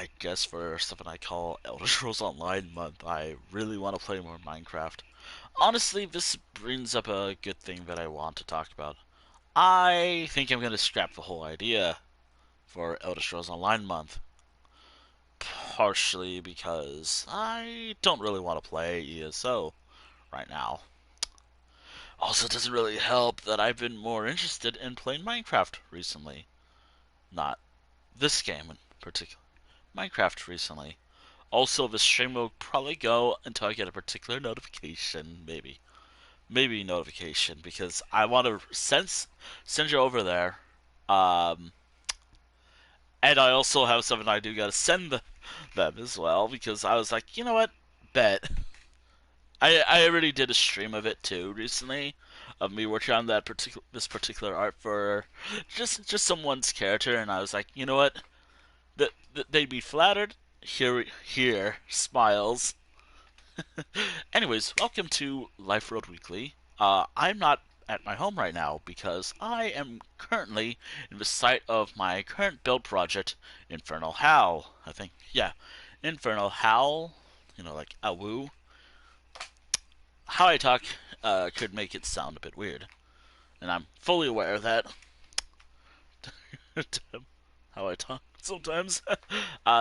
I guess for something I call Elder Scrolls Online month, I really want to play more Minecraft. Honestly, this brings up a good thing that I want to talk about. I think I'm going to scrap the whole idea for Elder Scrolls Online month, partially because I don't really want to play ESO right now. Also, it doesn't really help that I've been more interested in playing Minecraft recently. Not this game in particular. Minecraft recently. Also, the stream will probably go until I get a particular notification, maybe. Maybe notification, because I want to send you over there. Um, and I also have something I do gotta them as well, because I was like, you know what? Bet. I already did a stream of it too recently, of me working on this particular art for just someone's character, and I was like, you know what? They'd be flattered. Here, smiles. Anyways, welcome to Life Road Weekly. I'm not at my home right now because I am currently in the site of my current build project, Infernal Howl. I think, yeah, Infernal Howl. Like a woo. How I talk could make it sound a bit weird, and I'm fully aware of that. How I talk sometimes.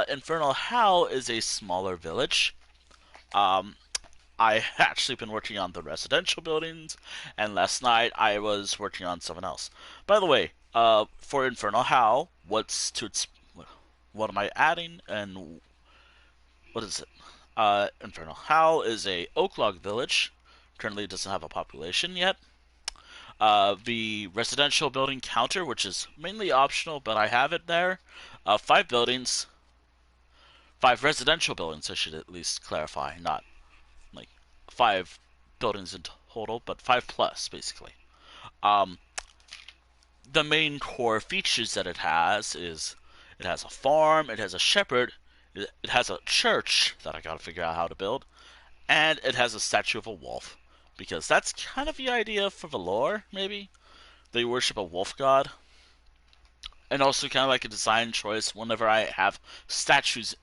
Infernal Howl is a smaller village. Um, I actually been working on the residential buildings, and last night I was working on something else. By the way, for Infernal Howl, what am I adding, and what is it? Infernal Howl is a oak log village. Currently, doesn't have a population yet. The residential building counter, which is mainly optional, but I have it there. 5 buildings, 5 residential buildings. I should at least clarify, not like 5 buildings in total, but 5 plus basically. Um, the main core features that it has is it has a farm, it has a shepherd, it has a church that I gotta figure out how to build, and it has a statue of a wolf. Because that's kind of the idea for the lore, maybe. They worship a wolf god. And also kind of like a design choice whenever I have statues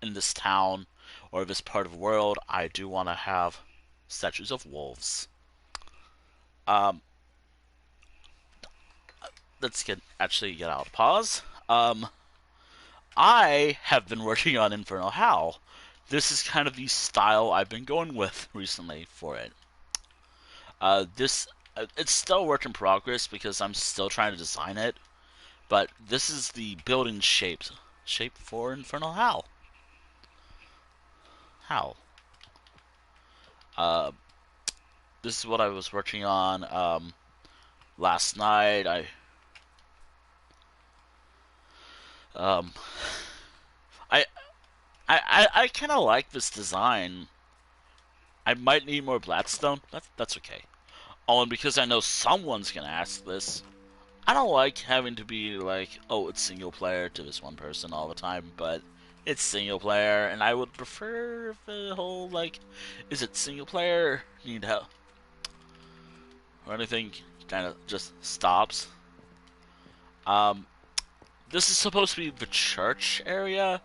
in this town or this part of the world, I do want to have statues of wolves. Um, let's actually get out of pause. I have been working on Infernal Howl. This is kind of the style I've been going with recently for it. This it's still a work in progress because I'm still trying to design it, but this is the building shape for Infernal Howl. Howl. Uh, this is what I was working on last night. Um, I I kind of like this design. I might need more Blackstone. That's okay. Oh, and because I know someone's gonna ask this, I don't like having to be like, oh, it's single player to this one person all the time, but it's single player, and I would prefer the whole like, is it single player? Need help or anything? Kind of just stops. Um, this is supposed to be the church area.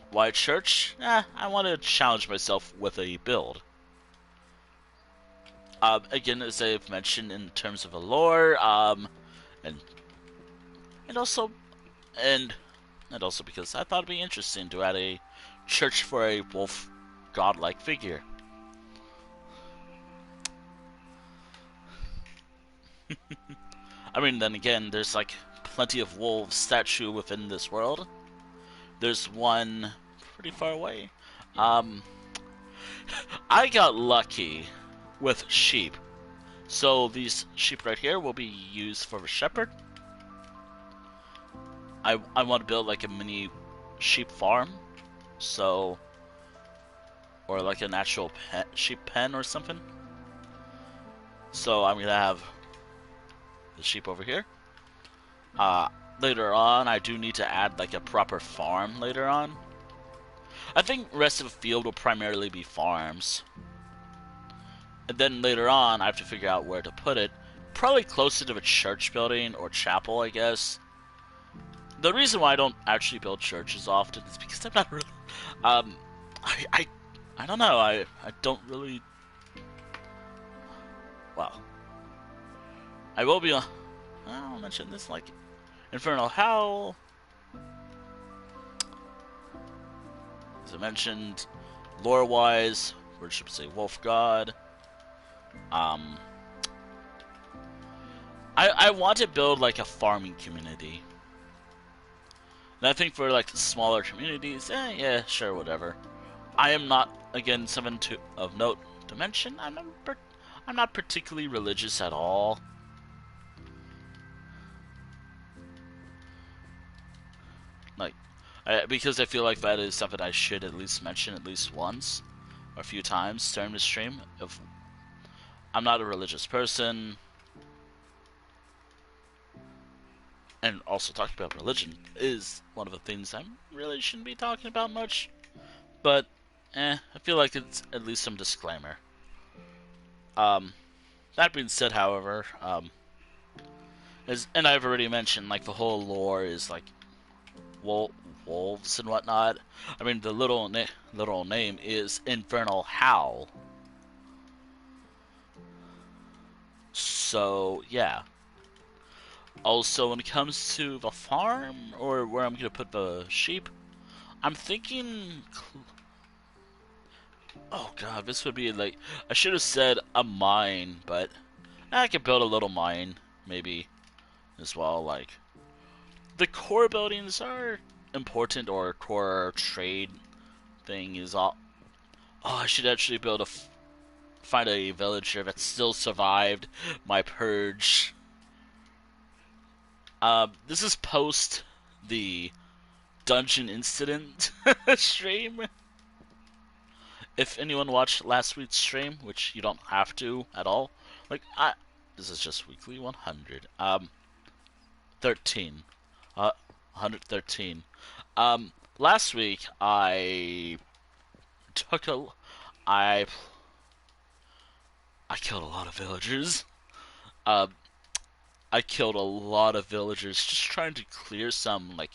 Why church? I want to challenge myself with a build. Again, as I've mentioned in terms of the lore, and and also and and also because I thought it'd be interesting to add a church for a wolf godlike figure. I mean, then again, there's like plenty of wolves statue within this world. There's one pretty far away. Um, I got lucky with sheep. So these sheep right here will be used for the shepherd. I want to build like a mini sheep farm. So, or like an actual sheep pen or something. So I'm gonna have the sheep over here. Uh, Later on, I do need to add like a proper farm later on. I think the rest of the field will primarily be farms. And then later on, I have to figure out where to put it. Probably closer to a church building or chapel, I guess. The reason why I don't actually build churches often is because I'm not really. Um, I, I, I don't know. I don't really. Well, I will be. I'll mention this like Infernal Howl. As I mentioned, lore-wise, worships a wolf god. Um, I want to build like a farming community. And I think for like smaller communities, yeah, sure, whatever. I am not, again, someone of note to mention. I'm not particularly religious at all. Like, because I feel like that is something I should at least mention at least once or a few times during the stream. If I'm not a religious person, and also talking about religion is one of the things I really shouldn't be talking about much. But, I feel like it's at least some disclaimer. Um, that being said, however, and I've already mentioned, like, the whole lore is, like, wolves and whatnot. I mean, the literal name is Infernal Howl. So, yeah. Also, when it comes to the farm, or where I'm going to put the sheep, I'm thinking... Oh god, this would be like... I should have said a mine, but I could build a little mine, maybe, as well. Like, the core buildings are important, or core trade thing is all... Oh, I should actually build find a villager that still survived my purge. This is post the dungeon incident stream. If anyone watched last week's stream, which you don't have to at all, like this is just weekly 100. 13. 113. Last week took a I I killed a lot of villagers. Uh, I killed a lot of villagers just trying to clear some like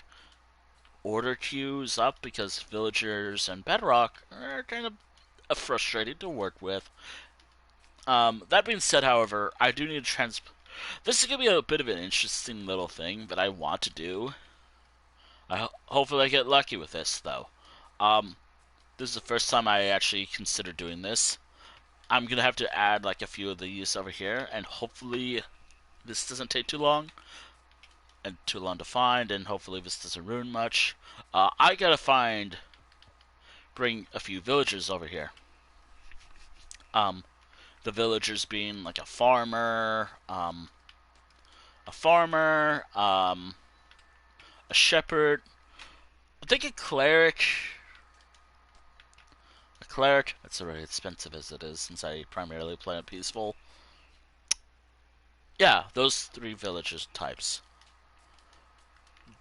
order queues up because villagers and Bedrock are kind of frustrating to work with. That being said, however, I do need to This is gonna be a bit of an interesting little thing that I want to do. Hopefully I get lucky with this though. This is the first time I actually consider doing this. I'm gonna have to add like a few of these over here, and hopefully this doesn't take too long and too long to find, and hopefully this doesn't ruin much. I gotta bring a few villagers over here. The villagers being like a farmer, a shepherd. I think a cleric. A cleric. That's already expensive as it is, since I primarily play on peaceful. Yeah, those three villagers types.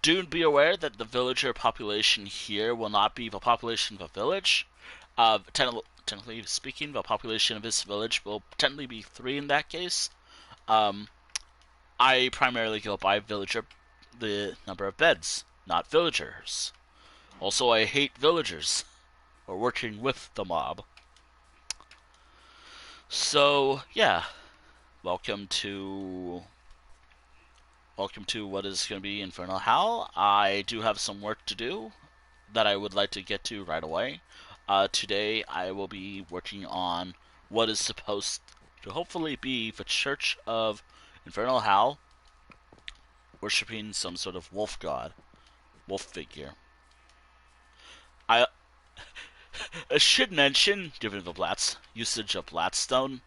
Do be aware that the villager population here will not be the population of a village. Technically speaking, the population of this village will technically be 3 in that case. I primarily go by villager, the number of beds, not villagers. Also, I hate villagers, or working with the mob. So, yeah. Welcome to what is going to be Infernal Howl. I do have some work to do that I would like to get to right away. Today I will be working on what is supposed to hopefully be the Church of Infernal Howl, worshipping some sort of wolf god, wolf figure. I should mention, given the usage of Blatstone,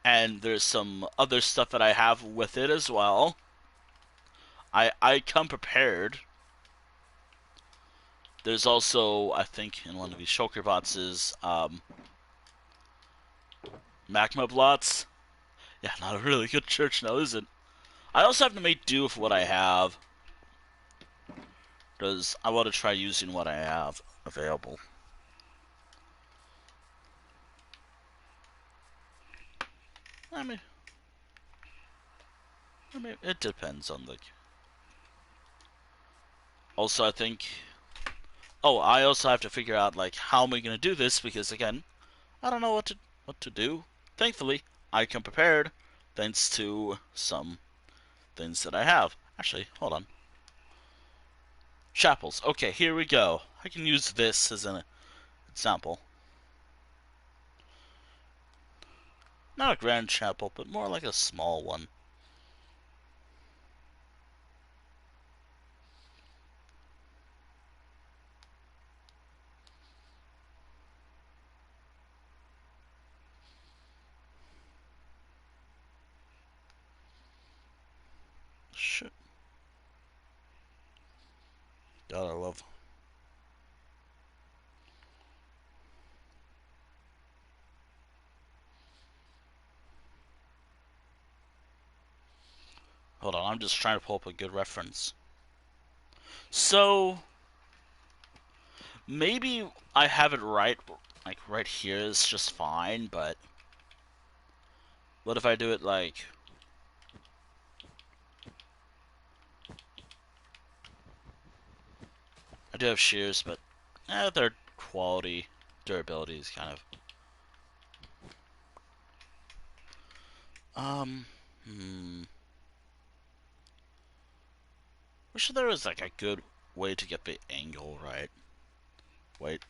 and there's some other stuff that I have with it as well. I come prepared. There's also, I think, in one of these shulker bots magma blots. Yeah, not a really good church now, is it? I also have to make do with what I have, because I want to try using what I have available. I mean, it depends on the... Also, I think... Oh, I also have to figure out, like, how am I going to do this, because, again, I don't know what to do. Thankfully, I come prepared, thanks to some things that I have. Actually, hold on. Chapels. Okay, here we go. I can use this as an example. Not a grand chapel, but more like a small one. Shit. God, I love... Hold on, I'm just trying to pull up a good reference. So, maybe I have it right, like right here is just fine, but what if I do it like... I do have shears, but their quality, durability is kind of... Wish there was like a good way to get the angle right. Wait.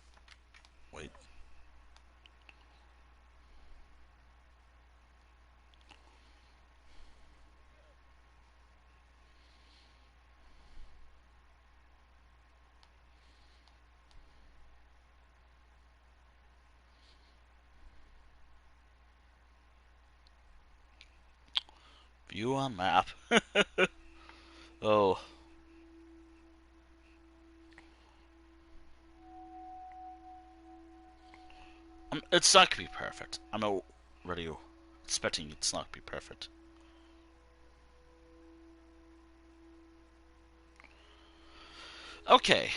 View on map. Oh. It's not gonna be perfect. I'm already expecting it's not gonna be perfect. Okay.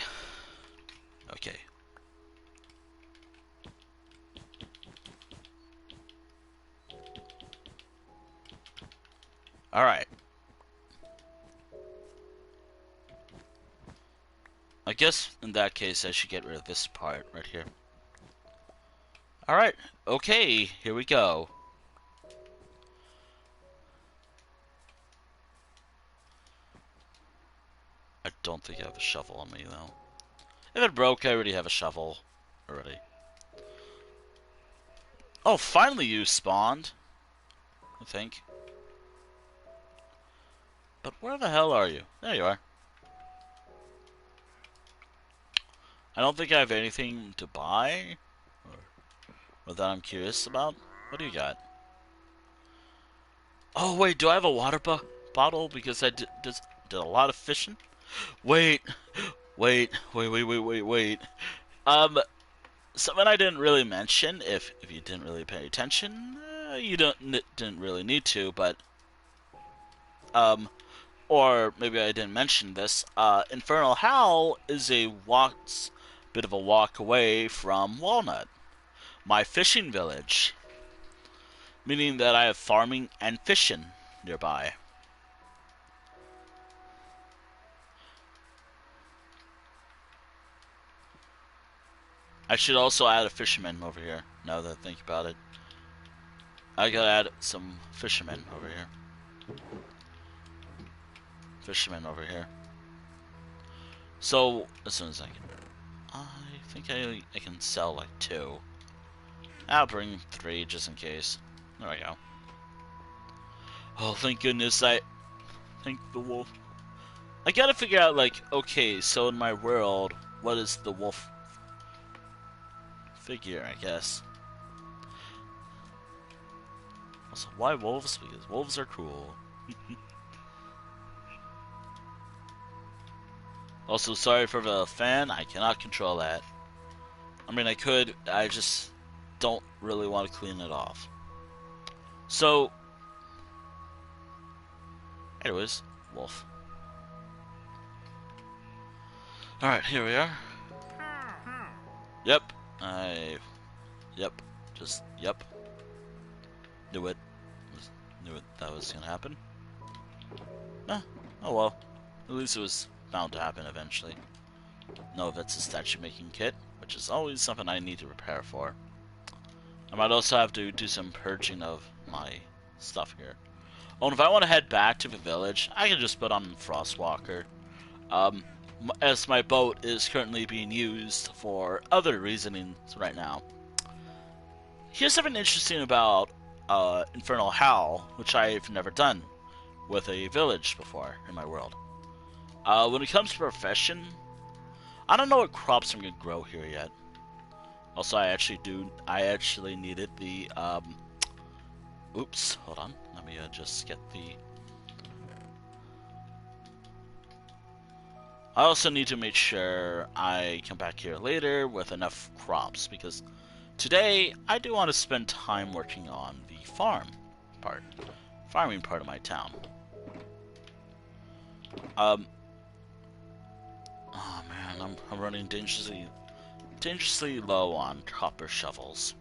Alright. I guess in that case I should get rid of this part right here. Alright. Okay, here we go. I don't think I have a shovel on me though. If it broke, I already have a shovel already. Oh, finally you spawned. I think. But where the hell are you? There you are. I don't think I have anything to buy, or that I'm curious about. What do you got? Oh wait, do I have a water bottle because I did a lot of fishing? Wait. Something I didn't really mention. If you didn't really pay attention, you didn't really need to, but or maybe I didn't mention this. Infernal Howl is bit of a walk away from Walnut, my fishing village, meaning that I have farming and fishing nearby. I should also add a fisherman over here, now that I think about it. I gotta add some fishermen over here. So, as soon as I can... I think I can sell like 2. I'll bring 3 just in case. There we go. Oh, thank goodness thank the wolf. I gotta figure out, like, okay, so in my world, what is the wolf figure, I guess. Also, why wolves? Because wolves are cool. Also, sorry for the fan, I cannot control that. I mean, I could, I just don't really want to clean it off. So, anyways, wolf. Alright, here we are. Yep. Yep. Knew it. Knew it that was gonna happen. Oh well. At least it was bound to happen eventually. Know if it's a statue making kit, which is always something I need to prepare for. I might also have to do some purging of my stuff here. Oh, and if I want to head back to the village, I can just put on Frostwalker. As my boat is currently being used for other reasonings right now. Here's something interesting about Infernal Howl, which I've never done with a village before in my world. When it comes to profession, I don't know what crops I'm gonna grow here yet. Also, I actually needed the oops, hold on. Let me just get the. I also need to make sure I come back here later with enough crops, because today I do want to spend time working on the farming part of my town. Oh man, I'm running dangerously low on copper shovels.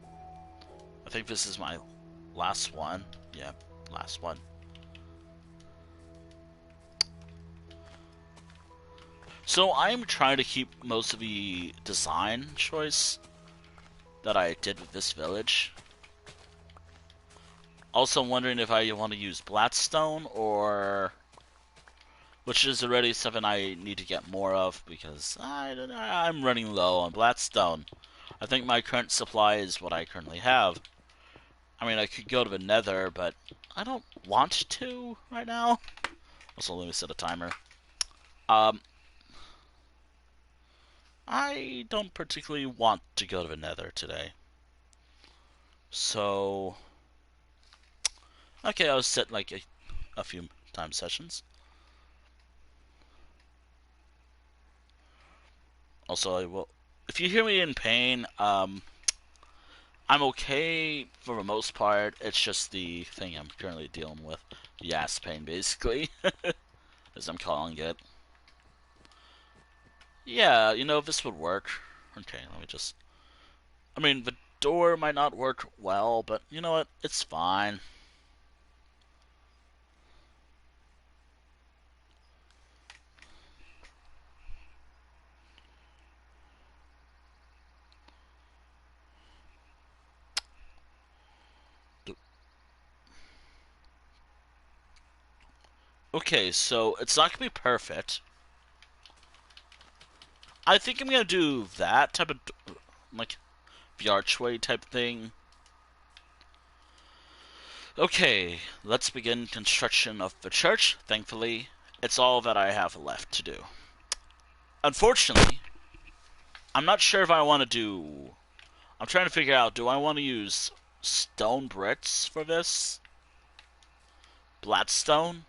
I think this is my last one. Yeah, last one. So I'm trying to keep most of the design choice that I did with this village. Also wondering if I want to use Blackstone, or which is already something I need to get more of, because I'm running low on Blackstone. I think my current supply is what I currently have. I mean, I could go to the Nether, but I don't want to right now. Also, let me set a timer. I don't particularly want to go to the Nether today. So, okay, I'll set like a few time sessions. Also, I will. If you hear me in pain, I'm okay for the most part. It's just the thing I'm currently dealing with, the ass pain, basically, as I'm calling it. Yeah, this would work. Okay, let me just. I mean, the door might not work well, but you know what? It's fine. Okay, so it's not gonna be perfect. I think I'm gonna do that type of like the archway type thing. Okay, let's begin construction of the church. Thankfully, it's all that I have left to do. Unfortunately, I'm not sure if I want to do. I'm trying to figure out, do I want to use stone bricks for this? Blackstone?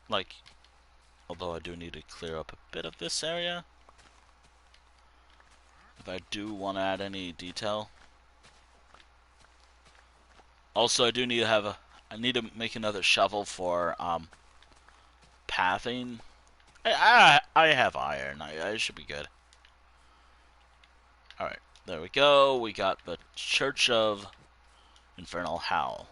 Like, although I do need to clear up a bit of this area. If I do want to add any detail. Also, I do need to have I need to make another shovel for pathing. I have iron. I should be good. All right, there we go. We got the Church of Infernal Howl.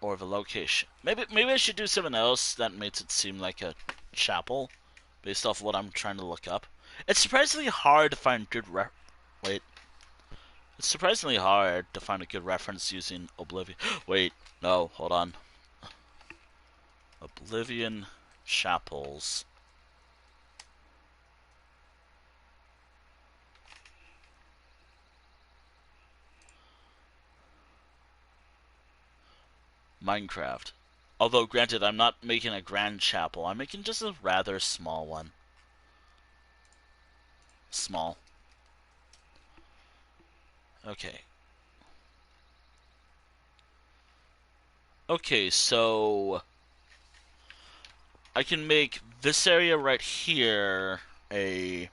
Or the location. Maybe I should do something else that makes it seem like a chapel, based off what I'm trying to look up. It's surprisingly hard to find good wait. It's surprisingly hard to find a good reference using Oblivion. Wait, no, hold on. Oblivion chapels. Minecraft. Although, granted, I'm not making a grand chapel. I'm making just a rather small one. Small. Okay. Okay, so I can make this area right here a.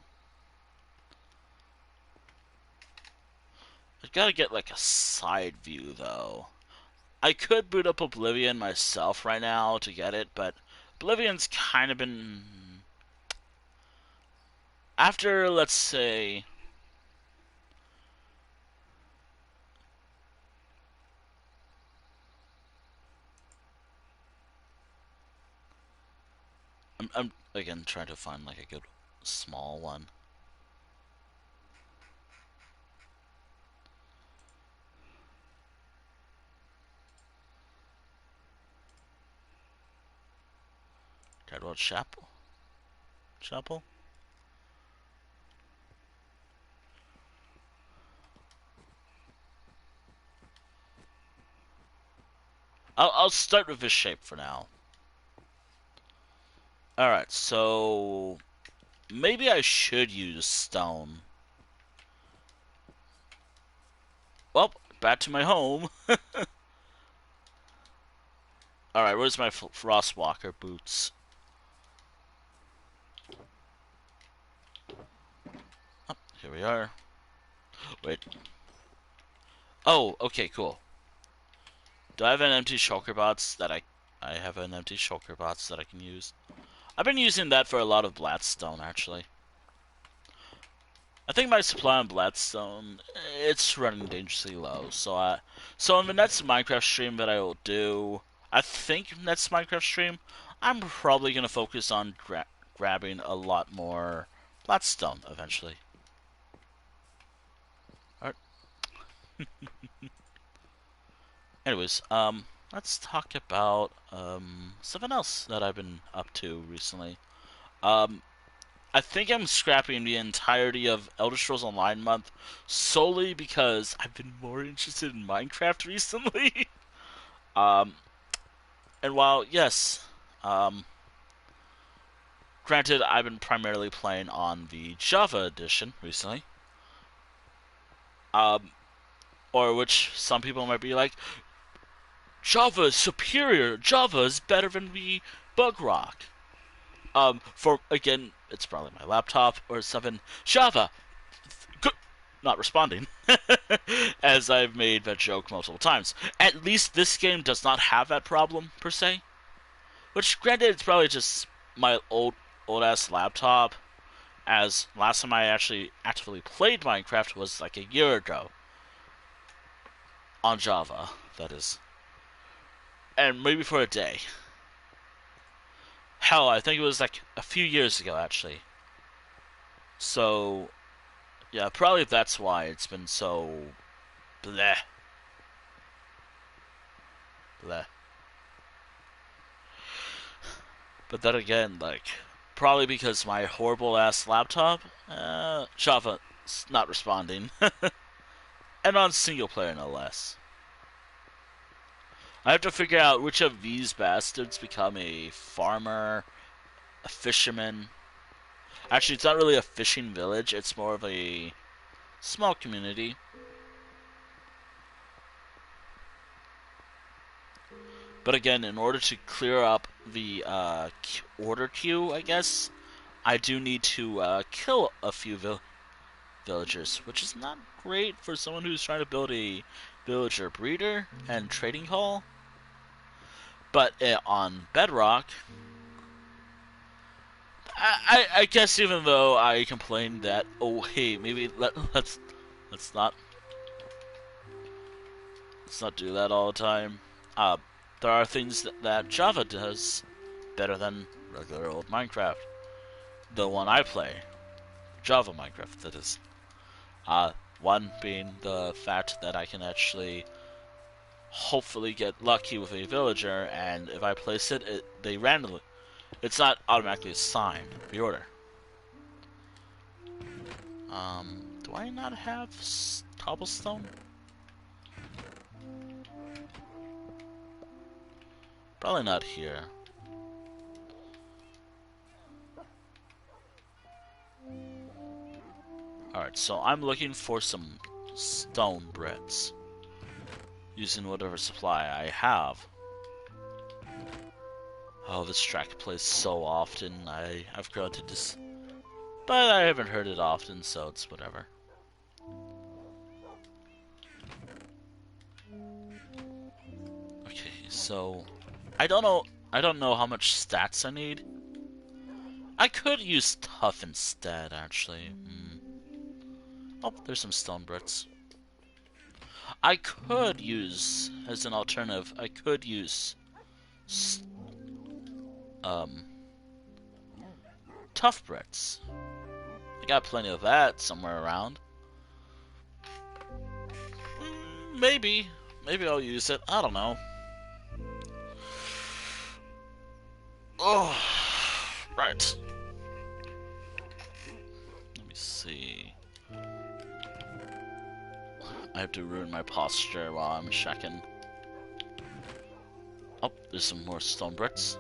I gotta get like a side view though. I could boot up Oblivion myself right now to get it, but Oblivion's kind of been. After, let's say. I'm again trying to find like a good small one. Cadwell Chapel? Chapel? I'll start with this shape for now. Alright, so maybe I should use stone. Well, back to my home. Alright, where's my Frostwalker boots? Oh, here we are. Wait. Oh, okay, cool. Do I have an empty shulker bots that I have an empty shulker bots that I can use? I've been using that for a lot of Bladstone, actually. I think my supply on Bladstone, it's running dangerously low. So in the next Minecraft stream that I will do, I think next Minecraft stream, I'm probably gonna focus on grabbing a lot more Bladstone eventually. Alright. Anyways, let's talk about something else that I've been up to recently. Um, I think I'm scrapping the entirety of Elder Scrolls Online month solely because I've been more interested in Minecraft recently. um, and while yes, um, granted I've been primarily playing on the Java edition recently, um, or which some people might be like, Java is superior. Java is better than the Bug Rock. For again, it's probably my laptop or something. Java, not responding, as I've made that joke multiple times. At least this game does not have that problem per se. Which, granted, it's probably just my old ass laptop. As last time I actually actively played Minecraft was like a year ago on Java, that is, and maybe for a day. Hell, I think it was like a few years ago actually. So yeah, probably that's why it's been so bleh. Bleh. But then again, like, probably because my horrible ass laptop, Java's not responding. And on single player, no less. I have to figure out which of these bastards become a farmer, a fisherman. Actually, it's not really a fishing village, it's more of a small community. But again, in order to clear up the order queue, I guess, I do need to kill a few villagers, which is not great for someone who's trying to build a villager breeder and trading hall. But on Bedrock, I guess even though I complained that, oh hey, maybe let's not do that all the time. Uh, there are things that Java does better than regular old Minecraft. The one I play, Java Minecraft, that is. One being the fact that I can actually hopefully get lucky with a villager, and if I place it, they randomly. It's not automatically assigned the order. Do I not have cobblestone? Probably not here. Alright, so I'm looking for some stone bricks. Using whatever supply I have. Oh, this track plays so often. I've grown to this, but I haven't heard it often, so it's whatever. Okay, so I don't know how much stats I need. I could use tough instead, actually. Oh, there's some stone bricks. I could use, as an alternative, I could use, um, tough bricks. I got plenty of that somewhere around. Maybe. Maybe I'll use it. I don't know. Oh, right. Let me see. I have to ruin my posture while I'm checking. Oh, there's some more stone bricks.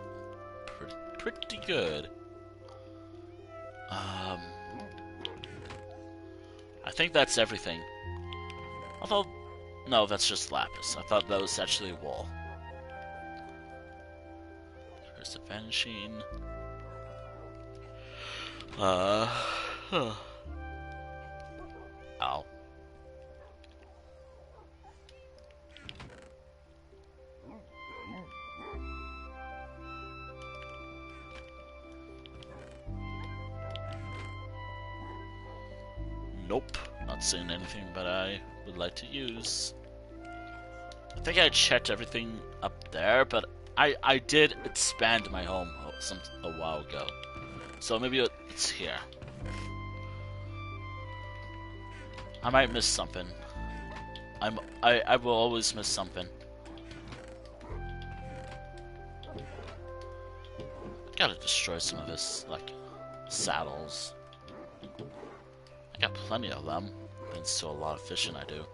Pretty good. I think that's everything. Although, no, that's just lapis. I thought that was actually wool. There's the vanishing. Ow. Nope, not seeing anything but I would like to use. I think I checked everything up there, but I did expand my home a while ago. So maybe it's here. I might miss something. I will always miss something. Gotta destroy some of his, like, saddles. I got plenty of them. Thanks to a lot of fishing I do.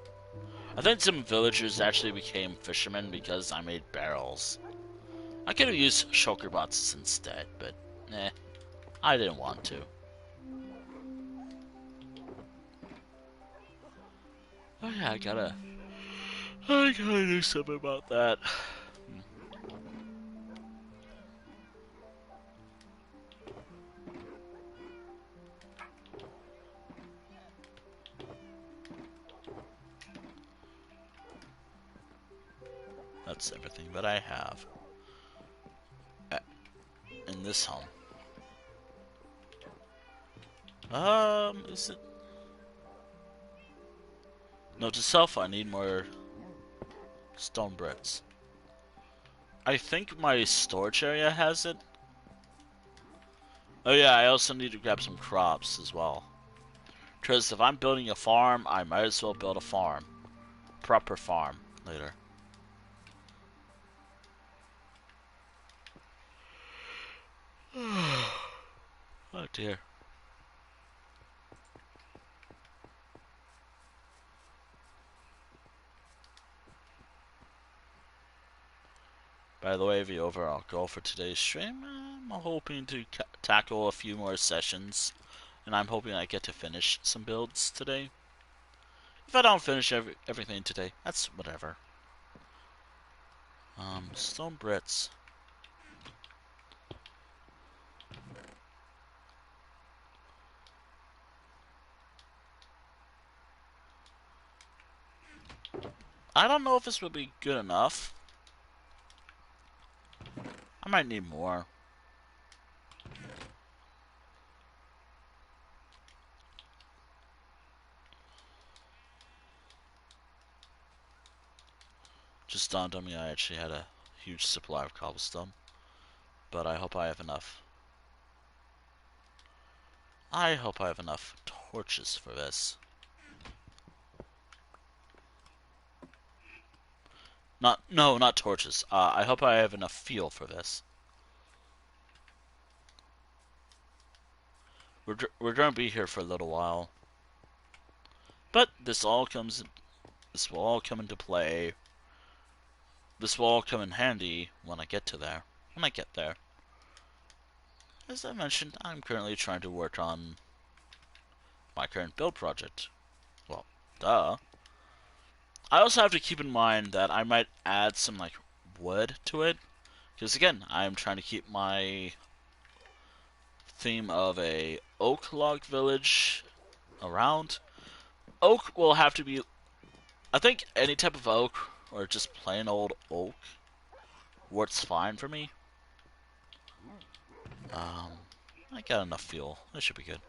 I think some villagers actually became fishermen because I made barrels. I could have used shulker boxes instead, but I didn't want to. Oh yeah, I gotta do something about that. That's everything that I have in this home. Is it? No, to self, I need more stone bricks. I think my storage area has it. Oh yeah, I also need to grab some crops as well. Because if I'm building a farm, I might as well build a farm. Proper farm later. Oh dear. By the way, the overall goal for today's stream, I'm hoping to tackle a few more sessions, and I'm hoping I get to finish some builds today. If I don't finish everything today, that's whatever. Stone bricks. I don't know if this will be good enough. I might need more. Just dawned on me I actually had a huge supply of cobblestone. But I hope I have enough. I hope I have enough torches for this. Not torches. I hope I have enough fuel for this. We're gonna be here for a little while. But this will all come into play. This will all come in handy when I get there. As I mentioned, I'm currently trying to work on my current build project. Well, duh. I also have to keep in mind that I might add some, like, wood to it. Because, again, I'm trying to keep my theme of a oak log village around. Oak will have to be... I think any type of oak, or just plain old oak, works fine for me. I got enough fuel. That should be good.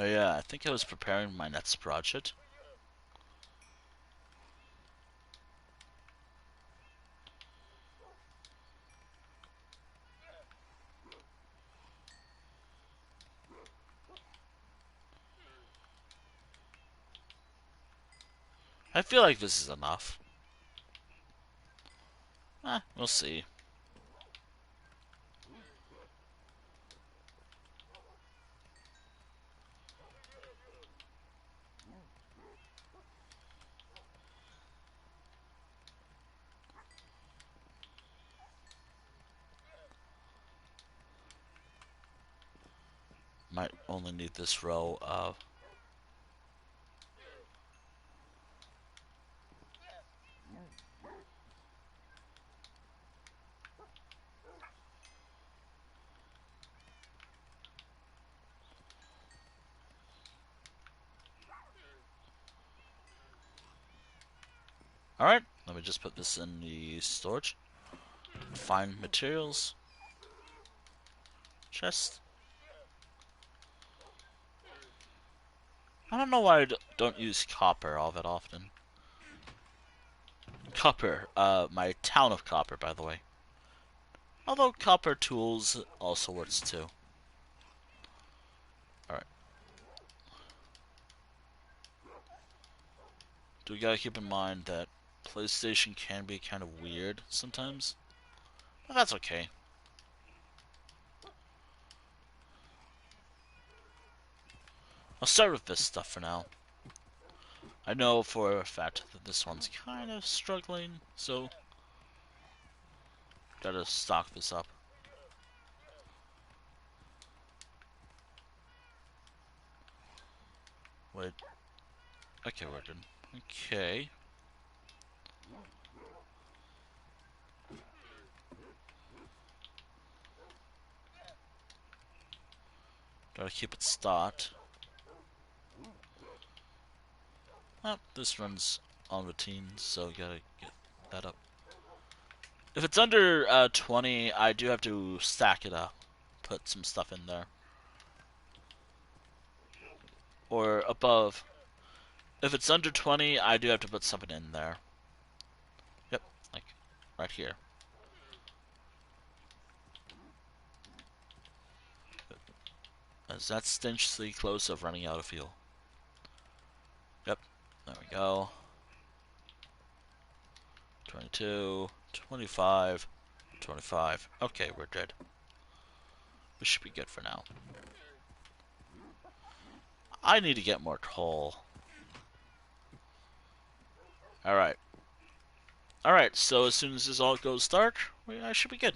Oh yeah, I think I was preparing my next project. I feel like this is enough. We'll see. Might only need this row of... Alright, let me just put this in the storage. Find materials. Chest. I don't know why I don't use copper all that often. Copper, my town of copper, by the way. Although copper tools also works too. Alright. Do we gotta keep in mind that PlayStation can be kind of weird sometimes? But that's okay. I'll start with this stuff for now. I know for a fact that this one's kind of struggling, so gotta stock this up. Wait. Okay, we're good. Okay. Gotta keep it stocked. Oh, this runs on routine, so gotta get that up. If it's under 20, I do have to stack it up. Put some stuff in there. Or above. If it's under 20, I do have to put something in there. Yep, like right here. As that's stinchly close of running out of fuel. Yep, there we go. 22, 25, 25. Okay, we're good. We should be good for now. I need to get more coal. Alright. Alright, so as soon as this all goes dark, I should be good.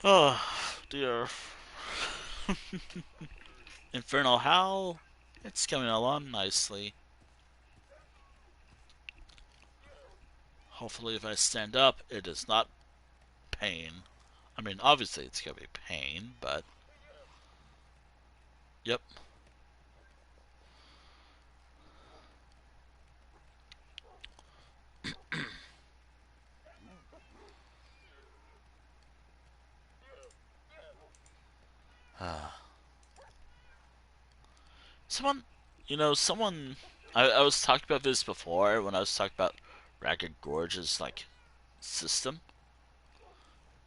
Oh, dear. Infernal Howl. It's coming along nicely. Hopefully if I stand up, it is not pain. I mean, obviously it's gonna be pain, but... Yep. Someone... someone... I was talking about this before when I was talking about Ragged Gorge's, like, system.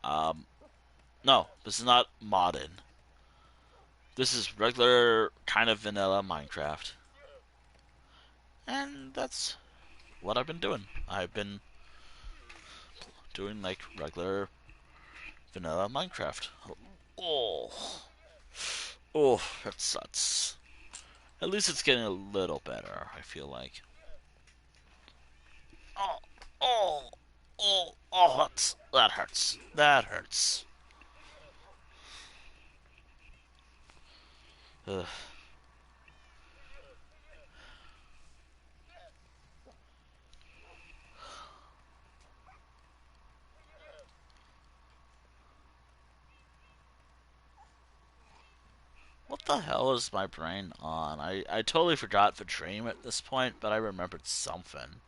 No, this is not modded. This is regular, kind of vanilla Minecraft. And that's what I've been doing. I've been doing, like, regular vanilla Minecraft. Oh. Oh, that sucks. At least it's getting a little better, I feel like. Oh, oh, oh, that hurts. That hurts. Ugh. What the hell is my brain on? I totally forgot the dream at this point, but I remembered something.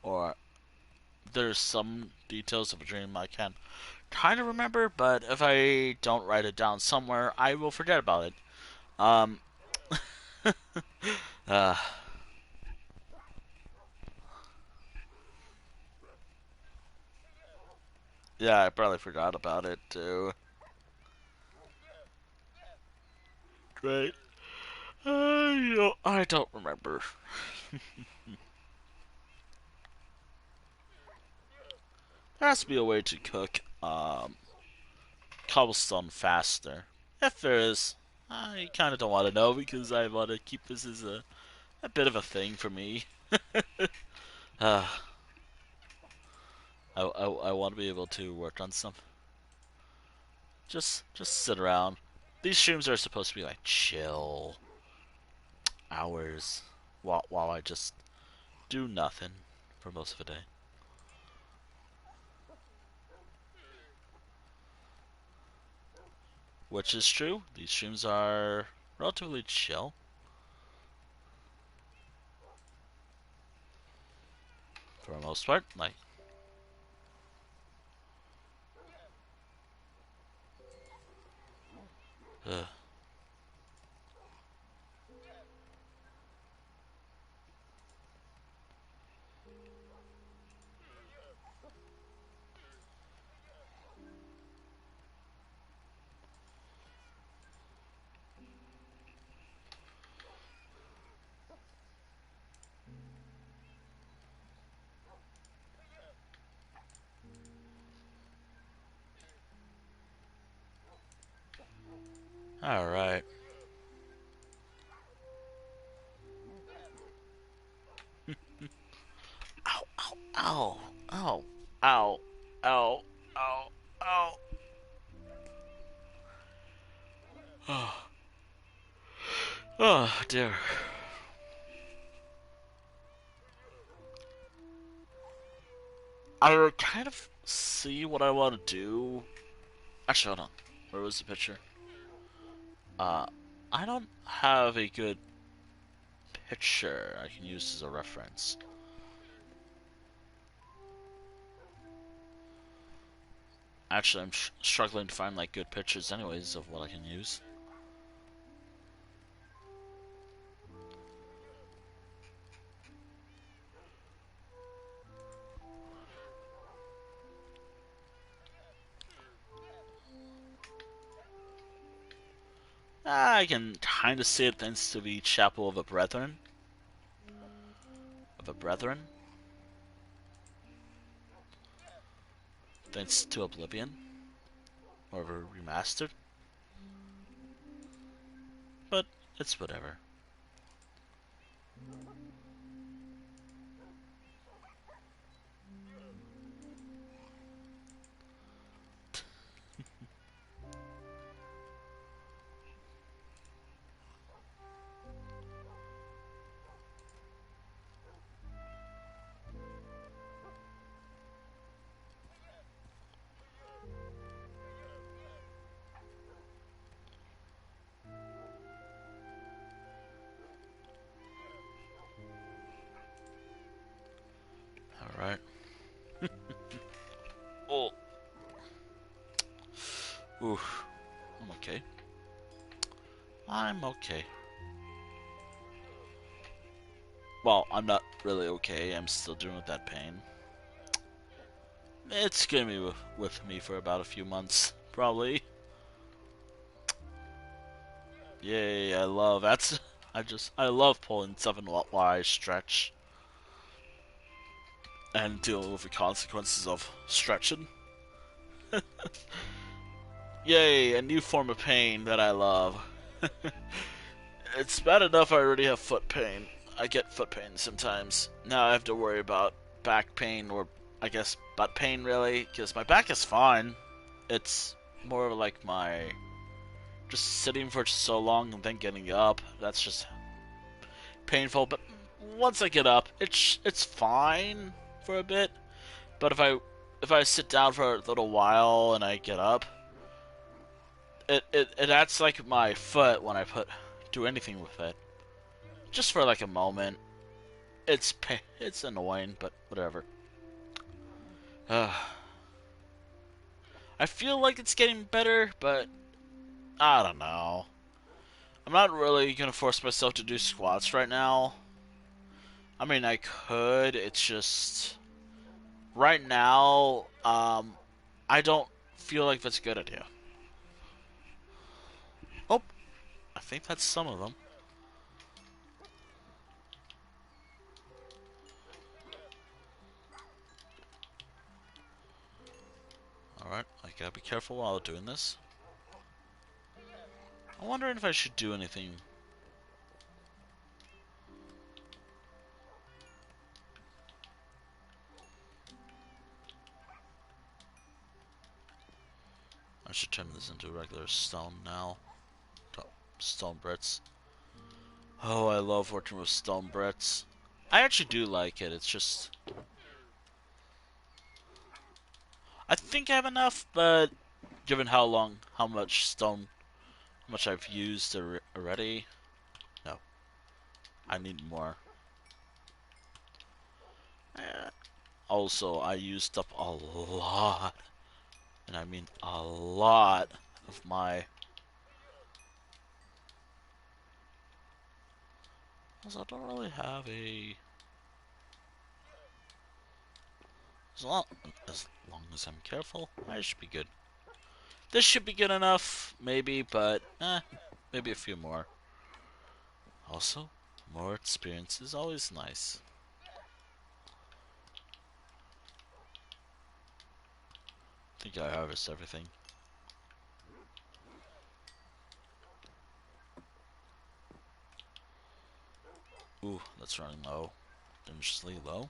or there's some details of a dream I can kind of remember, but if I don't write it down somewhere, I will forget about it. Um, uh, yeah, I probably forgot about it too. Right. I don't remember. There has to be a way to cook cobblestone faster. If there is, I kind of don't want to know because I want to keep this as a bit of a thing for me. Uh, I want to be able to work on some. Just sit around. These streams are supposed to be like chill hours while I just do nothing for most of the day. Which is true. These streams are relatively chill for the most part. Like, uh, all right. Ow, ow, ow, ow, ow, ow, ow, ow. Oh, oh dear. I kind of see what I want to do. Actually, hold on. Where was the picture? Uh, I don't have a good picture I can use as a reference. Actually, I'm struggling to find like good pictures, anyways, of what I can use. I can kind of see it thanks to the Chapel of a Brethren. Of a Brethren. Thanks to Oblivion. Or remastered. But it's whatever. Alright. Oh. Oof. I'm okay. I'm okay. Well, I'm not really okay. I'm still dealing with that pain. It's gonna be with me for about a few months, probably. Yay, I love that's I love pulling stuff in while I stretch and deal with the consequences of stretching. Yay, a new form of pain that I love. It's bad enough I already have foot pain. I get foot pain sometimes. Now I have to worry about back pain, or I guess butt pain, really, because my back is fine. It's more of like my just sitting for so long and then getting up. That's just painful. But once I get up, it's fine for a bit. But if I sit down for a little while and I get up, it acts like my foot when I do anything with it. Just for like a moment. it's annoying, but whatever. Uh, I feel like it's getting better, but I don't know. I'm not really gonna force myself to do squats right now. I mean, I could. It's just right now. I don't feel like that's a good idea. Oh, I think that's some of them. Alright, I gotta be careful while doing this. I'm wondering if I should do anything. I should turn this into regular stone now. Stone bricks. Oh, I love working with stone bricks. I actually do like it, it's just... I think I have enough, but given how much stone, how much I've used already, no, I need more. Also, I used up a lot, and I mean a lot of my... Also, I don't really have a... As long, as long as I'm careful, I should be good. This should be good enough, maybe, but maybe a few more. Also, more experience is always nice. I think I harvest everything. Ooh, that's running low. Dangerously low.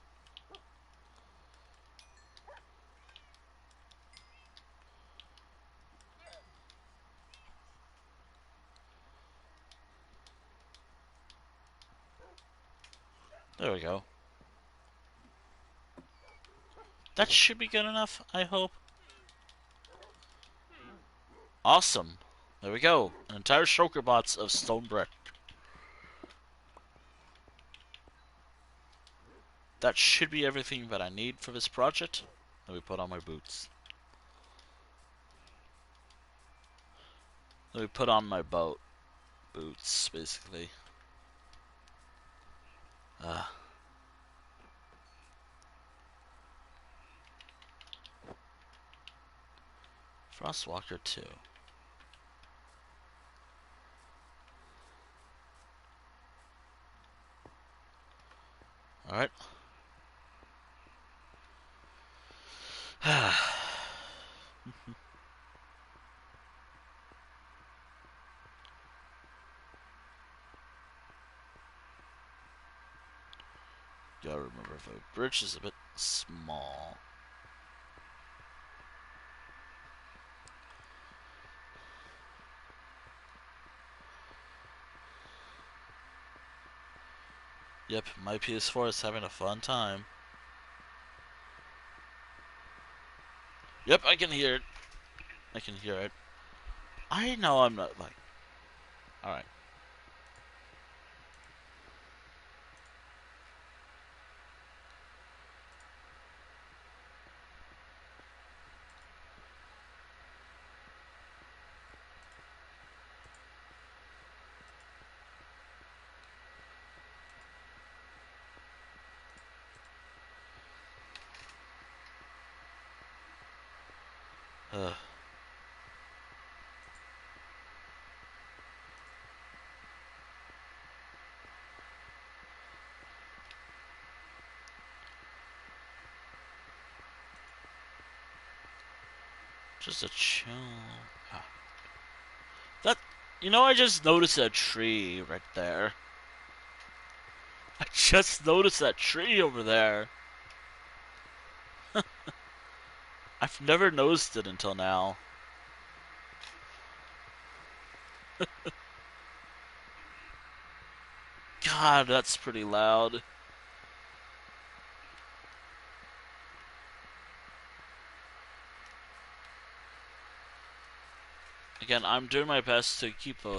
There we go. That should be good enough, I hope. Awesome. There we go. An entire shulker box of stone brick. That should be everything that I need for this project. Let me put on my boots. Let me put on my boat boots, basically. Frostwalker 2. Alright. Gotta remember if a bridge is a bit small. Yep, my PS4 is having a fun time. Yep, I can hear it. I can hear it. I know I'm not like... Alright. Just a chill... That... You know, I just noticed a tree right there. I just noticed that tree over there. I've never noticed it until now. God, that's pretty loud. Again, I'm doing my best to keep a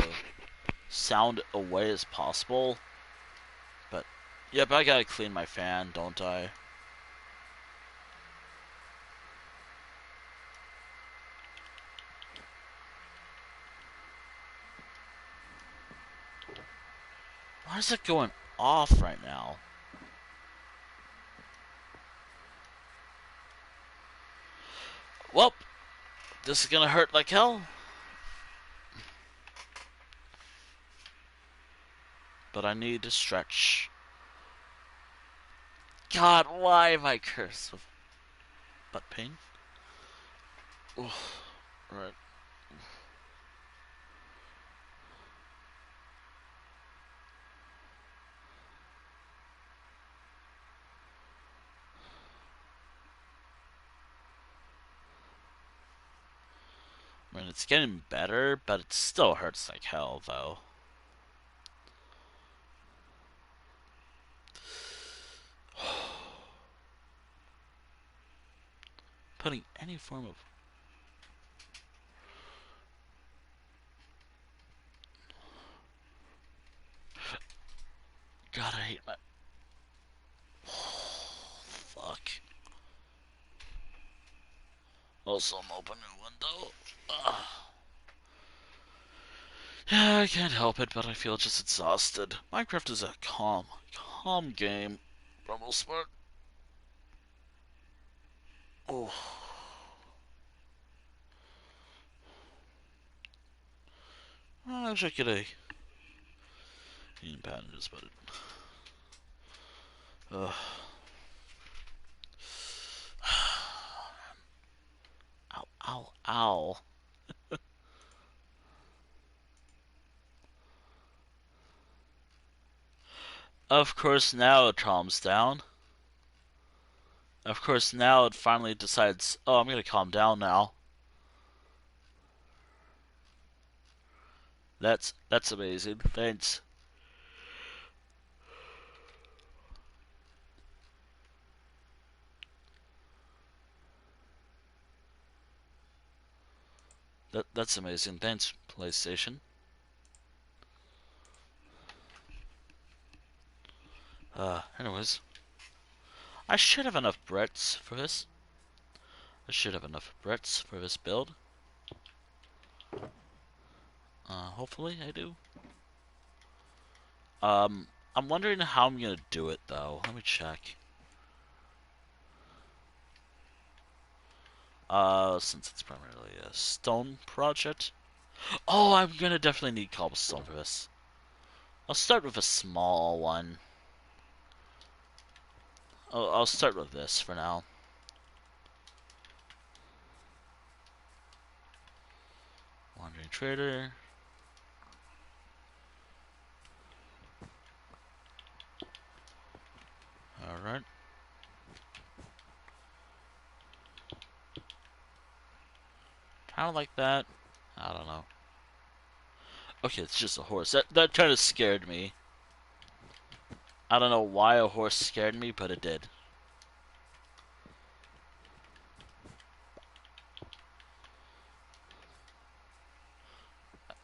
sound away as possible, but Yep, I gotta clean my fan, don't I? Why is it going off right now? Well, this is gonna hurt like hell. But I need to stretch. God, why am I cursed with butt pain? Oof. Right. I mean, it's getting better, but it still hurts like hell, though. Putting any form of... God, I hate my... Fuck. Also, I'm opening a window. Ugh. Yeah, I can't help it, but I feel just exhausted. Minecraft is a calm game for the most part. Oh, I wish I could have eaten bandages, but ugh. Ow, ow, ow. Of course, now it calms down. Of course, now it finally decides, oh, I'm gonna calm down now. That's amazing. Thanks. That's amazing. Thanks, PlayStation. Anyways, I should have enough bricks for this. I should have enough bricks for this build. Hopefully I do. I'm wondering how I'm gonna do it though. Let me check. Since it's primarily a stone project. Oh, I'm gonna definitely need cobblestone for this. I'll start with a small one. I'll start with this for now. Wandering trader. Alright. Kind of like that. I don't know. Okay, it's just a horse. That kind of scared me. I don't know why a horse scared me, but it did.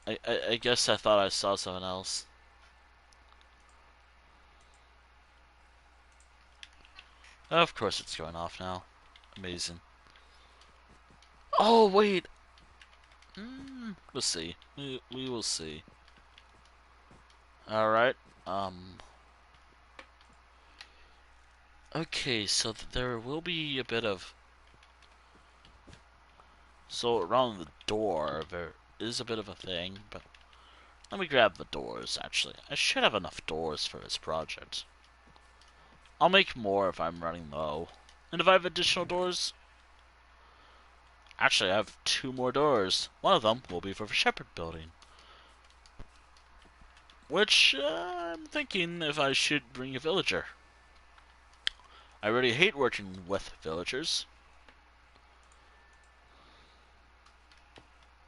I guess I thought I saw someone else. Of course it's going off now. Amazing. Oh, wait. We'll see. We will see. Alright. Okay, so there will be a bit of... So around the door, there is a bit of a thing, but... Let me grab the doors, actually. I should have enough doors for this project. I'll make more if I'm running low. And if I have additional doors... Actually, I have 2 more doors. One of them will be for the shepherd building. Which, I'm thinking if I should bring a villager. I really hate working with villagers.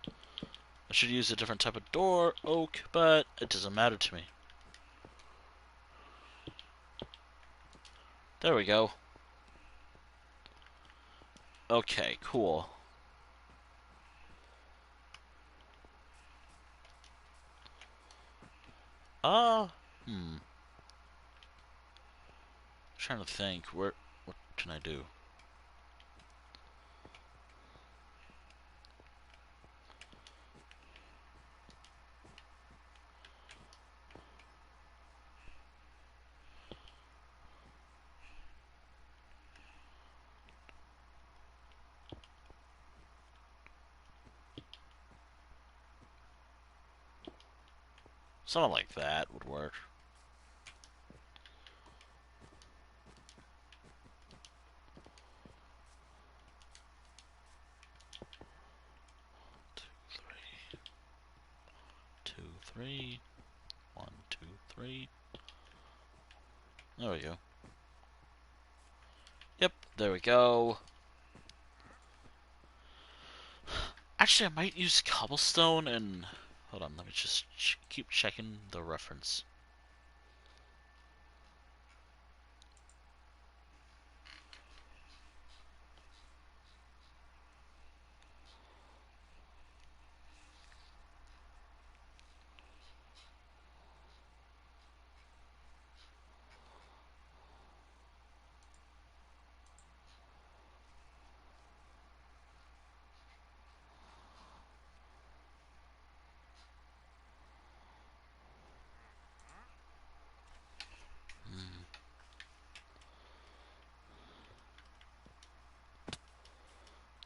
I should use a different type of door, oak, but it doesn't matter to me. There we go. Okay, cool. Uh, hmm. trying to think. What can I do? Something like that would work. Two, three. 1, 2, 3. There we go. Yep, there we go. Actually, I might use cobblestone and... Hold on, let me just keep checking the reference.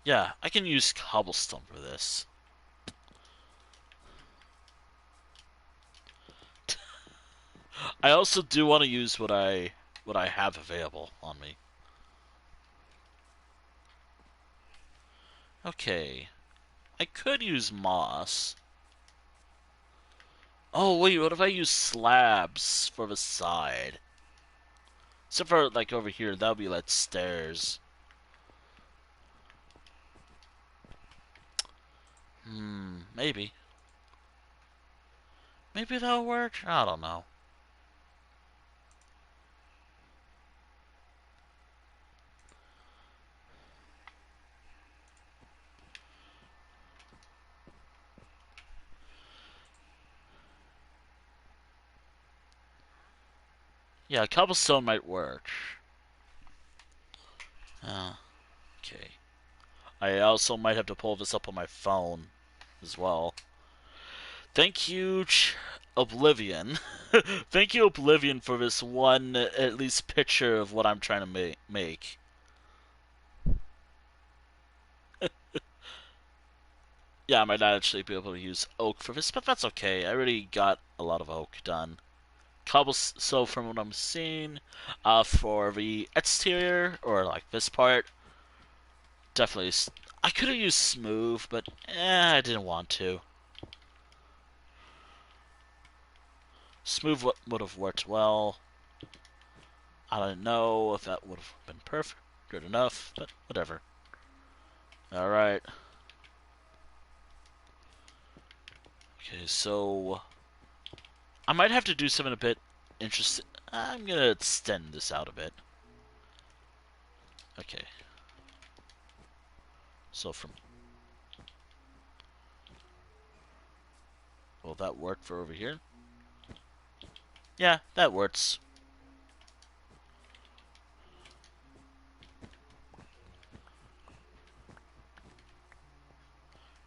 Yeah, I can use cobblestone for this. I also do want to use what I have available on me. Okay. I could use moss. Oh, wait, what if I use slabs for the side? Except for, like, over here, that would be like stairs. Maybe. Maybe that'll work? I don't know. Yeah, cobblestone might work. Okay. I also might have to pull this up on my phone as well. Thank you, Oblivion. Thank you, Oblivion, for this one, at least, picture of what I'm trying to make. Yeah, I might not actually be able to use oak for this, but that's okay. I already got a lot of oak done. So from what I'm seeing, for the exterior, or like this part, definitely, I could have used smooth, but I didn't want to. Smooth would have worked well. I don't know if that would have been perfect, good enough, but whatever. Alright. Okay, so... I might have to do something a bit interesting. I'm gonna extend this out a bit. Okay. So from... Will that work for over here? Yeah, that works.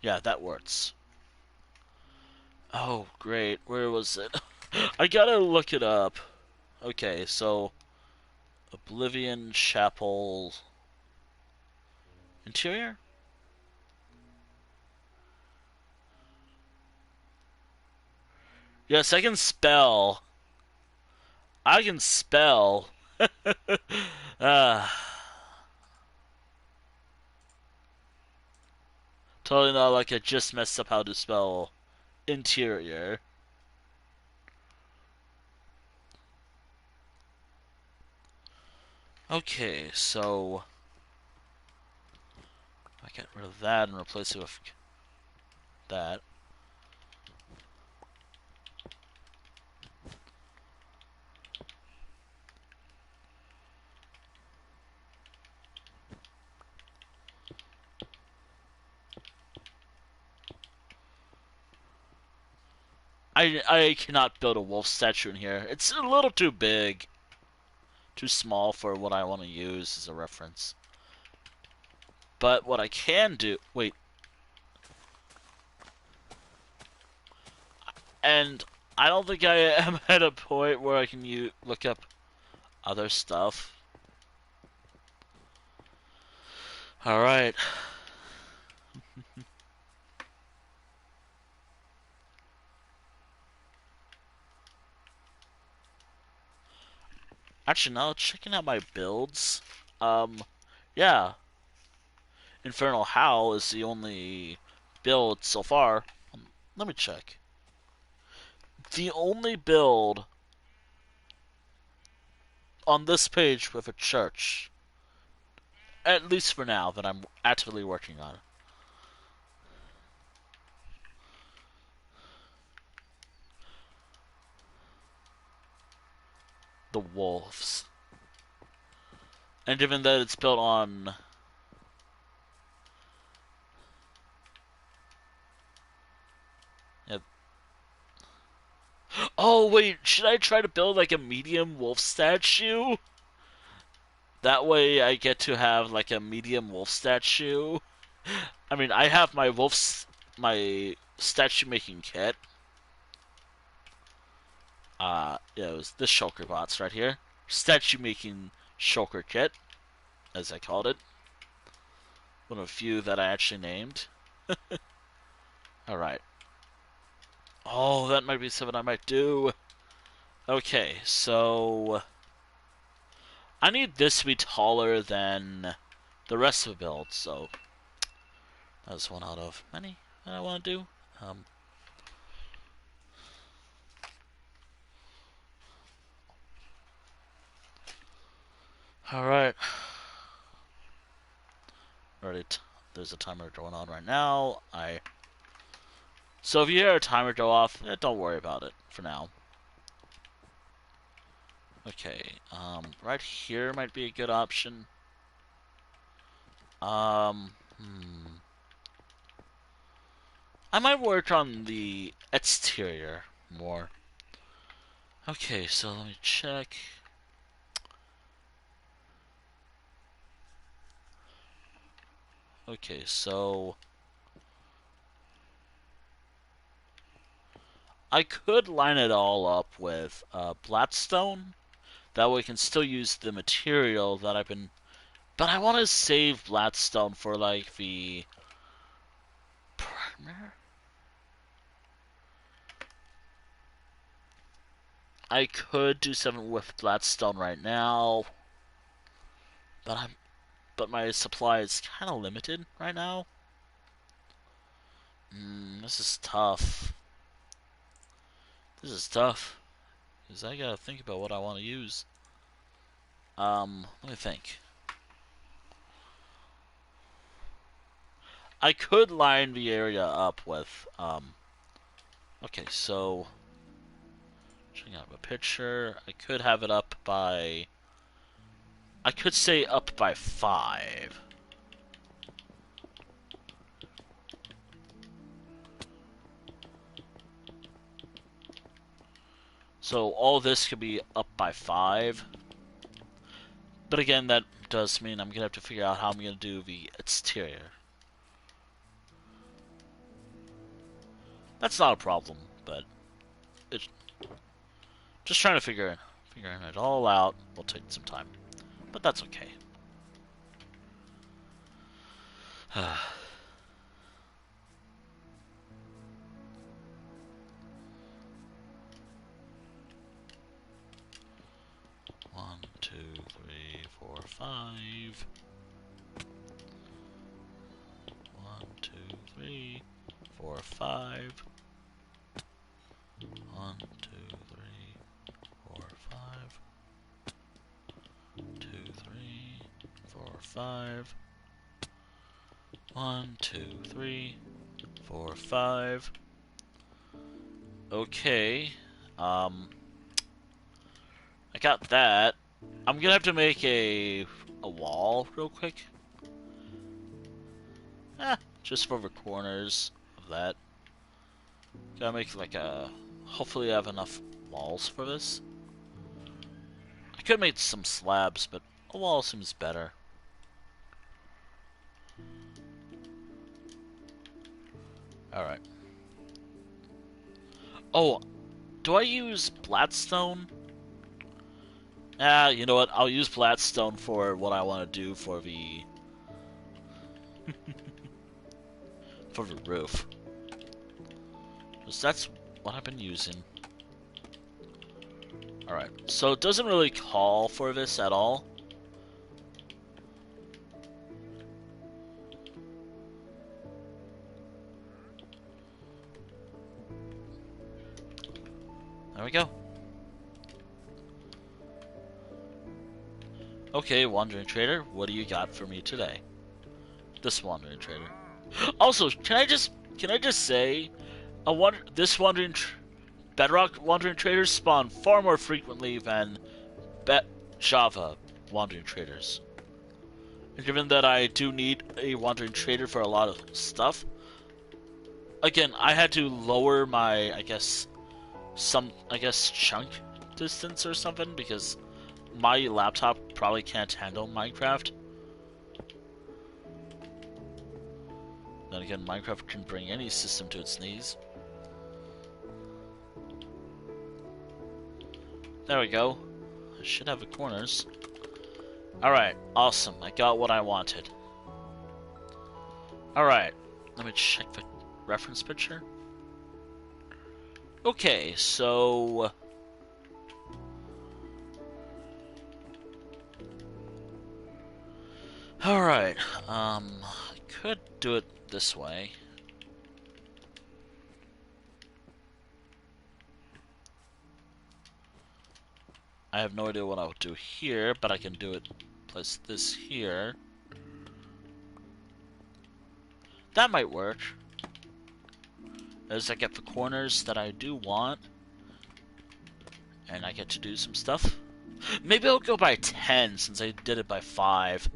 Yeah, that works. Oh, great. Where was it? I gotta look it up. Okay, so... Oblivion Chapel... Interior? Yes, I can spell. I can spell. Totally not like I just messed up how to spell interior. Okay, so I get rid of that and replace it with that. I cannot build a wolf statue in here. It's a little too big. too small for what I want to use as a reference. But what I can do... Wait. And I don't think I am at a point where I can look up other stuff. Alright. Actually, now checking out my builds. Yeah. Infernal Howl is the only build so far. Let me check. The only build on this page with a church, at least for now, that I'm actively working on. The wolves. And given that it's built on... Yep. Oh, wait, should I try to build like a medium wolf statue? That way I get to have like a medium wolf statue. I mean, I have my statue making kit. Yeah, it was this shulker bots right here. Statue making shulker kit, as I called it. One of a few that I actually named. Alright. Oh, that might be something I might do. Okay, so... I need this to be taller than the rest of the build, so... That's one out of many that I want to do. Alright. Alright, there's a timer going on right now. So if you hear a timer go off, don't worry about it for now. Okay, right here might be a good option. I might work on the exterior more. Okay, so let me check. Okay, so... I could line it all up with Blackstone. That way I can still use the material that I've been... But I want to save Blackstone for, like, the... primer? I could do something with Blackstone right now. But my supply is kind of limited right now. This is tough. This is tough. Because I gotta think about what I want to use. Let me think. I could line the area up with, okay, so... Checking out a picture. I could have it up by... I could say up by 5. So all this could be up by 5. But again, that does mean I'm going to have to figure out how I'm going to do the exterior. That's not a problem, but it's just trying to figuring it all out will take some time. But that's okay. 1, 2, 3, 4, 5. 1, 2, 3, 4, 5. 1, 2, 3, 4, 5. 2, 3, 4, 5. 1, 2, 3, 4, 5. Okay. I got that. I'm gonna have to make a wall real quick. Just for the corners of that. Gotta make like a... Hopefully I have enough walls for this. I could make some slabs, but a wall seems better. Alright. Oh, do I use Bladstone? Ah, you know what? I'll use Bladstone for what I want to do for the for the roof. Because that's what I've been using. Alright, so it doesn't really call for this at all. There we go. Okay, Wandering Trader, what do you got for me today? This Wandering Trader. Also, can I just say, this Bedrock Wandering Traders spawn far more frequently than Java Wandering Traders. And given that I do need a Wandering Trader for a lot of stuff, again, I had to lower my, I guess, chunk distance or something, because my laptop probably can't handle Minecraft. Then again, Minecraft can bring any system to its knees. There we go. I should have the corners. Alright, awesome. I got what I wanted. Alright, let me check the reference picture. Okay, so... Alright, I could do it this way. I have no idea what I'll do here, but I can do it, place this here. That might work. As I get the corners that I do want, and I get to do some stuff. Maybe I'll go by 10 since I did it by 5.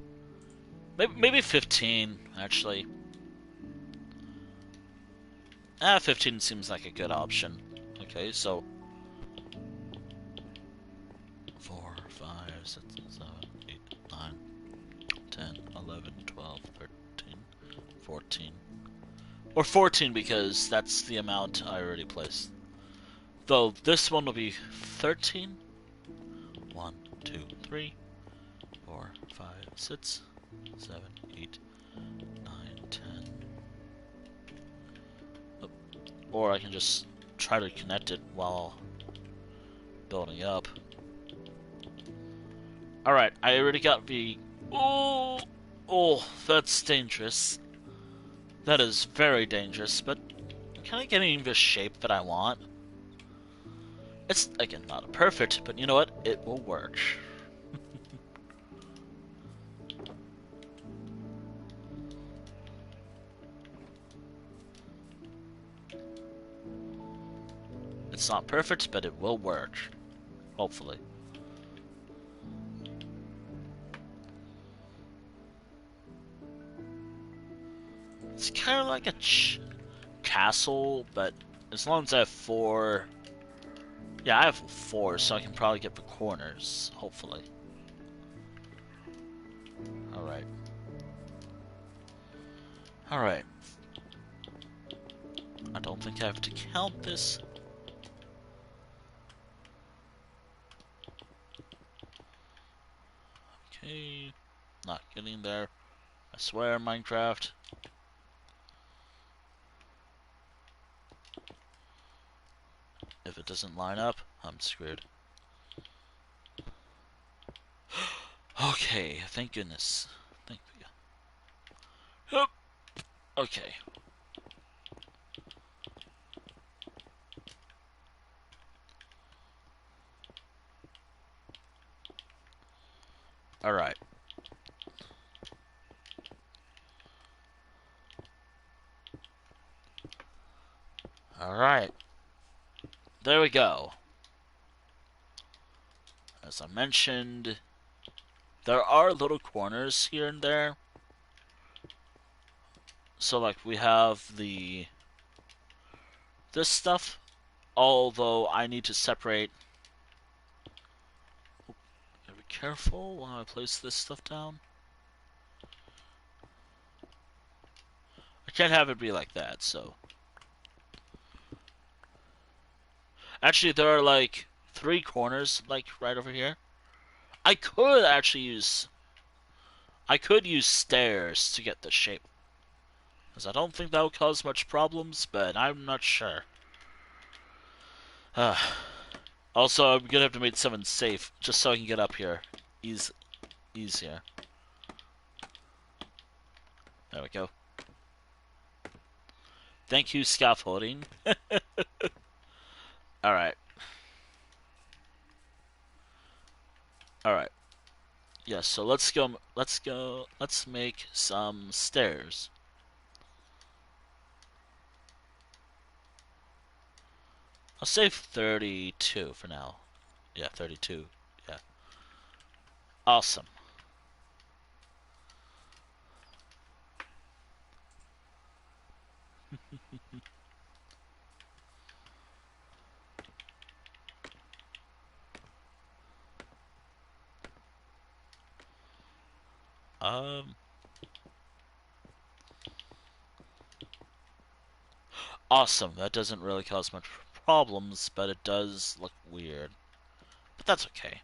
Maybe 15, actually. 15 seems like a good option. Okay, so 4, 5, 6, 7, 8, 9, 10, 11, 12, 13, 14. Or 14 because that's the amount I already placed. Though this one will be 13. 1, 2, 3, 4, 5, 6, 7, 8, 9, 10. Or I can just try to connect it while building up. Alright, I already got the... Oh, that's dangerous. That is very dangerous, but I'm kind of getting the shape that I want. It's, again, not perfect, but you know what? It will work. It's not perfect, but it will work. Hopefully. It's kind of like a castle, but as long as I have 4... Yeah, I have 4, so I can probably get the corners, hopefully. Alright. Alright. I don't think I have to count this. Okay. Not getting there. I swear, Minecraft. If it doesn't line up, I'm screwed. Okay, thank goodness. Thank you. Okay. Alright. Alright. There we go. As I mentioned, there are little corners here and there. So like we have this stuff, although I need to separate. careful when I place this stuff down. I can't have it be like that, so. Actually, there are like 3 corners, like right over here. I could actually use. I could use stairs to get the shape. Because I don't think that would cause much problems, but I'm not sure. Also, I'm gonna have to make someone safe, just so I can get up here. Easier. There we go. Thank you, scaffolding. Alright. Alright. Yeah, so let's make some stairs. I'll save 32 for now. Yeah, 32. Yeah. Awesome. Um, awesome. That doesn't really cause much problems, but it does look weird. But that's okay.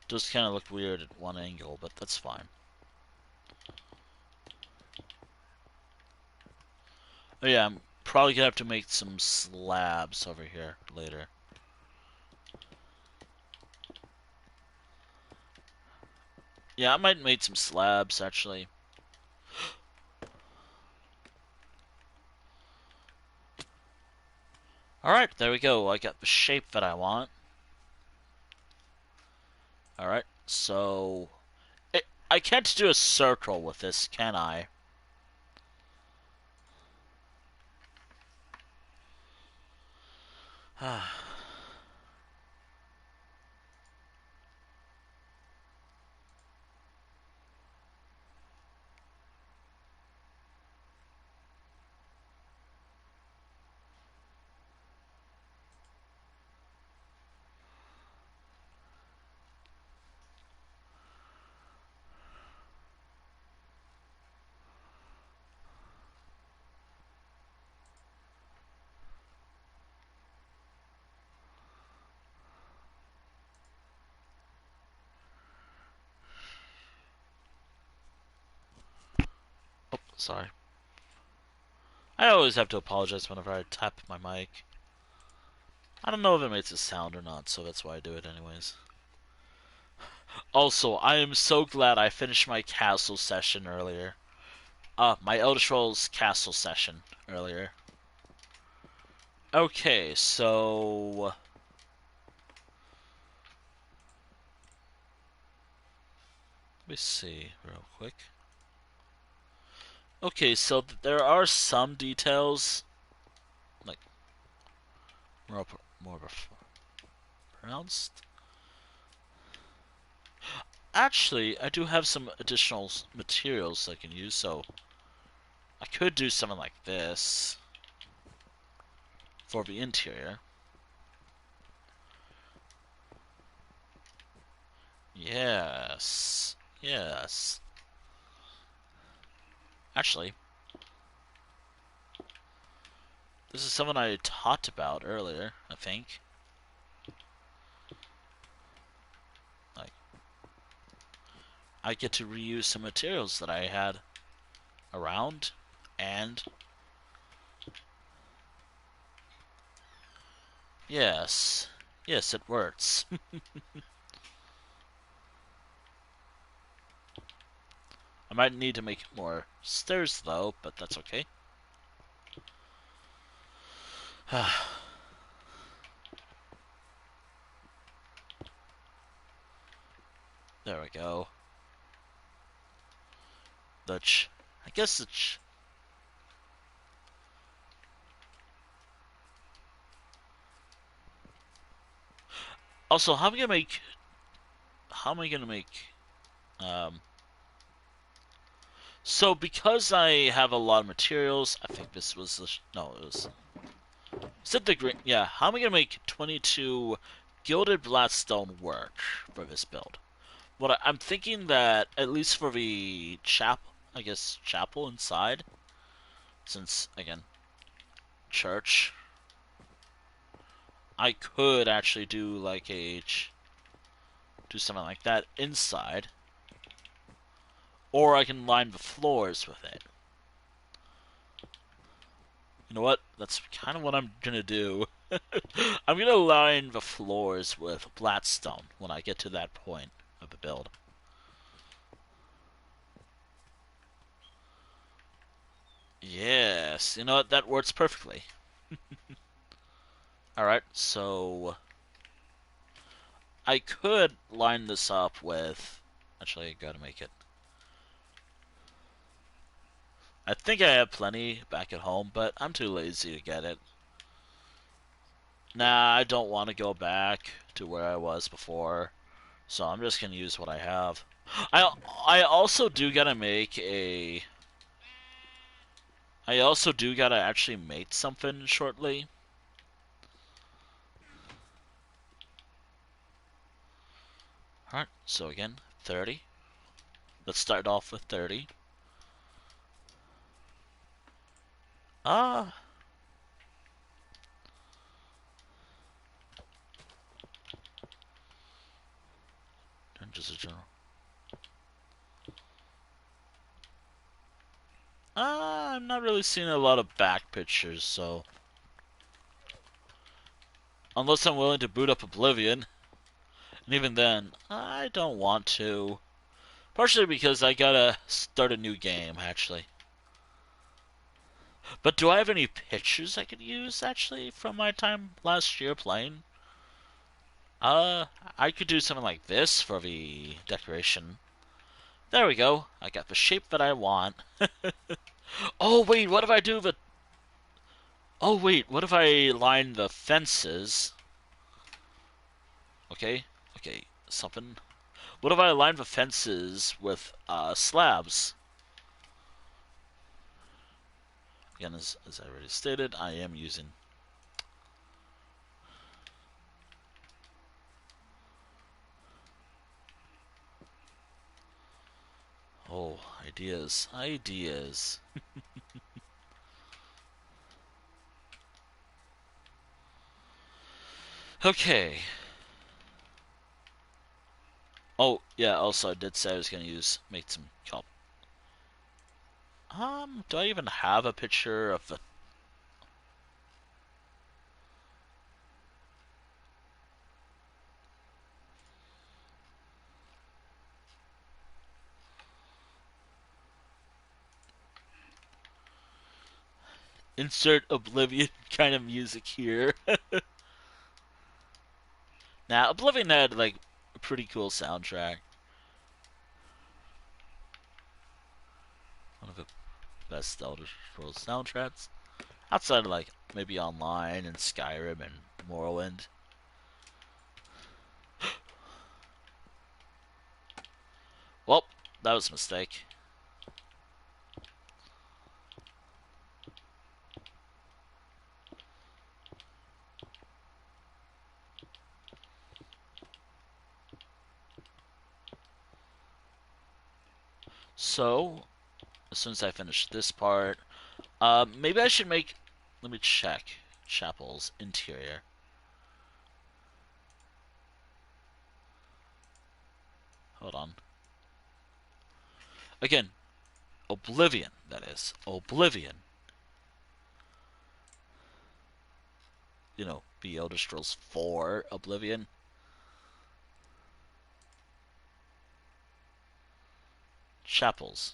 Does kind of look weird at one angle, but that's fine. Oh yeah, I'm probably gonna have to make some slabs over here later. Yeah, I might make some slabs actually. Alright, there we go. I got the shape that I want. Alright, so I can't do a circle with this, can I? Oh, sorry. I always have to apologize whenever I tap my mic. I don't know if it makes a sound or not, so that's why I do it anyways. Also, I am so glad I finished my castle session earlier. My Elder Scrolls castle session earlier. Okay, so... Let me see real quick. Okay, so there are some details, like, more pronounced. Actually, I do have some additional materials I can use, so I could do something like this for the interior. Yes. Yes. Actually, this is something I talked about earlier, I think. Like, I get to reuse some materials that I had around, and yes. Yes, it works. I might need to make more stairs though, but that's okay. There we go. I guess also, how am I gonna make? How am I gonna make? Um. So because I have a lot of materials, I think this was no, it was. Said the green. Yeah, how am I gonna make 22 gilded blackstone work for this build? I'm thinking that at least for the chapel inside, since again church, I could actually do like do something like that inside, or I can line the floors with it. You know what? That's kind of what I'm gonna do. I'm gonna line the floors with blackstone when I get to that point of the build. Yes, you know what? That works perfectly. Alright, so I could line this up with. Actually, I gotta make it. I think I have plenty back at home, but I'm too lazy to get it. Nah, I don't want to go back to where I was before, so I'm just gonna use what I have. I also do gotta make a. I also do gotta actually make something shortly. Alright, so again, 30. Let's start off with 30. Ah, just a general. I'm not really seeing a lot of back pictures, so unless I'm willing to boot up Oblivion, and even then, I don't want to. Partially because I gotta start a new game, actually. But do I have any pictures I could use, actually, from my time last year playing? Uh, I could do something like this for the decoration. There we go. I got the shape that I want. Oh, wait, what if I do the... Oh, wait, what if I line the fences? Okay, okay, something. What if I line the fences with slabs? Again, as I already stated, I am using. Oh, ideas, ideas. Okay. Oh, yeah, also I did say I was gonna make some kelp. Do I even have a picture of the insert Oblivion kind of music here? Now, Oblivion had like a pretty cool soundtrack. One of the best Elder Scrolls soundtracks. Outside of like maybe Online and Skyrim and Morrowind. Well, that was a mistake. So, as soon as I finish this part, maybe I should make. Let me check Chapel's interior. Hold on. Again, Oblivion. That is Oblivion. You know, the Elder Scrolls 4 Oblivion. Chapels.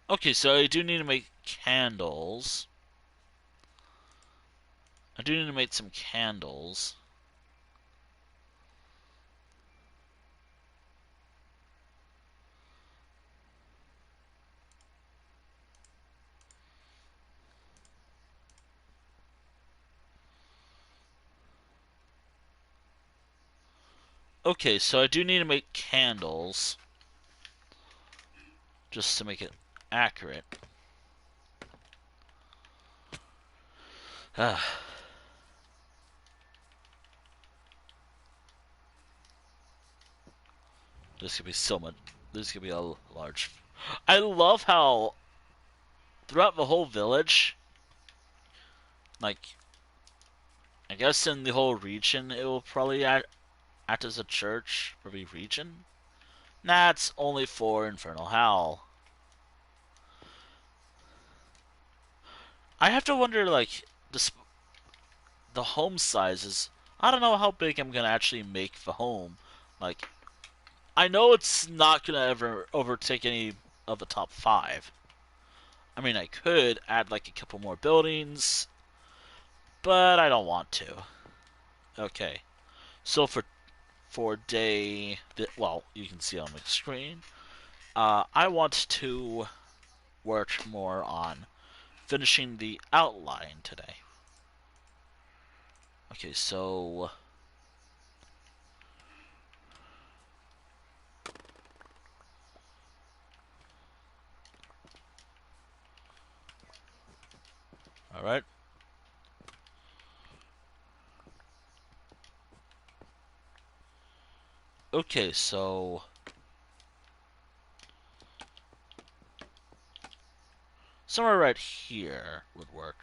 Okay, so I do need to make candles. I do need to make some candles. Okay, so I do need to make candles just to make it accurate. This could be so much. This could be a large. I love how throughout the whole village, like I guess in the whole region, it will probably act as a church for the region. That's only for Infernal Howl. I have to wonder, like, the home sizes. I don't know how big I'm gonna actually make the home. Like, I know it's not gonna ever overtake any of the top five. I mean, I could add like a couple more buildings, but I don't want to. Okay, so for day, well, you can see on the screen. I want to work more on finishing the outline today. Okay, so all right. Okay, so somewhere right here would work.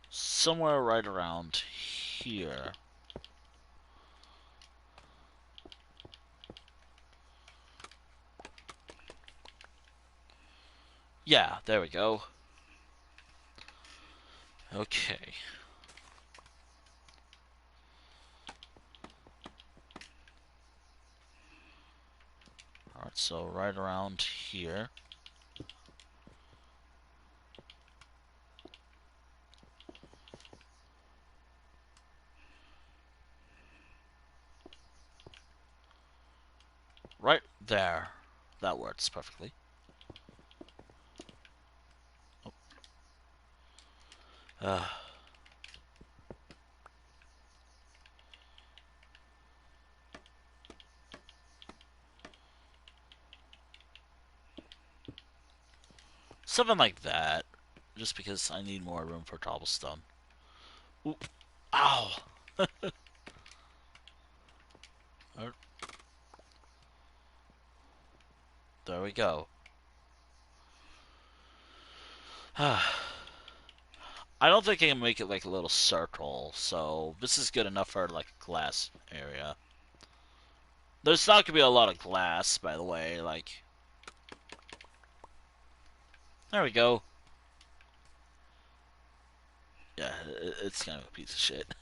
Somewhere right around here. Yeah, there we go. Okay. Alright, so right around here. Right there. That works perfectly. Oh. Something like that. Just because I need more room for cobblestone. Ooh. Ow! There we go. I don't think I can make it like a little circle, so this is good enough for like a glass area. There's not gonna be a lot of glass, by the way, like... There we go. Yeah, it's kind of a piece of shit.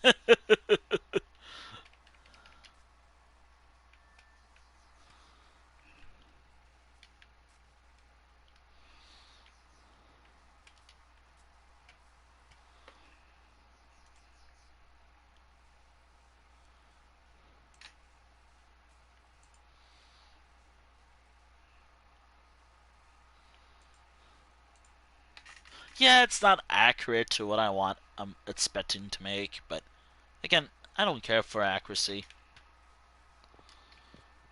Yeah, it's not accurate to what I want I'm expecting to make, but again, I don't care for accuracy.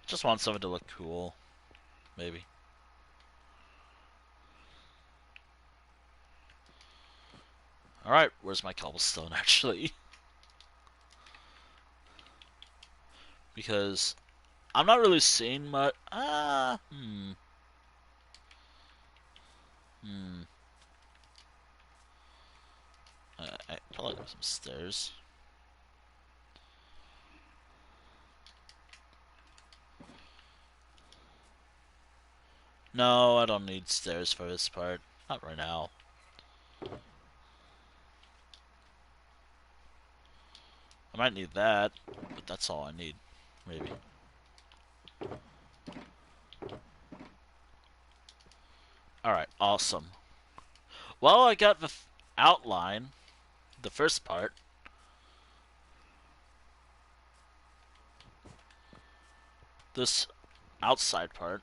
Just want something to look cool, maybe. Alright, where's my cobblestone actually? Because I'm not really seeing much. Hmm. I probably have some stairs. No, I don't need stairs for this part. Not right now. I might need that, but that's all I need. Maybe. Alright, awesome. Well, I got the outline, the first part. This outside part.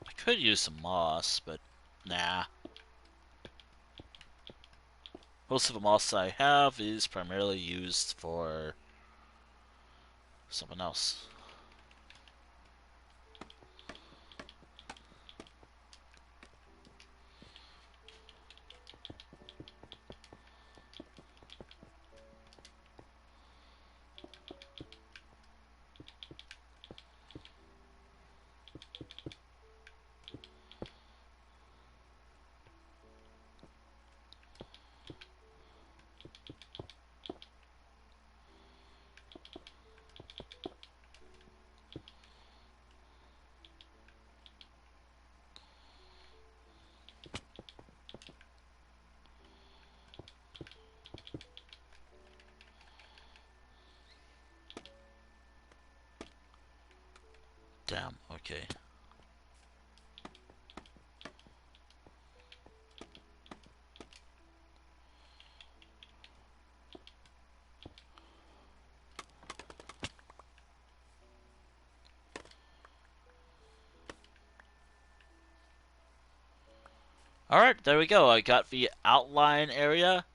I could use some moss, but nah. Most of the moss I have is primarily used for something else. Damn, okay. Alright, there we go. I got the outline area.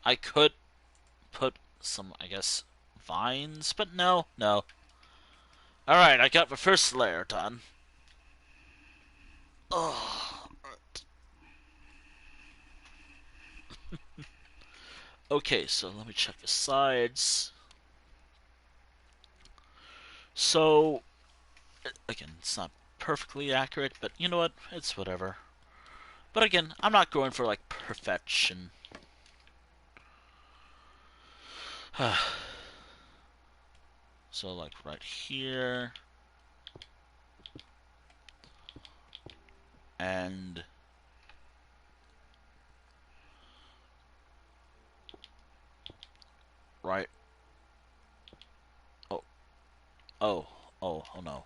I could put some, I guess, vines, but no. Alright, I got the first layer done. Oh. Okay, so let me check the sides. So, again, it's not perfectly accurate, but you know what? It's whatever. But again, I'm not going for, like, perfection. So, like, right here. And right. Oh, oh no.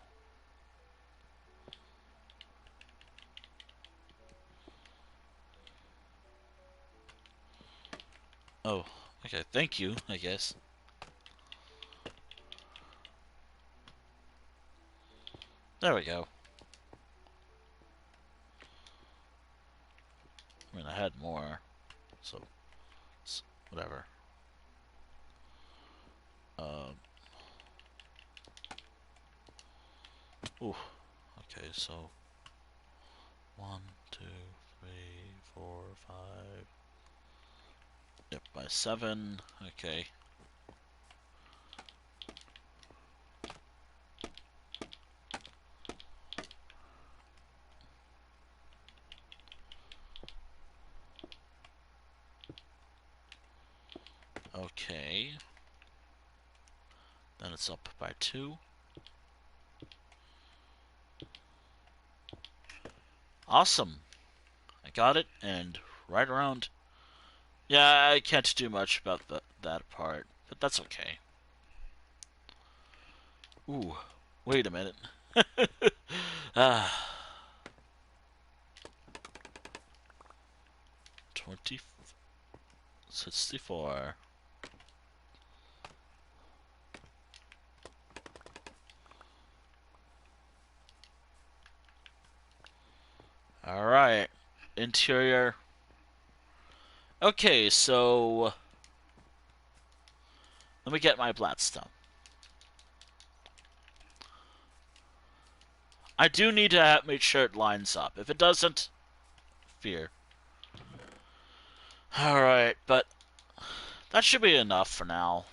Oh, okay, thank you, I guess. There we go. I mean, I had more, so whatever. Uh, ooh, okay, so 1, 2, 3, 4, 5. Yep, by 7. Okay. Okay. Then it's up by 2. Awesome. I got it, and right around. Yeah, I can't do much about that part, but that's okay. Ooh, wait a minute. Ah, 64. Alright. Interior. Okay, so let me get my Bladstone. I do need to make sure it lines up. If it doesn't, fear. Alright, but that should be enough for now.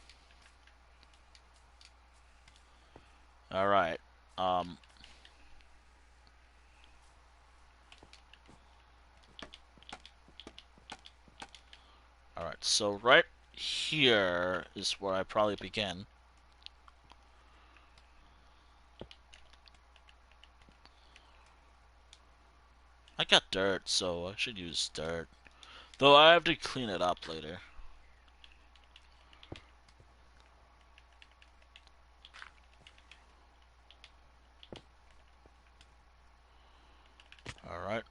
Alright. Um. Alright, so right here is where I probably begin. I got dirt, so I should use dirt. Though I have to clean it up later. Alright.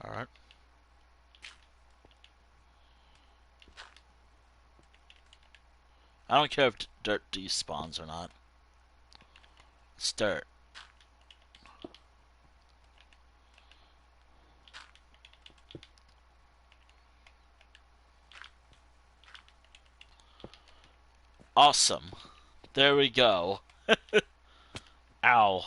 Alright. I don't care if dirt despawns or not. It's dirt. Awesome. There we go. Ow.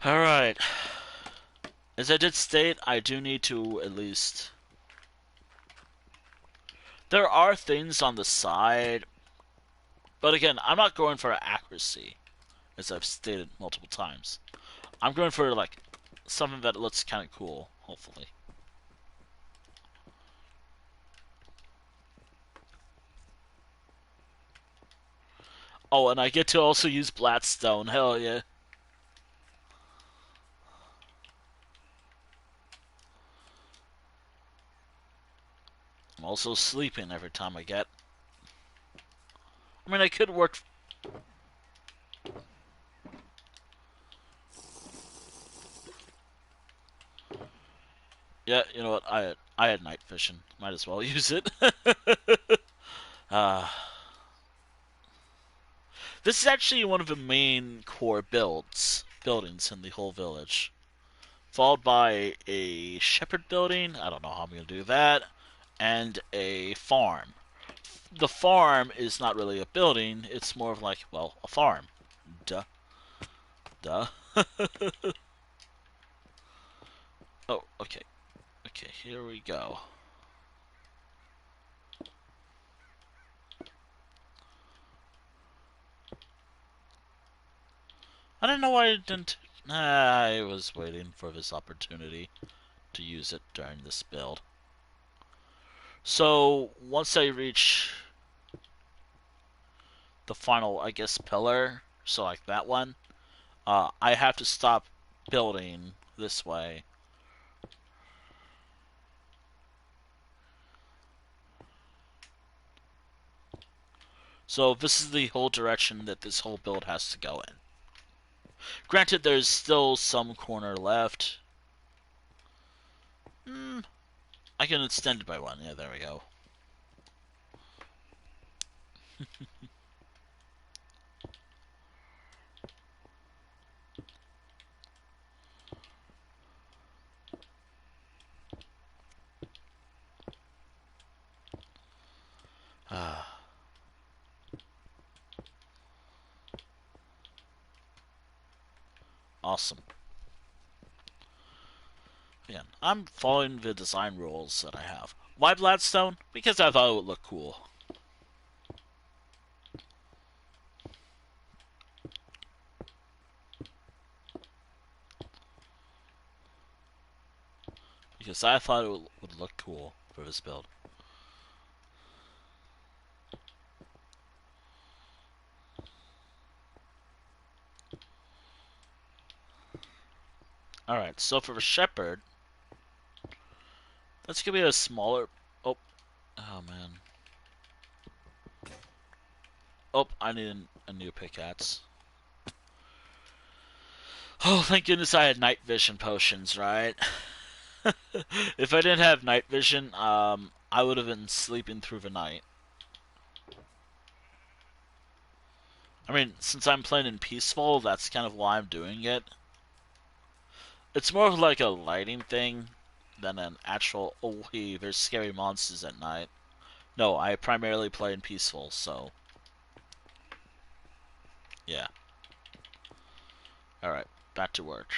Alright. As I did state, I do need to at least... There are things on the side, but again, I'm not going for accuracy, as I've stated multiple times. I'm going for, like, something that looks kind of cool, hopefully. Oh, and I get to also use Bladstone. Hell yeah. I'm also sleeping every time I get. I mean, I could work. Yeah, you know what? I had night vision. Might as well use it. uh, this is actually one of the main core buildings in the whole village. Followed by a shepherd building. I don't know how I'm gonna do that, and a farm. The farm is not really a building. It's more of like, well, a farm. Duh. Duh. Oh, okay. Okay, here we go. I don't know why I didn't... I was waiting for this opportunity to use it during this build. So, once I reach the final, I guess, pillar, so like that one, I have to stop building this way. So this is the whole direction that this whole build has to go in. Granted, there's still some corner left. I can extend it by one. Yeah, there we go. Awesome. Again, I'm following the design rules that I have. Why Bladstone? Because I thought it would look cool. Because I thought it would look cool for this build. Alright, so for the shepherd, that's gonna be a smaller... Oh, oh man. Oh, I need a new pickaxe. Oh, thank goodness I had night vision potions, right? If I didn't have night vision, I would have been sleeping through the night. I mean, since I'm playing in peaceful, that's kind of why I'm doing it. It's more of like a lighting thing than an actual, oh hey, there's scary monsters at night. No, I primarily play in peaceful, so yeah. Alright, back to work.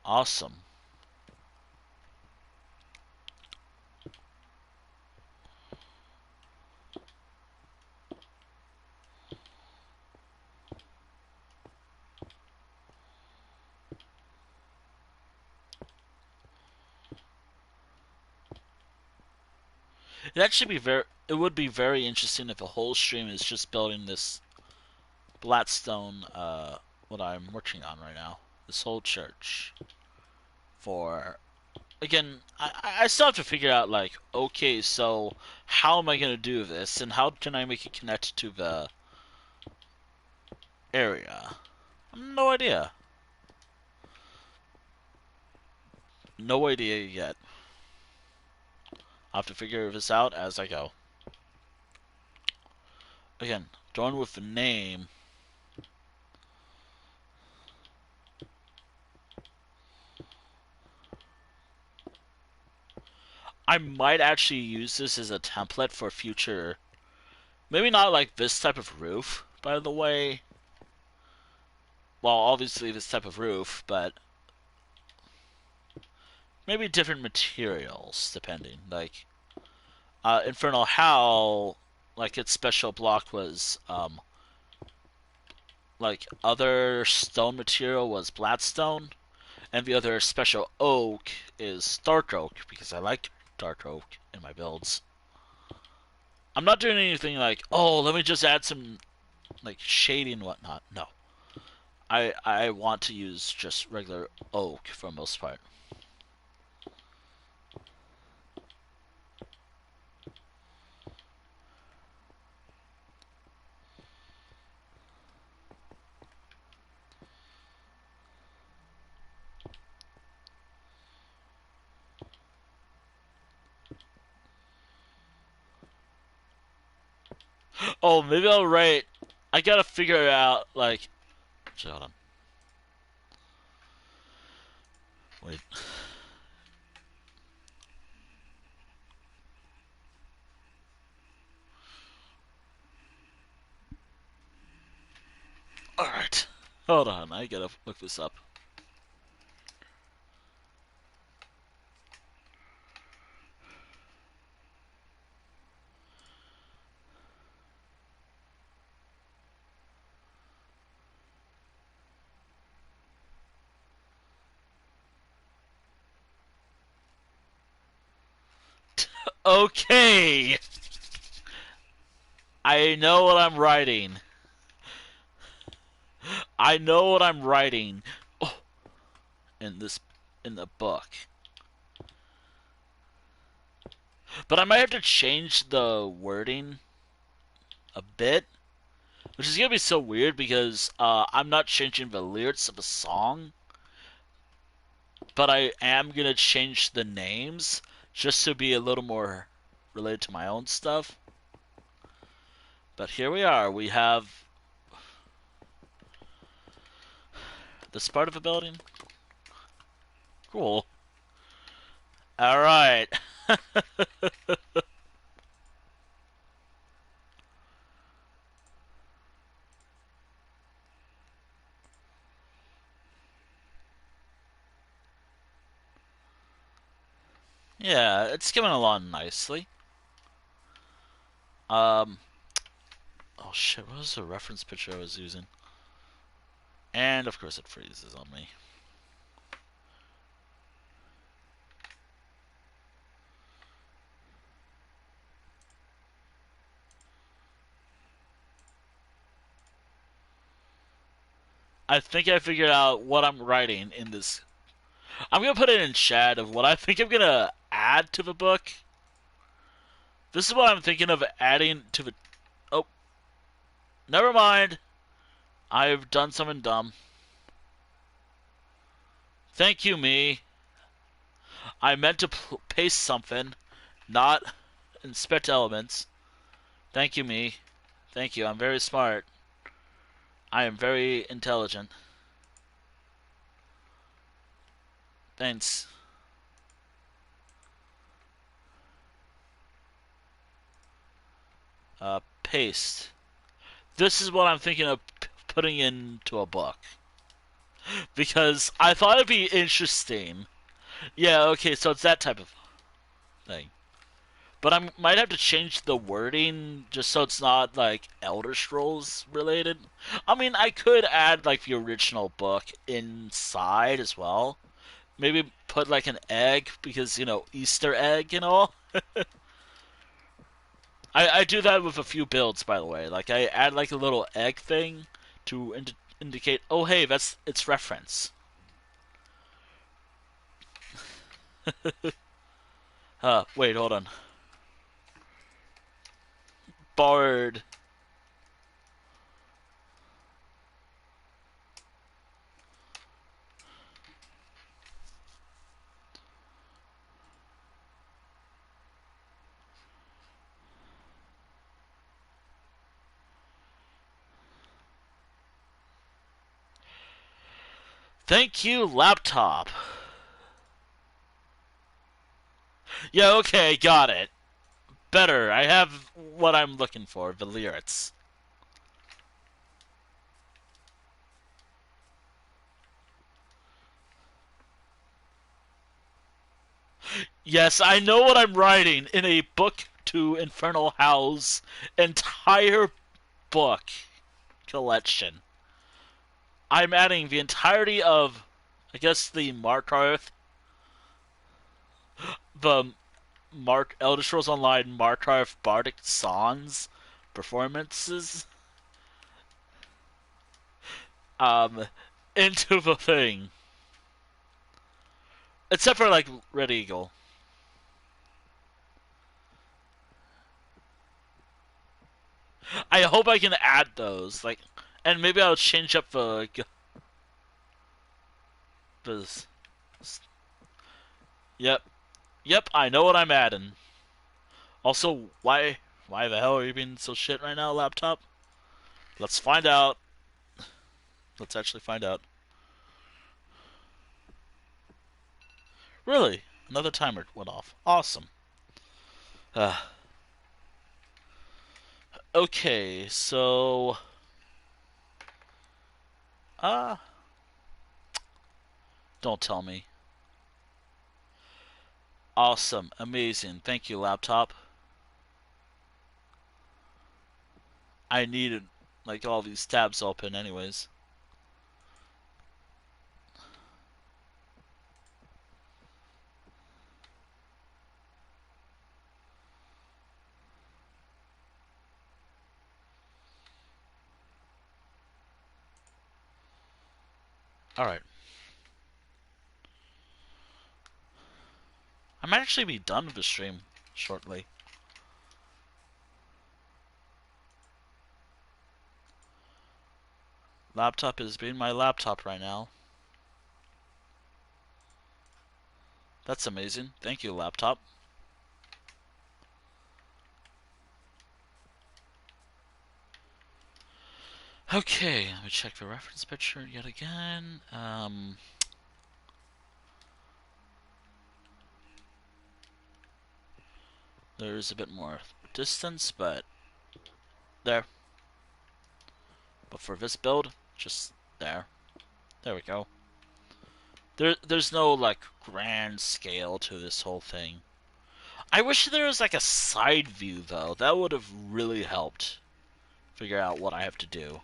Awesome. It actually be very. It would be very interesting if a whole stream is just building this Blackstone. What I'm working on right now. This whole church. For again, I still have to figure out like, okay, so how am I gonna do this, and how can I make it connect to the area? No idea. No idea yet. I'll have to figure this out as I go. Again, going with the name. I might actually use this as a template for future. Maybe not like this type of roof, by the way. Well, obviously this type of roof, but maybe different materials depending. Like Infernal Howl, like its special block was like other stone material was Bladstone, and the other special oak is dark oak because I like dark oak in my builds. I'm not doing anything like, oh, let me just add some like shading and whatnot. No, I want to use just regular oak for the most part. Oh, maybe I'll write. I gotta figure it out. Like, hold on. Wait. All right. Hold on. I gotta look this up. Okay. I know what I'm writing. I know what I'm writing. Oh, in this in the book. But I might have to change the wording a bit, which is gonna be so weird because I'm not changing the lyrics of a song, but I am gonna change the names just to be a little more related to my own stuff. But here we are. We have this part of a building. Cool. All right. Yeah, it's coming along nicely. Um. Oh shit! What was the reference picture I was using? And of course it freezes on me. I think I figured out what I'm writing in this. I'm gonna put it in chat of what I think I'm gonna add to the book. This is what I'm thinking of adding to the. Oh, never mind. I've done something dumb. Thank you, me. I meant to paste something, not inspect elements. Thank you, me. Thank you. I'm very smart. I am very intelligent. Thanks. Paste. This is what I'm thinking of putting into a book. Because I thought it'd be interesting. Yeah, okay, so it's that type of thing. But I might have to change the wording just so it's not like Elder Scrolls related. I mean, I could add like the original book inside as well. Maybe put like an egg because, you know, Easter egg and all. I do that with a few builds, by the way. Like I add like a little egg thing to indicate, oh hey, that's its reference. Wait, hold on. Bard. Thank you, laptop. Yeah, okay, got it. Better. I have what I'm looking for, the lyrics. Yes, I know what I'm writing in a book to Infernal Howl's entire book collection. I'm adding the entirety of, I guess, the Markarth, the Elder Scrolls Online Markarth Bardic Songs performances, um, into the thing. Except for, like, Red Eagle. I hope I can add those, like, and maybe I'll change up the. Yep, yep. I know what I'm adding. Also, why the hell are you being so shit right now, laptop? Let's find out. Let's actually find out. Really, another timer went off. Awesome. Uh, okay, so uh don't tell me. Awesome, amazing. Thank you, laptop. I needed like all these tabs open anyways. Alright. I might actually be done with the stream shortly. Laptop is being my laptop right now. That's amazing. Thank you, laptop. Okay, let me check the reference picture yet again. There's a bit more distance, but there. But for this build, just there. There we go. There's no like grand scale to this whole thing. I wish there was like a side view though. That would have really helped figure out what I have to do.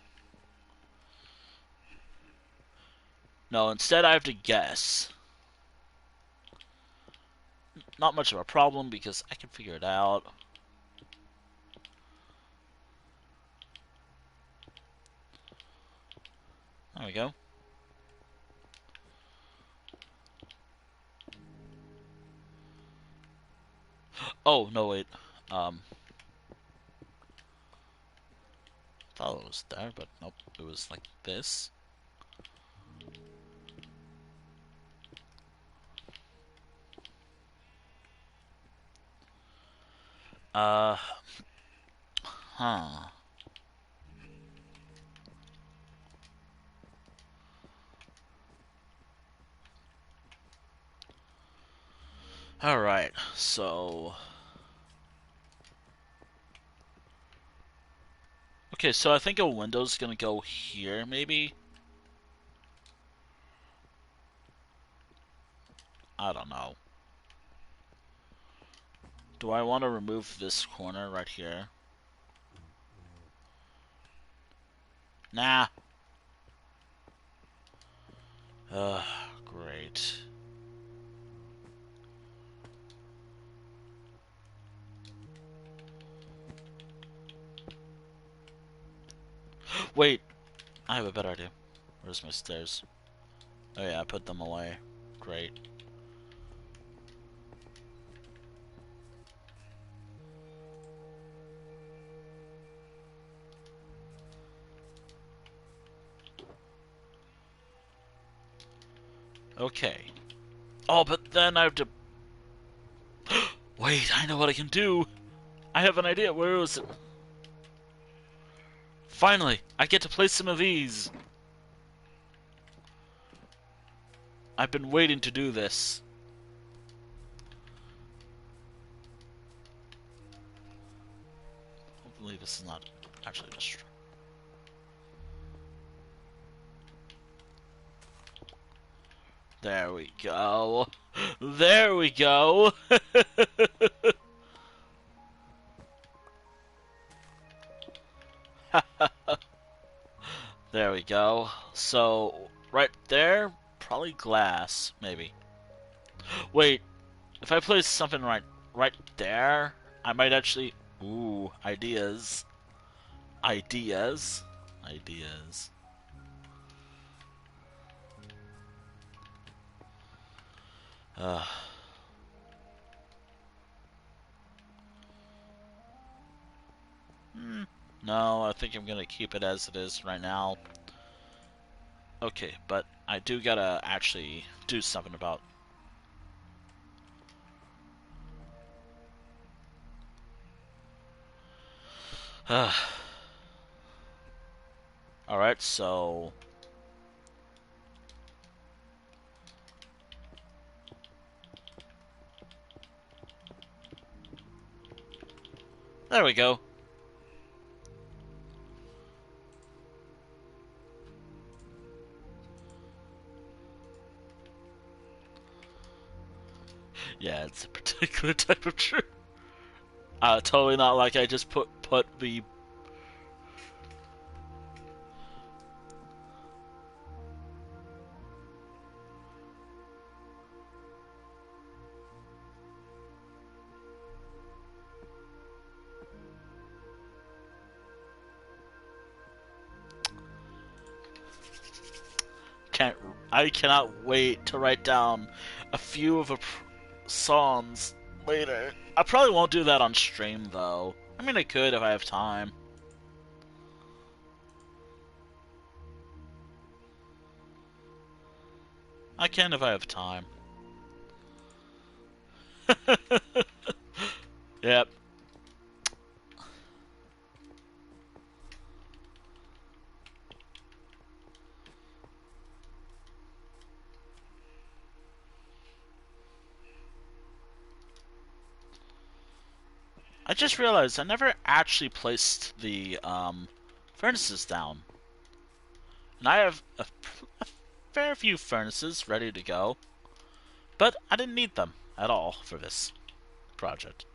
No, instead I have to guess. Not much of a problem because I can figure it out. There we go. Oh, no, wait. Thought it was there, but nope. It was like this. Uh, huh. Alright, so... Okay, so I think a window's gonna go here, maybe? I don't know. Do I want to remove this corner right here? Nah. Ugh, great. Wait, I have a better idea. Where's my stairs? Oh yeah, I put them away. Great. Okay. Oh, but then I have to... Wait, I know what I can do! I have an idea. Where is it? Finally, I get to play some of these! I've been waiting to do this. Hopefully this is not actually just... There we go. There we go! There we go. So, right there, probably glass, maybe. Wait, if I place something right there, I might actually... Ooh, ideas. Ideas. Ideas. Uh, no, I think I'm gonna keep it as it is right now. Okay, but I do gotta actually do something about... Alright, so... There we go. Yeah, it's a particular type of tree. Totally not like I just put the... Can't... I cannot wait to write down a few of the songs later. I probably won't do that on stream, though. I mean, I could if I have time. I can if I have time. Yep. I just realized I never actually placed the furnaces down. And I have a fair few furnaces ready to go. But I didn't need them at all for this project.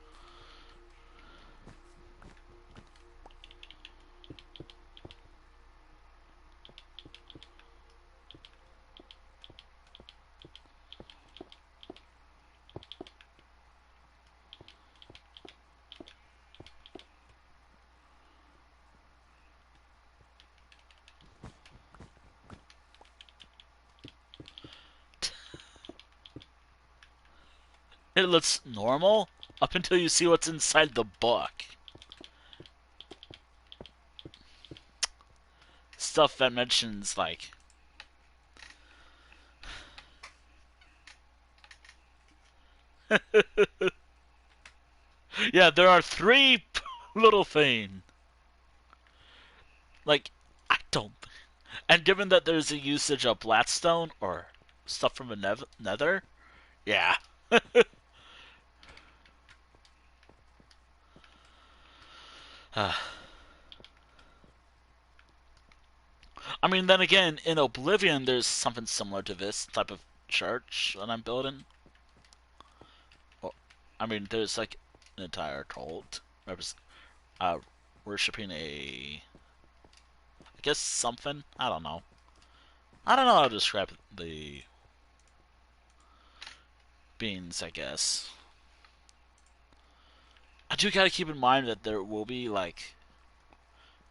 It looks normal up until you see what's inside the book. Stuff that mentions, like... Yeah, there are 3 little things. Like, I don't... And given that there's a usage of Blackstone or stuff from the Nether, yeah. I mean, then again, in Oblivion, there's something similar to this type of church that I'm building. Well, I mean, there's like an entire cult uh, worshipping a... I guess something? I don't know. I don't know how to describe the beings, I guess. I do gotta keep in mind that there will be, like,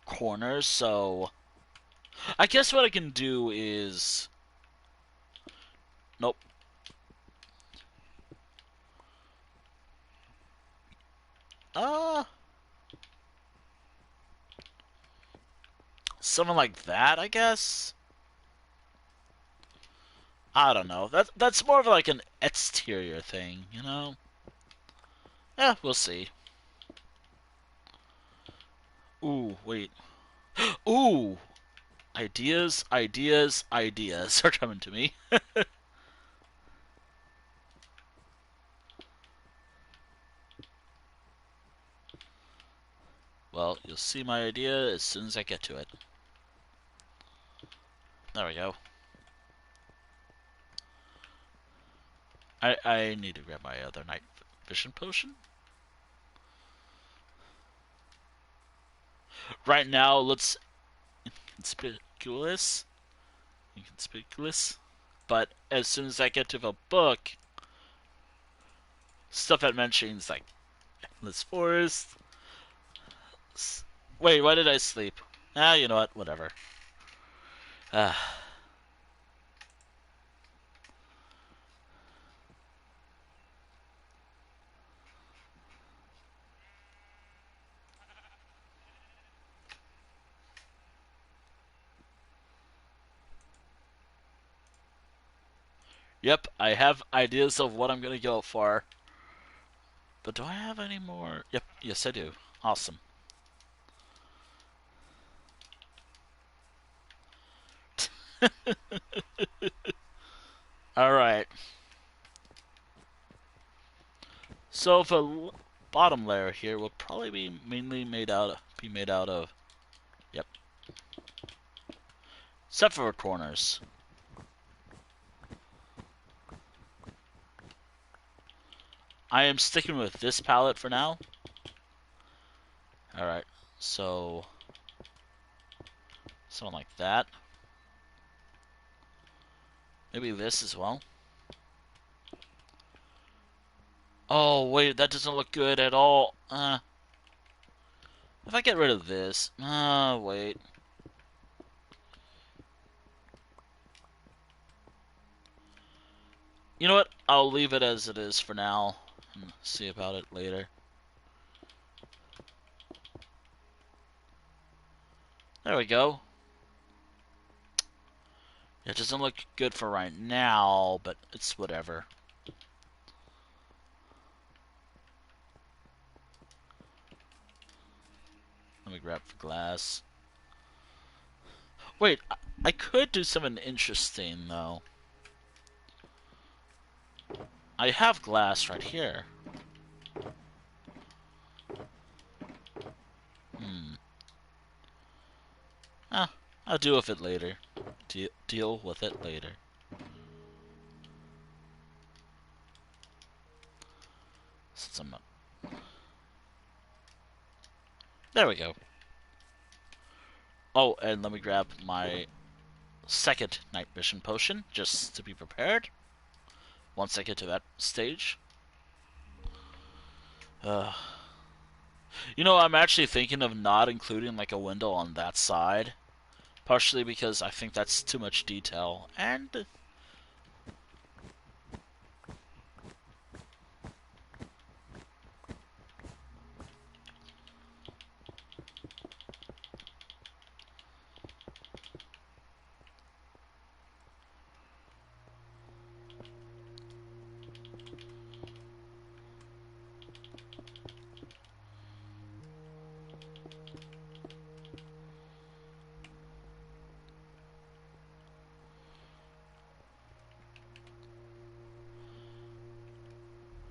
corners, so I guess what I can do is... Nope. Uh... Something like that, I guess? I don't know. That's more of like an exterior thing, you know? Yeah, we'll see. Ooh, wait. Ooh! Ideas, ideas, ideas are coming to me. Well, you'll see my idea as soon as I get to it. There we go. I need to grab my other night vision potion. Right now, let's inconspicuous. But as soon as I get to the book, stuff that mentions like this forest. Wait, why did I sleep? Ah, you know what? Whatever. Ah. Yep, I have ideas of what I'm gonna go for. But do I have any more? Yep, yes I do. Awesome. Alright. So the bottom layer here will probably be mainly made out of yep. Except for the corners. I am sticking with this palette for now. Alright, so something like that. Maybe this as well. Oh wait, that doesn't look good at all. If I get rid of this, wait. You know what? I'll leave it as it is for now and see about it later. There we go. It doesn't look good for right now, but it's whatever. Let me grab the glass. Wait, I could do something interesting, though. I have glass right here. Ah, I'll deal with it later. Deal with it later. Since I'm not... There we go. Oh, and let me grab my second night vision potion, just to be prepared. Once I get to that stage. You know, I'm actually thinking of not including like a window on that side. Partially because I think that's too much detail. And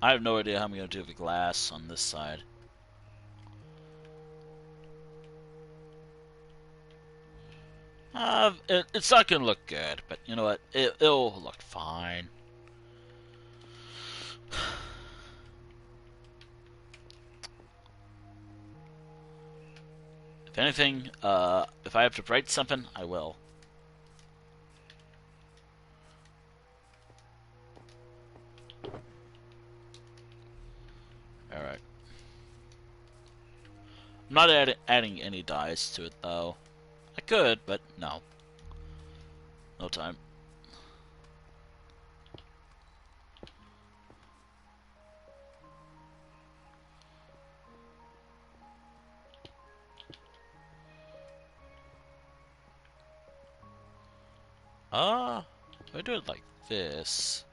I have no idea how I'm going to do the glass on this side. It's not going to look good, but you know what? It'll look fine. If anything, if I have to write something, I will. Alright. I'm not adding any dyes to it, though. I could, but no. No time. If I do it like this.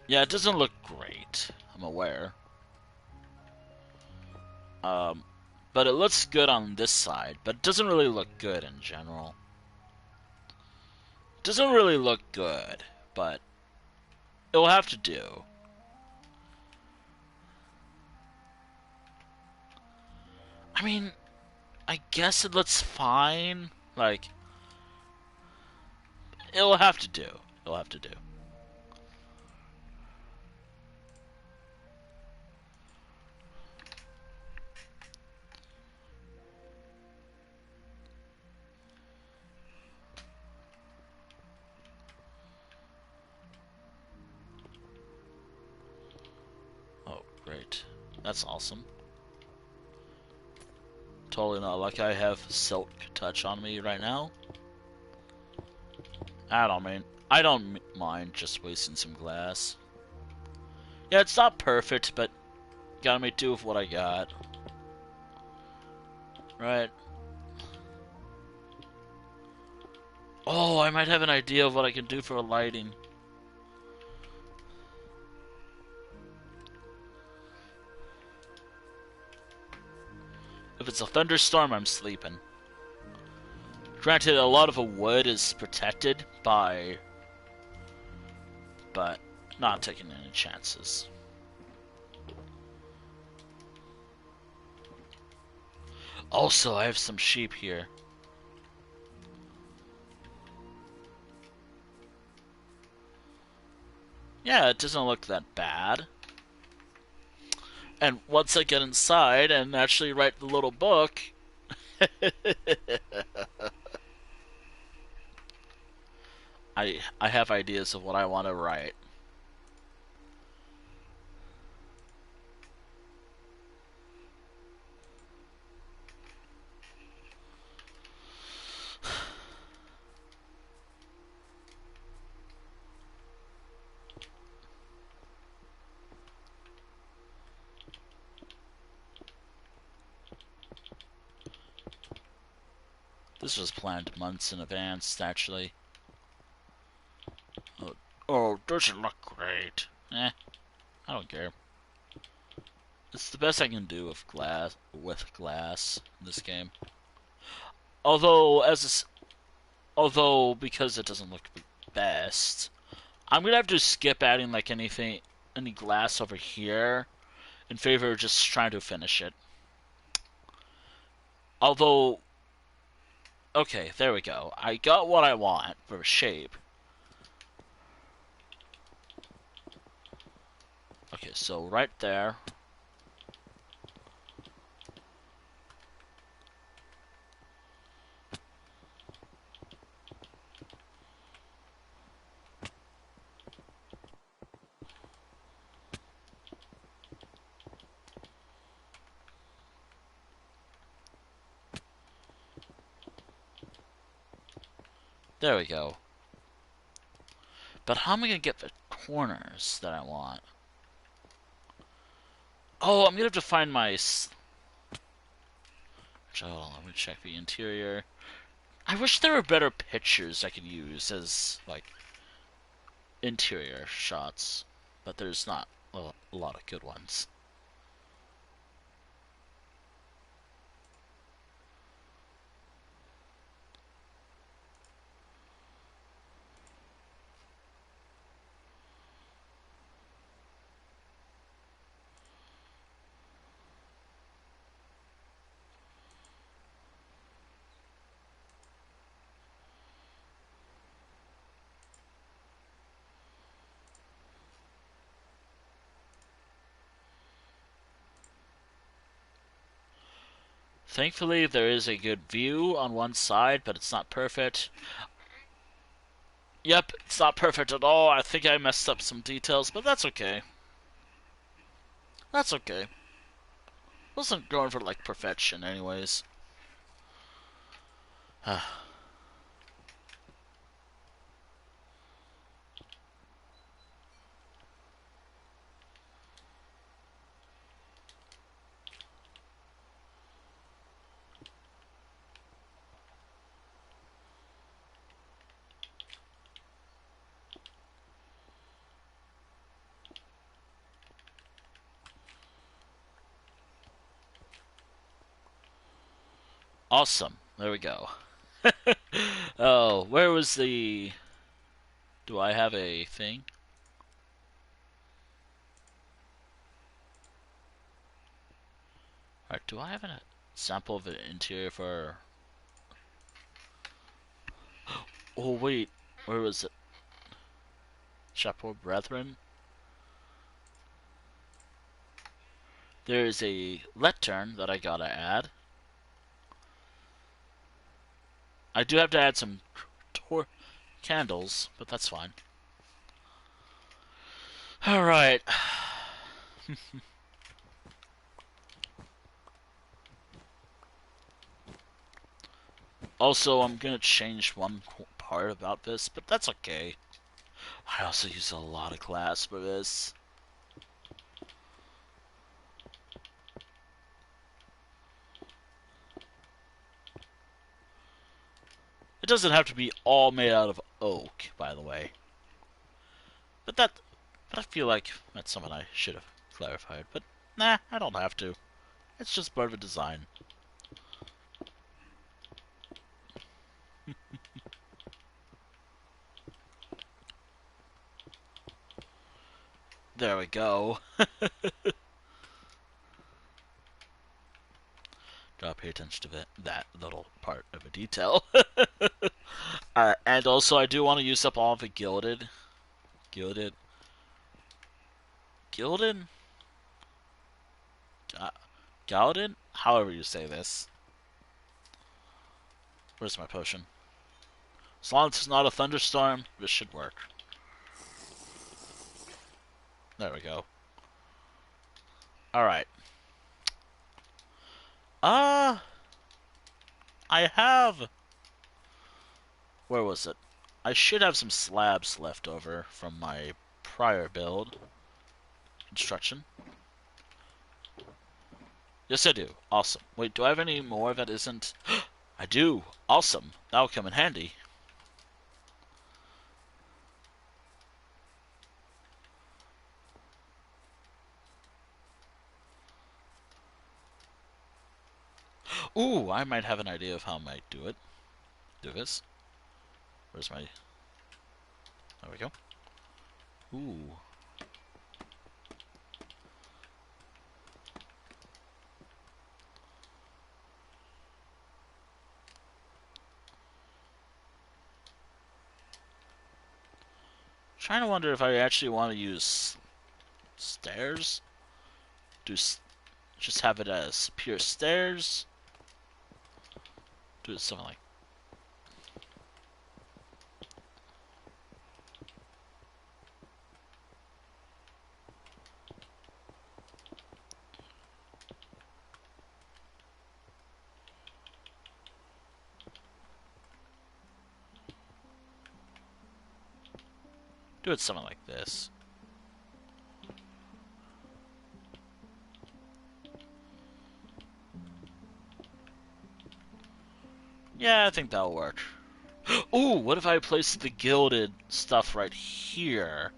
Yeah, it doesn't look great. I'm aware. But it looks good on this side, but it doesn't really look good in general. It doesn't really look good, but it'll have to do. I mean, I guess it looks fine. Like, it'll have to do. It'll have to do. Oh, great. That's awesome. Totally not like I have silk touch on me right now. I don't mind just wasting some glass. Yeah, it's not perfect, but gotta make do with what I got. Right. Oh, I might have an idea of what I can do for lighting. If it's a thunderstorm, I'm sleeping. Granted, a lot of a wood is protected by... but not taking any chances. Also, I have some sheep here. Yeah, it doesn't look that bad. And once I get inside and actually write the little book... I have ideas of what I want to write. This was planned months in advance, actually. Oh, doesn't look great. Eh, I don't care. It's the best I can do with glass in this game. Although because it doesn't look the best, I'm gonna have to skip adding like any glass over here in favor of just trying to finish it. Although, okay, there we go. I got what I want for shape. Okay, so right there. There we go. But how am I gonna get the corners that I want? Oh, I'm gonna have to find my... Oh, let me check the interior. I wish there were better pictures I could use as, like, interior shots. But there's not a lot of good ones. Thankfully, there is a good view on one side, but it's not perfect. Yep, it's not perfect at all. I think I messed up some details, but that's okay. That's okay. Wasn't going for like perfection, anyways. Awesome. There we go. Oh, where was the... Do I have a thing? Alright, do I have a sample of the interior for... Oh, wait. Where was it? Chapeau Brethren? There's a lectern that I gotta add. I do have to add some candles, but that's fine. Alright. Also, I'm gonna change one part about this, but that's okay. I also use a lot of glass for this. It doesn't have to be all made out of oak, by the way. But I feel like that's something I should have clarified. But nah, I don't have to. It's just part of the design. There we go. Gotta pay attention to that little part of a detail. And also, I do want to use up all of the gilded, gilded, gilded. However you say this. Where's my potion? As long as it's not a thunderstorm, this should work. There we go. Alright. I have... Where was it? I should have some slabs left over from my prior build. Construction. Yes, I do. Awesome. Wait, do I have any more that isn't... I do. Awesome. That'll come in handy. Ooh, I might have an idea of how I might do it. Do this. Where's my... There we go. Ooh. Trying to wonder if I actually want to use stairs. Just have it as pure stairs. Do it something like... Do it something like this. Yeah, I think that'll work. Ooh, what if I placed the gilded stuff right here?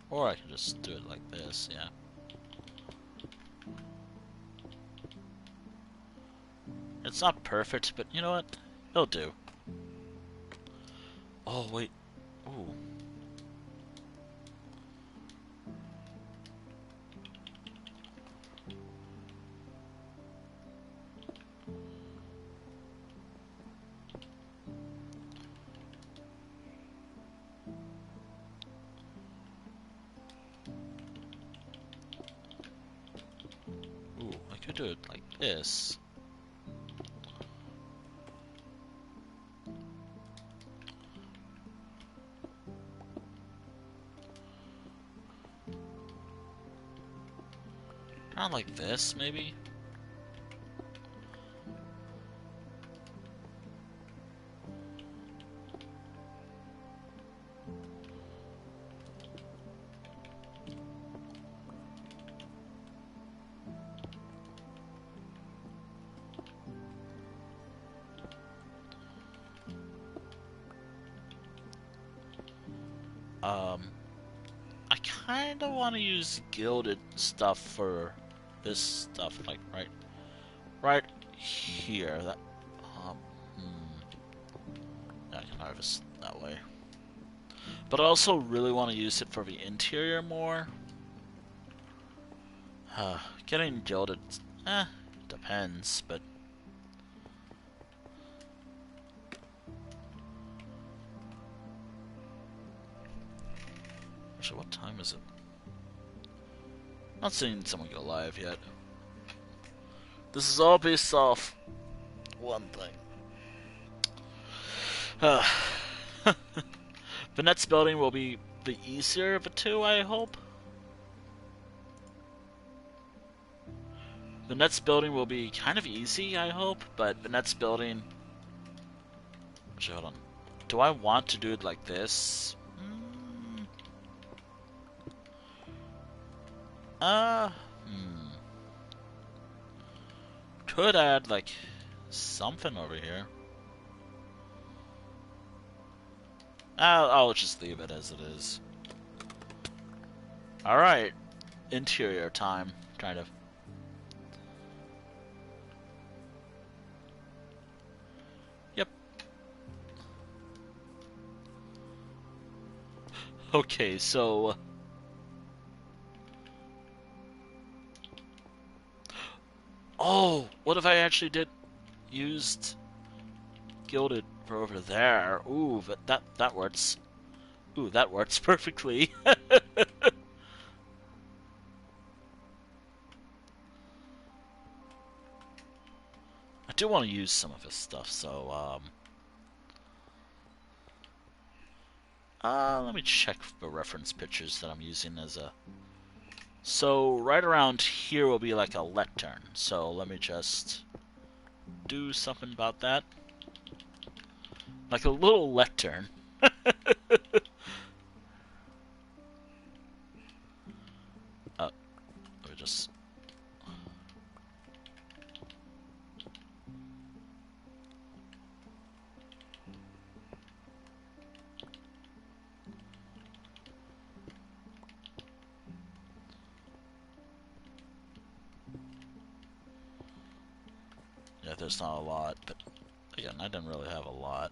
Or I can just do it like this, yeah. It's not perfect, but you know what? It'll do. Oh, wait. Ooh. Ooh, I could do it like this. Around like this, maybe? I kind of want to use gilded stuff for this stuff, like right here. That, um, I can harvest that way. But I also really want to use it for the interior more. Getting gilded, depends, but actually, what time is it? Not seeing someone go live yet. This is all based off one thing. The next building will be the easier of the two, I hope. The next building will be kind of easy, I hope, but the next building... Actually, hold on. Do I want to do it like this? Could add, like, something over here. I'll just leave it as it is. Alright. Interior time, kind of. Yep. Okay, so... Oh, what if I actually used gilded for over there? Ooh, but that works. Ooh, that works perfectly. I do want to use some of this stuff, so let me check the reference pictures that I'm using as a... So, right around here will be like a lectern. So, let me just do something about that. Like a little lectern. Let me just... Yeah, there's not a lot, but again, I didn't really have a lot.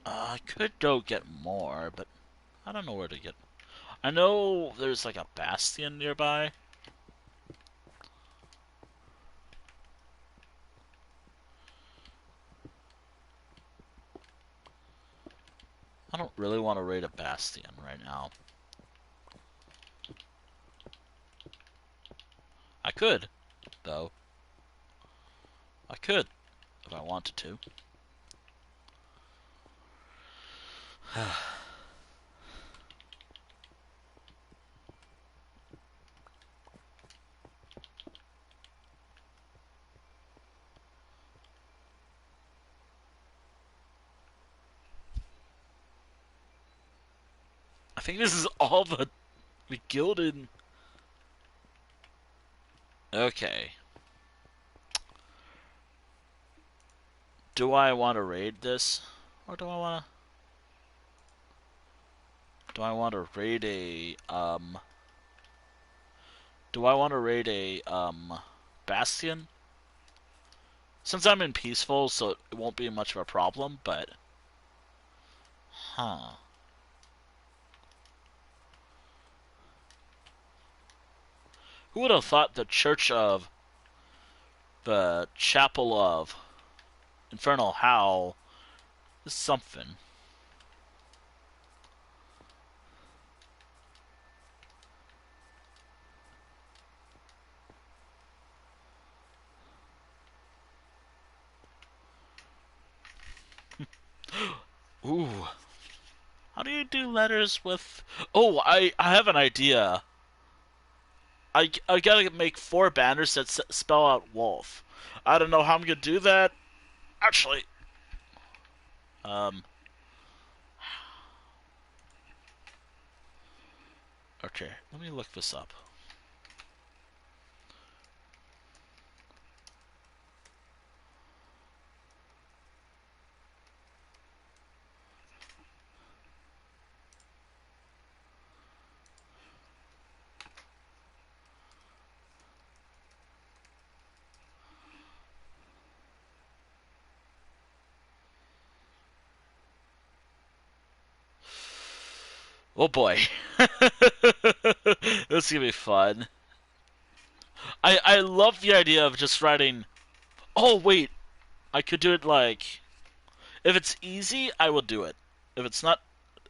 I could go get more, but I don't know where to get... I know there's like a bastion nearby. I don't really want to raid a bastion right now. I could, though. I could, if I wanted to. I think this is all the gilded... Okay. Do I want to raid this? Or do I want to... Do I want to raid a, Do I want to raid a, bastion? Since I'm in peaceful, so it won't be much of a problem, but... Huh. Who would have thought the Church of... The Chapel of... Infernal Howl is something. Ooh. How do you do letters with... Oh, I have an idea. I gotta make 4 banners that spell out wolf. I don't know how I'm gonna do that. Actually, um, okay, let me look this up. Oh boy. This is gonna be fun. I love the idea of just writing. Oh wait, I could do it like, if it's easy, I will do it. If it's not,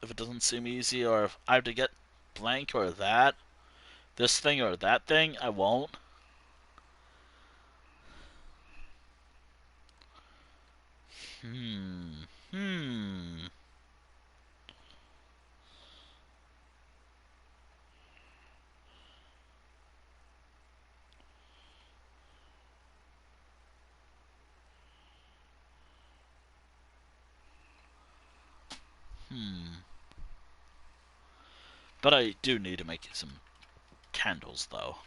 if it doesn't seem easy, or if I have to get blank or that, this thing or that thing, I won't. Hmm. Hmm. Hmm. But I do need to make some candles, though.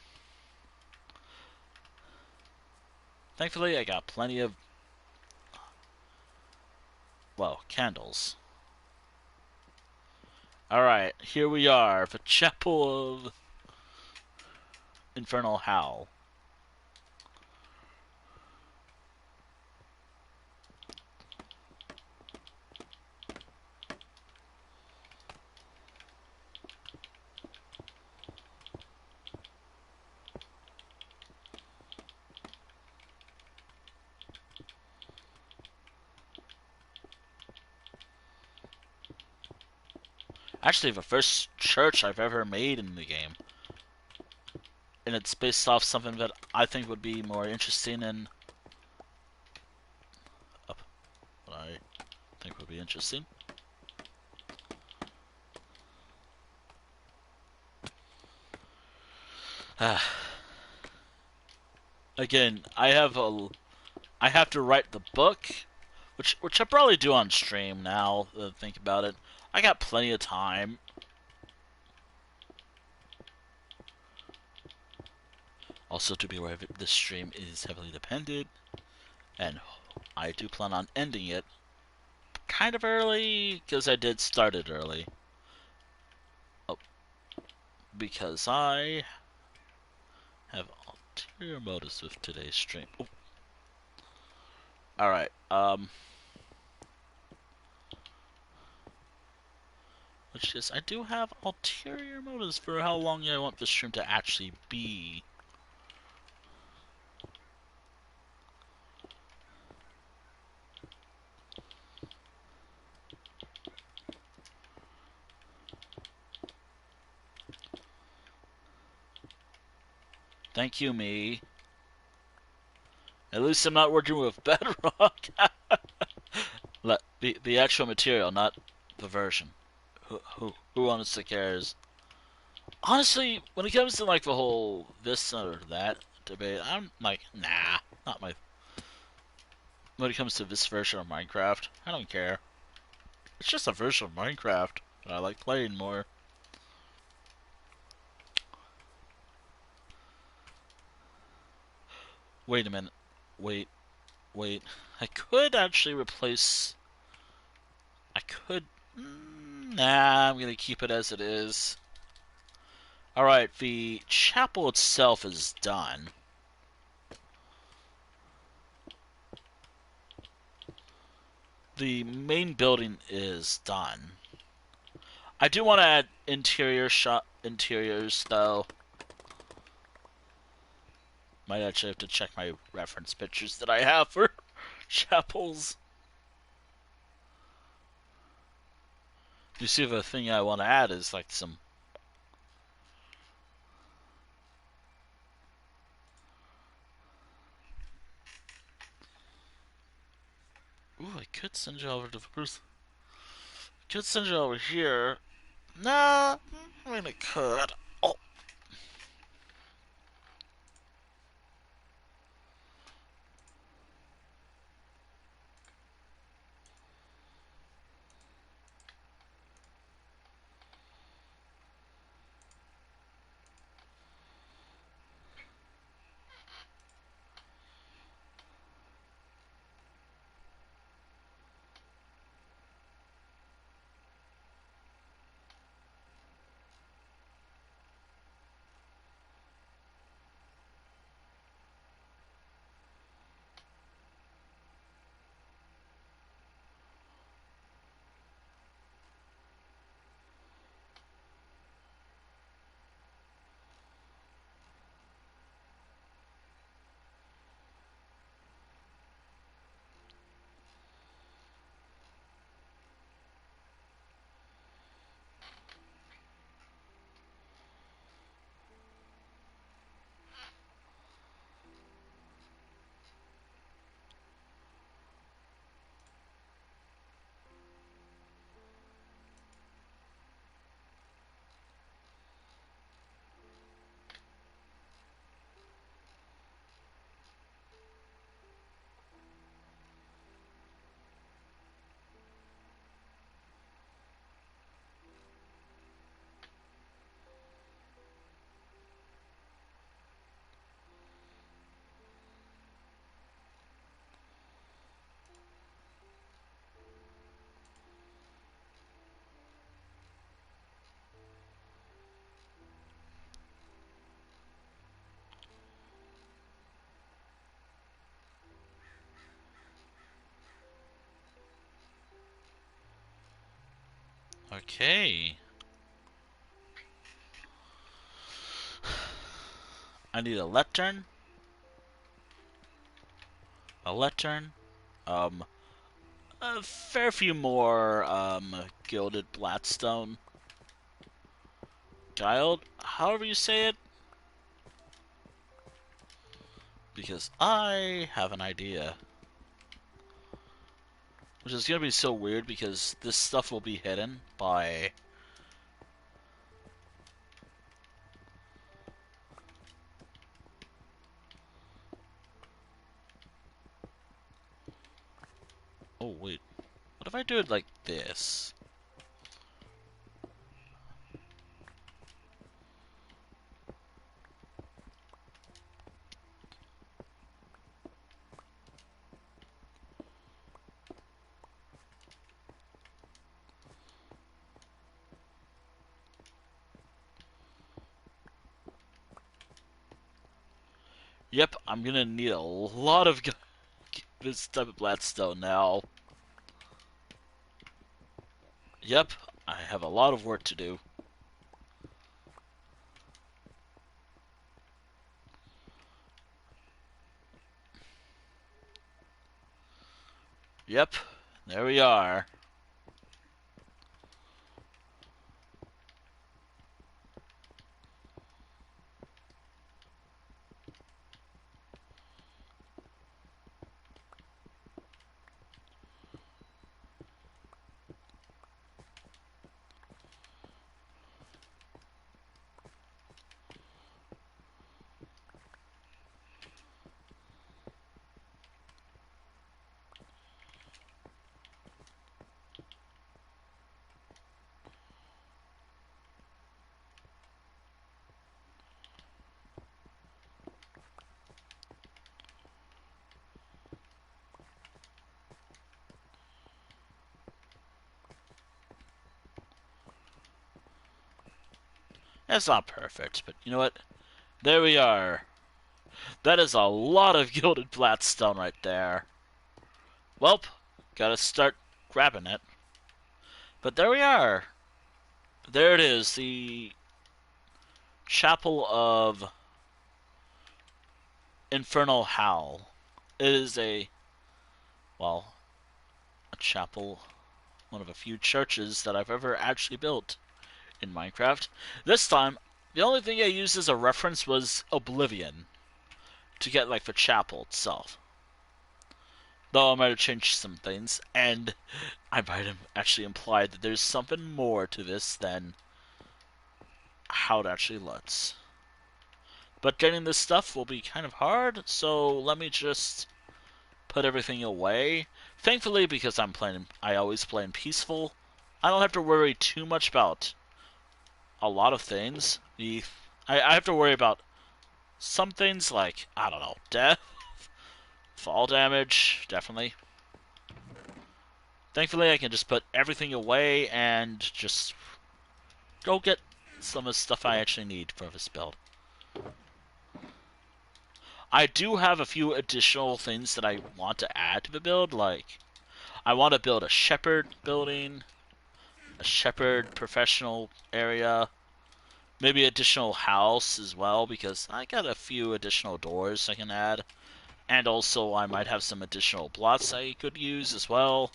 Thankfully, I got plenty of, well, candles. Alright, here we are, the Chapel of Infernal Howl. Actually, the first church I've ever made in the game. And it's based off something that I think would be more interesting and... what I think would be interesting. Again, I have to write the book, which I probably do on stream now that I think about it. I got plenty of time. Also, to be aware of it, this stream is heavily dependent, and I do plan on ending it kind of early, because I did start it early. Oh, because I have ulterior motives with today's stream. Oh. Alright, which is, I do have ulterior motives for how long I want this stream to actually be. Thank you, me. At least I'm not working with Bedrock. The actual material, not the version. Who honestly cares? Honestly, when it comes to like the whole this or that debate, I'm like, nah, not my. When it comes to this version of Minecraft, I don't care. It's just a version of Minecraft that I like playing more. Wait a minute. Wait, wait. I could actually replace. I could. Nah, I'm gonna keep it as it is. Alright, the chapel itself is done. The main building is done. I do want to add interiors though. Might actually have to check my reference pictures that I have for chapels. You see, the thing I want to add is like some. Ooh, I could send you over to the person. Could send it over here. Nah, I mean, I could. Oh, okay. I need a lectern, um, a fair few more, gilded blackstone. Guiled, however you say it, because I have an idea. Which is gonna be so weird because this stuff will be hidden by... Oh, wait. What if I do it like this? Yep, I'm gonna need a lot of this type of blackstone now. Yep, I have a lot of work to do. Yep, there we are. That's not perfect, but you know what? There we are. That is a lot of gilded blackstone right there. Welp, gotta start grabbing it. But there we are. There it is, the Chapel of Infernal Howl. It is well, a chapel, one of a few churches that I've ever actually built in Minecraft. This time, the only thing I used as a reference was Oblivion to get like the chapel itself. Though I might have changed some things, and I might have actually implied that there's something more to this than how it actually looks. But getting this stuff will be kind of hard, so let me just put everything away. Thankfully, because I always play in peaceful, I don't have to worry too much about a lot of things. I have to worry about some things like, I don't know, death, fall damage, definitely. Thankfully, I can just put everything away and just go get some of the stuff I actually need for this build. I do have a few additional things that I want to add to the build, like I want to build a shepherd building, a shepherd professional area, maybe additional house as well, because I got a few additional doors I can add. And also I might have some additional plots I could use as well.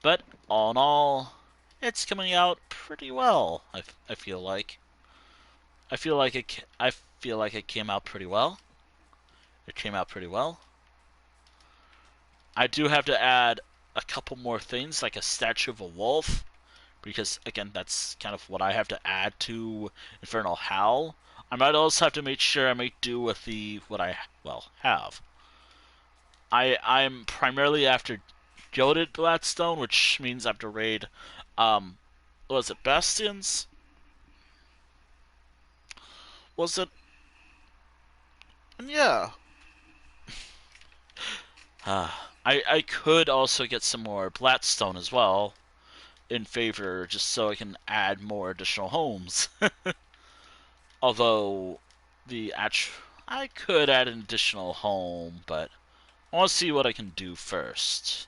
But all in all, it's coming out pretty well, I feel like. I feel like it came out pretty well. It came out pretty well. I do have to add a couple more things, like a statue of a wolf, because again, that's kind of what I have to add to Infernal Howl. I might also have to make sure I make do with the what I have. I'm primarily after Gilded Gladstone, which means I have to raid was it Bastions? Was it? Yeah. I could also get some more Blatstone as well in favor, just so I can add more additional homes. Although I could add an additional home, but I want to see what I can do first.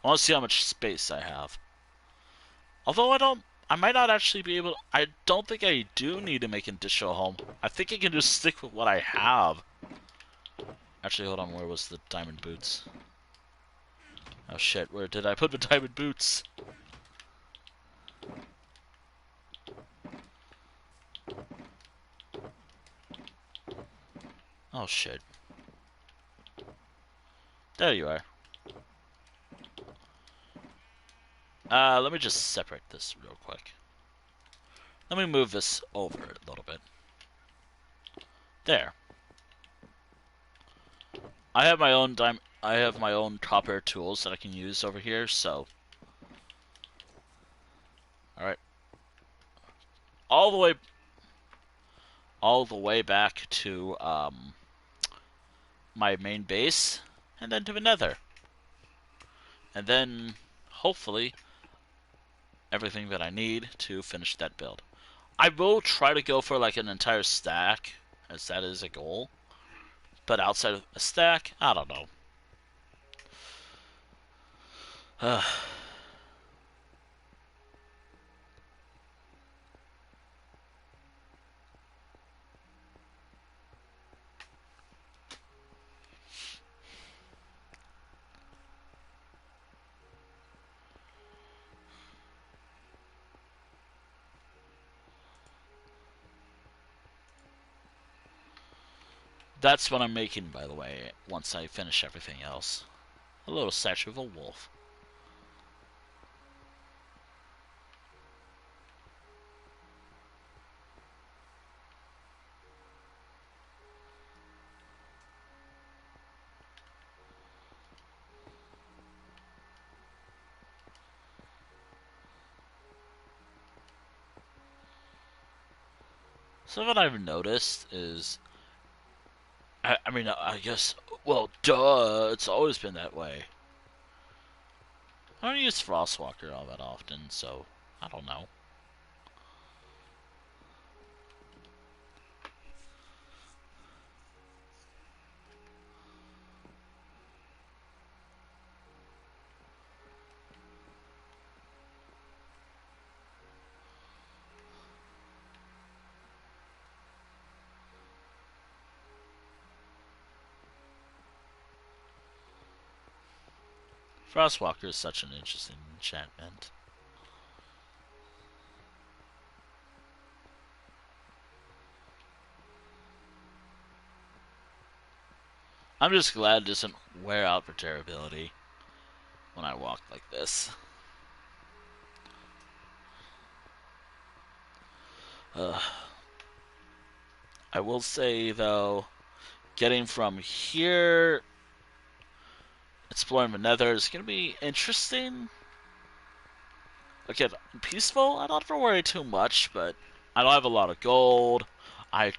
I want to see how much space I have. Although I might not actually be able. I don't think I do need to make an additional home. I think I can just stick with what I have. Actually, hold on. Where was the diamond boots? Oh shit! Where did I put the diamond boots? Oh shit! There you are. Let me just separate this real quick. Let me move this over a little bit. There. I have my own copper tools that I can use over here, so. Alright. All the way back to my main base, and then to the nether. And then hopefully everything that I need to finish that build. I will try to go for like an entire stack, as that is a goal. But outside of a stack, I don't know. That's what I'm making, by the way, once I finish everything else. A little statue of a wolf. So what I've noticed is, I mean, I guess, well, duh, it's always been that way. I don't use Frostwalker all that often, so I don't know. Frostwalker is such an interesting enchantment. I'm just glad it doesn't wear out for durability when I walk like this. Uh, I will say, though, getting from here, exploring the nether is going to be interesting. Again, peaceful, I don't have to worry too much, but I don't have a lot of gold. I'm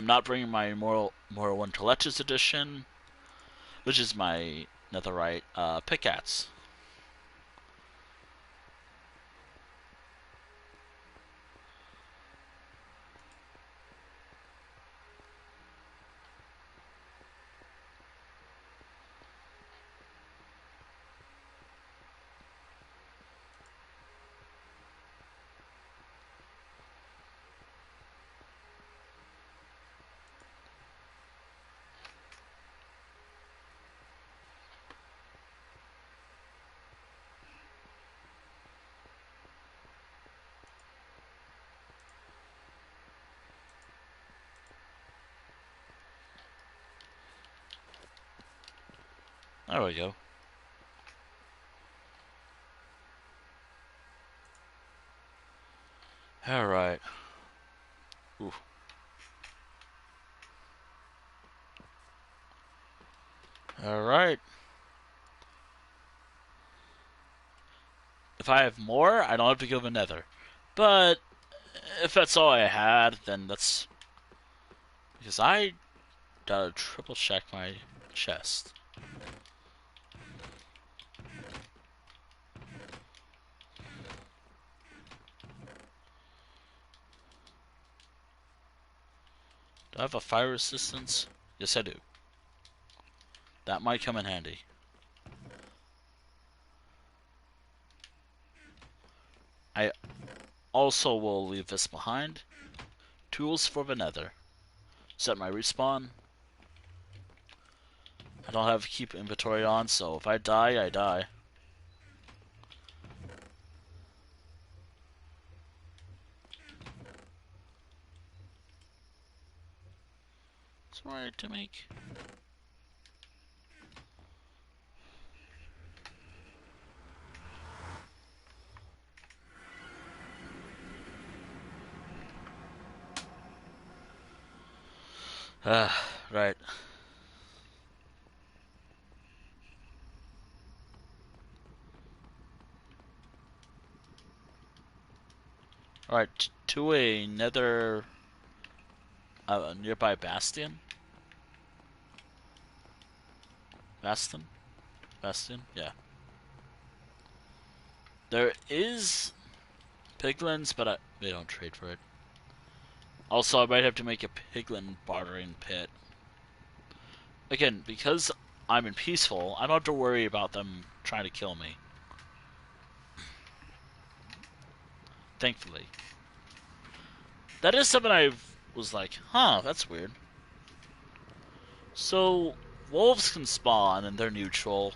not bringing my Morrowind Collector's Edition, which is my netherite pickaxe. There we go. Alright. Ooh. Alright. If I have more, I don't have to go to the nether. But if that's all I had, then that's... Because I gotta triple check my chest. Do I have a fire resistance? Yes, I do. That might come in handy. I also will leave this behind. Tools for the nether. Set my respawn. I don't have keep inventory on, so if I die, I die. It's alright to make. Right. Alright, to a nether nearby bastion. Bastion? Bastion? Yeah. There is piglins, but they don't trade for it. Also, I might have to make a piglin bartering pit. Again, because I'm in peaceful, I don't have to worry about them trying to kill me. Thankfully. That is something I was like, huh, that's weird. So, wolves can spawn and they're neutral.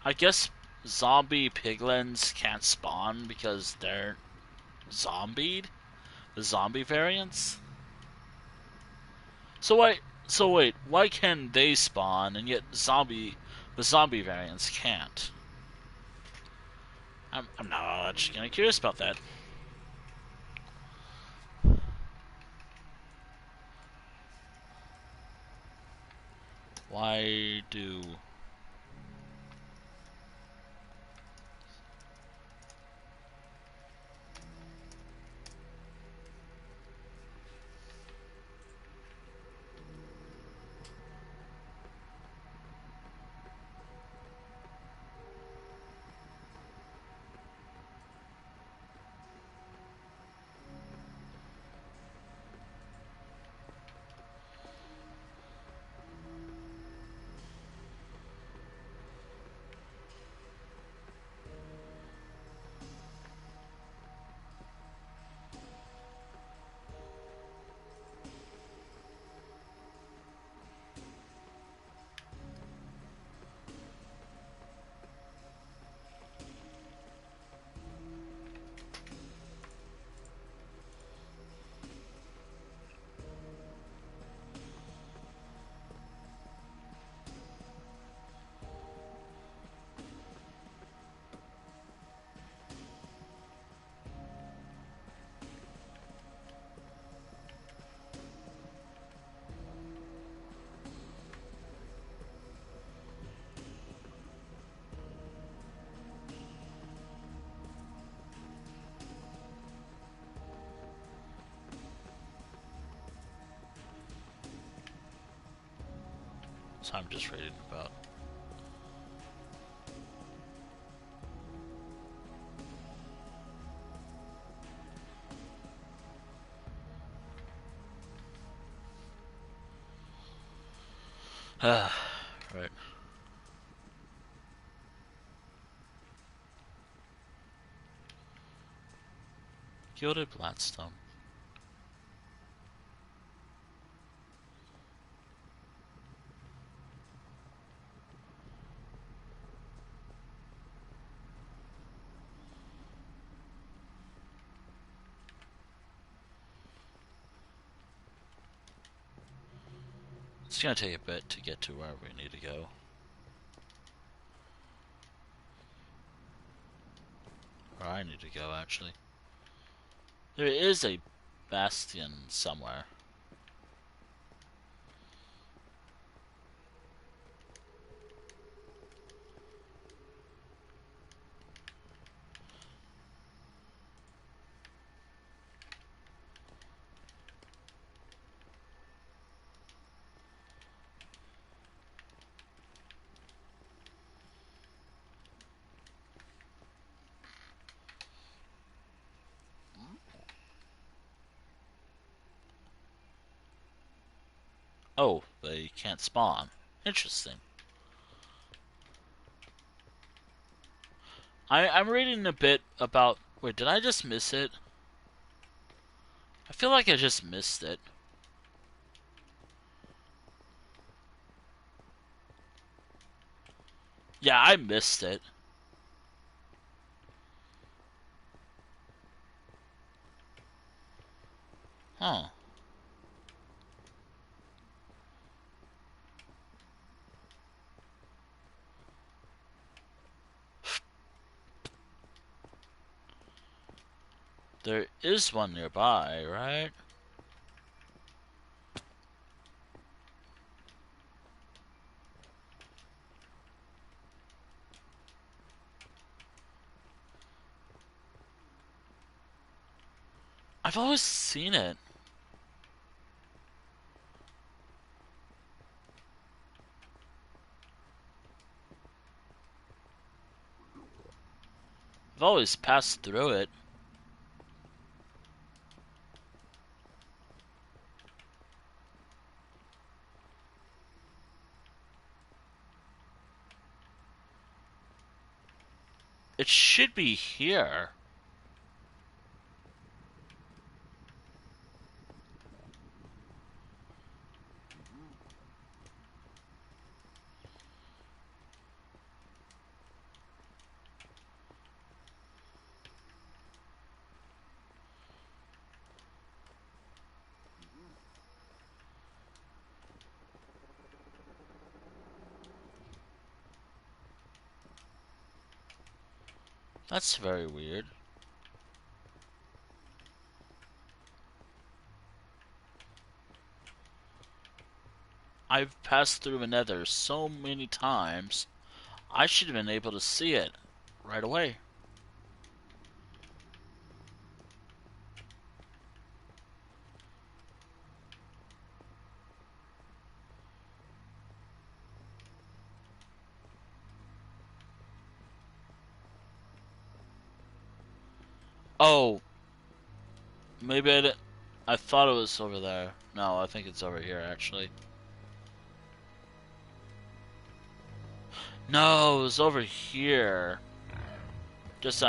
I guess zombie piglins can't spawn because they're zombied? The zombie variants? So wait, why can they spawn and yet the zombie variants can't? I'm not kind of curious about that. Why do... So I'm just reading about. Right. Gilded Blackstone. It's gonna take a bit to get to where we need to go. Where I need to go, actually. There is a bastion somewhere. Oh, they can't spawn. Interesting. I'm reading a bit about... Wait, did I just miss it? I feel like I just missed it. Yeah, I missed it. Huh. There is one nearby, right? I've always seen it. I've always passed through it. It should be here. That's very weird. I've passed through Nether so many times. I should have been able to see it right away. Oh, maybe I didn't. I thought it was over there. No, I think it's over here, actually. No, it was over here. Just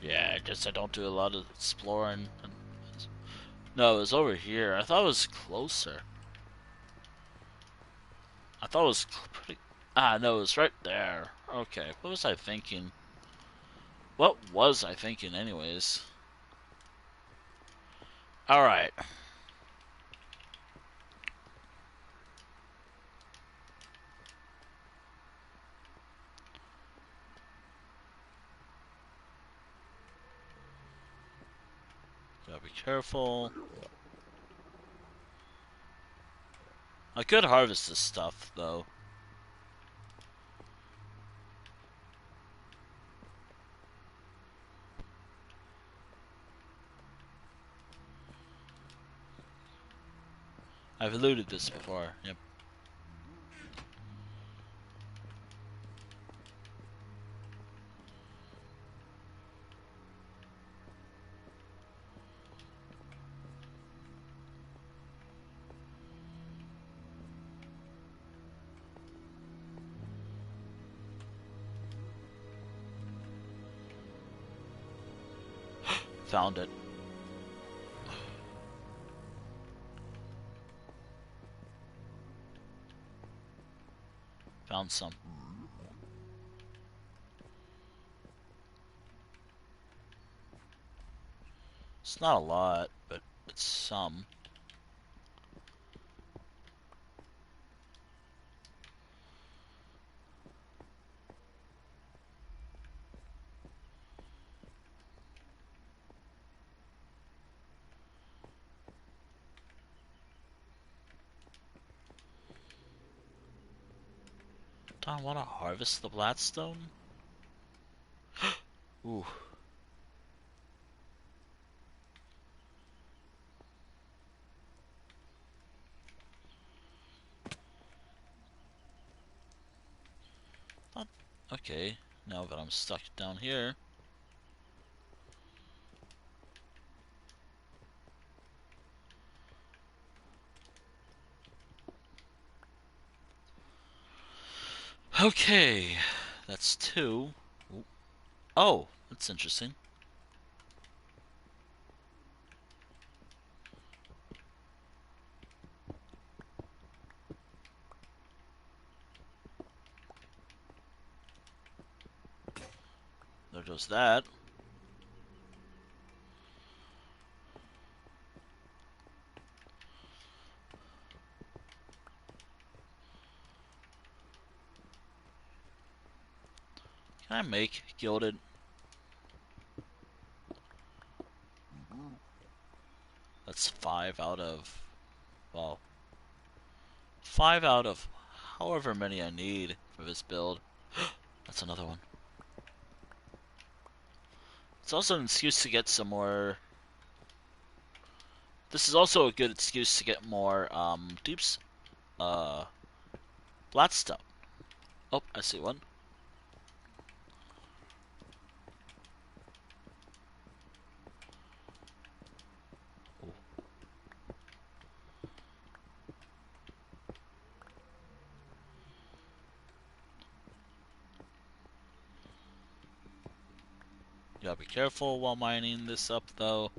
Yeah, just I don't do a lot of exploring. No, it was over here. I thought it was closer. I thought it was pretty... Ah, no, it was right there. Okay, what was I thinking? What was I thinking anyways? Alright. Gotta be careful. I could harvest this stuff, though. I've looted this before, yep. Found it. Found some. It's not a lot, but it's some. Do I want to harvest the Bladstone? Ooh. Not okay. Now that I'm stuck down here. Okay, that's 2. Ooh. Oh, that's interesting. There goes that. Can I make gilded? That's 5 out of, well, 5 out of however many I need for this build. That's another one. It's also an excuse to get some more. This is also a good excuse to get more deeps, uh, Bladstone. Oh, I see one. Ooh. You gotta be careful while mining this up, though.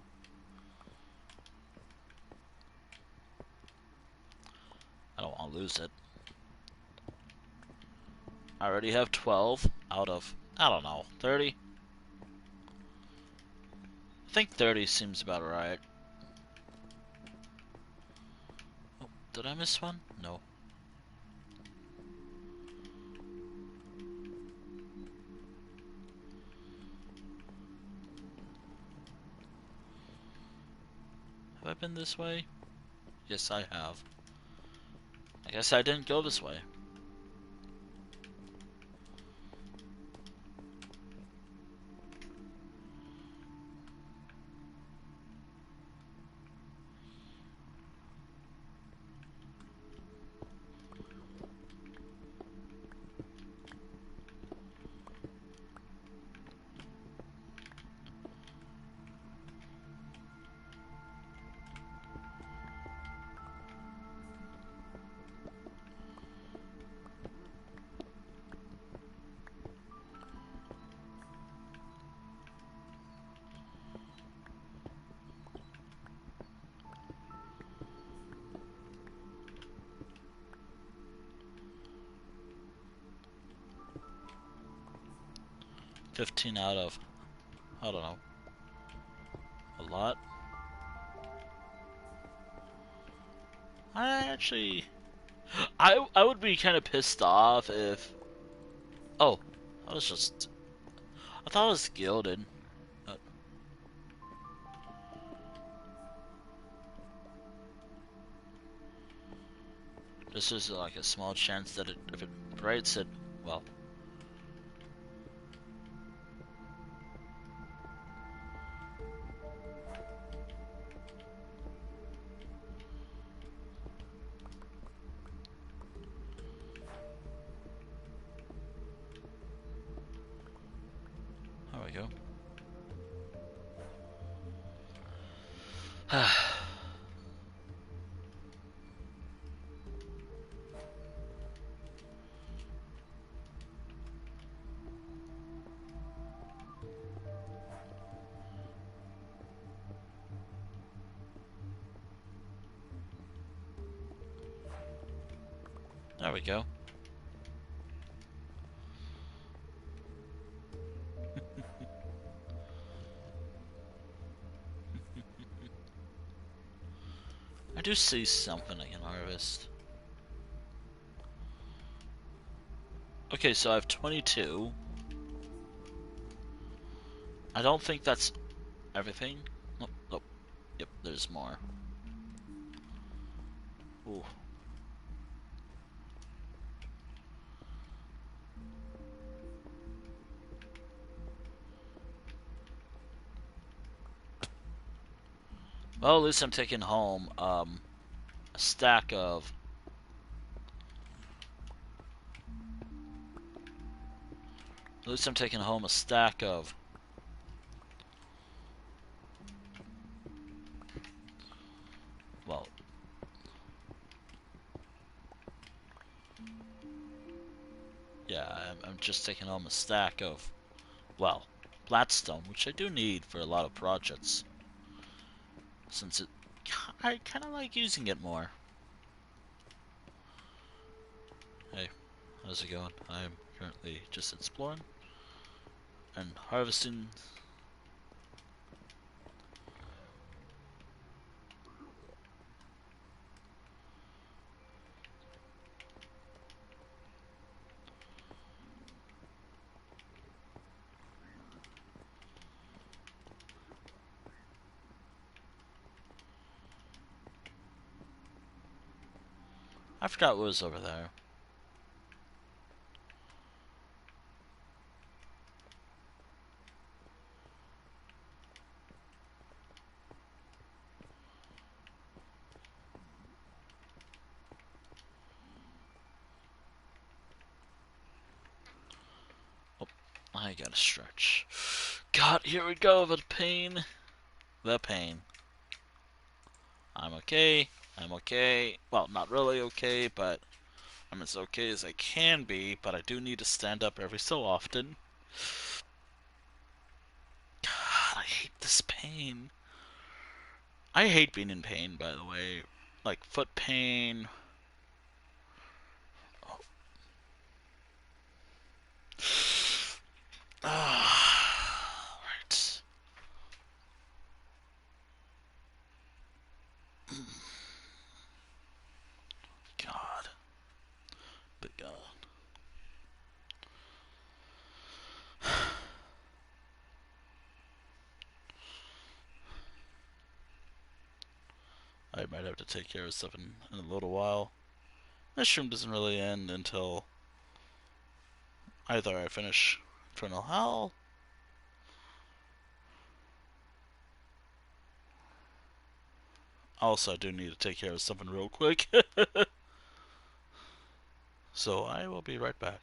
I don't want to lose it. I already have 12 out of, I don't know, 30? I think 30 seems about right. Oh, did I miss one? No. Have I been this way? Yes, I have. I guess I didn't go this way. $15 out of, I don't know, a lot. I actually, I would be kind of pissed off if, oh, I was just, I thought it was gilded. Uh, This is like a small chance that if it breaks it, well. There we go. There we go. I do see something I can harvest. Okay, so I have 22. I don't think that's everything. Nope, nope. Yep, there's more. Ooh. Well, at least I'm taking home a stack of. At least I'm taking home a stack of. Well, yeah, I'm just taking home a stack of, well, Blackstone, which I do need for a lot of projects, since I kind of like using it more. Hey, how's it going? I'm currently just exploring and harvesting. I forgot what was over there. Oh, I gotta stretch. God, here we go, the pain. The pain. I'm okay. I'm okay. Well, not really okay, but I'm as okay as I can be, but I do need to stand up every so often. God, I hate this pain. I hate being in pain, by the way. Like foot pain. Oh. Right. God. But God. I might have to take care of stuff in a little while. This stream doesn't really end until either I finish Infernal Howl. Also, I do need to take care of something real quick. So I will be right back.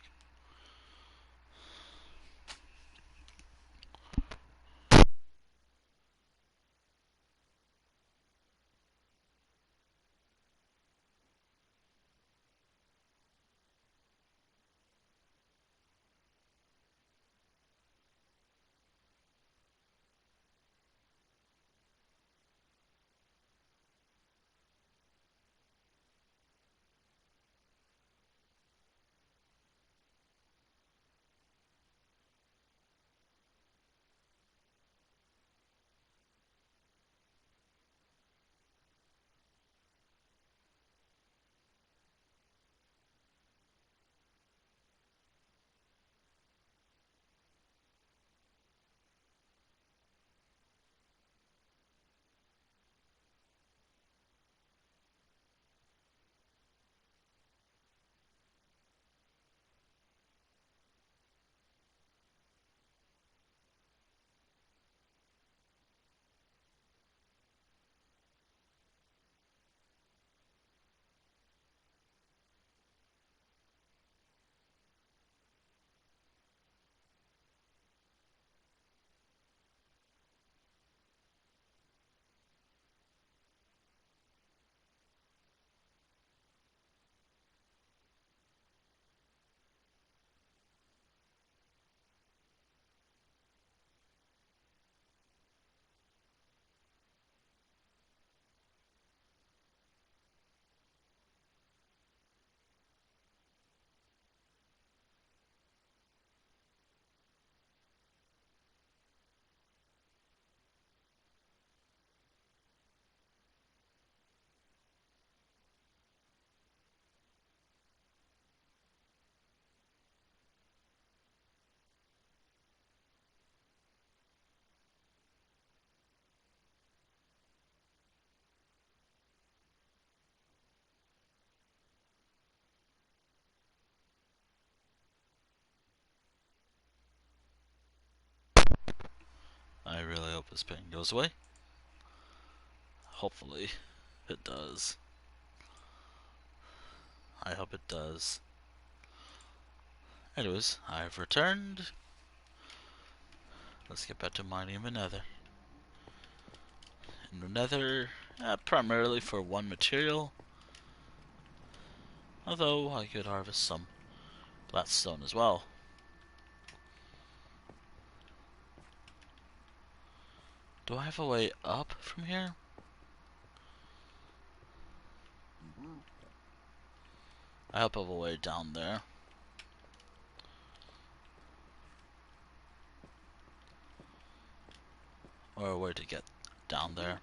this pain goes away. Hopefully, it does. I hope it does. Anyways, I've returned. Let's get back to mining in the nether. In the nether, primarily for one material. Although I could harvest some blackstone as well. Do I have a way up from here? I hope I have a way down there. Or a way to get down there.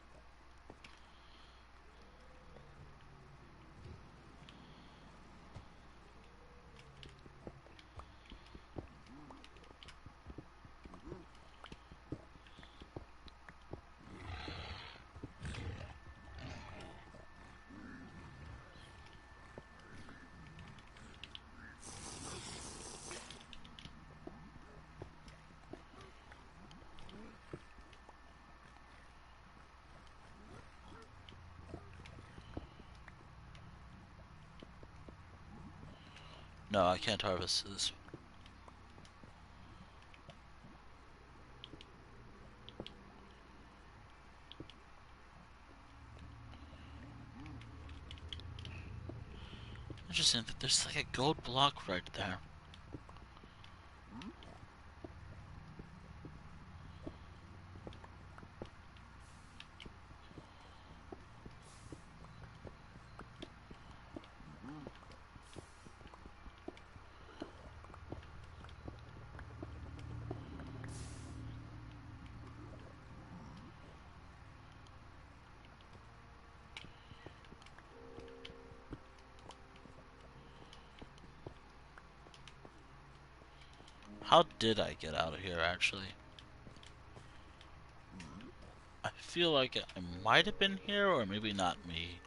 No, I can't harvest this. Interesting that there's like a gold block right there. How did I get out of here, actually? I feel like I might have been here, or maybe not me.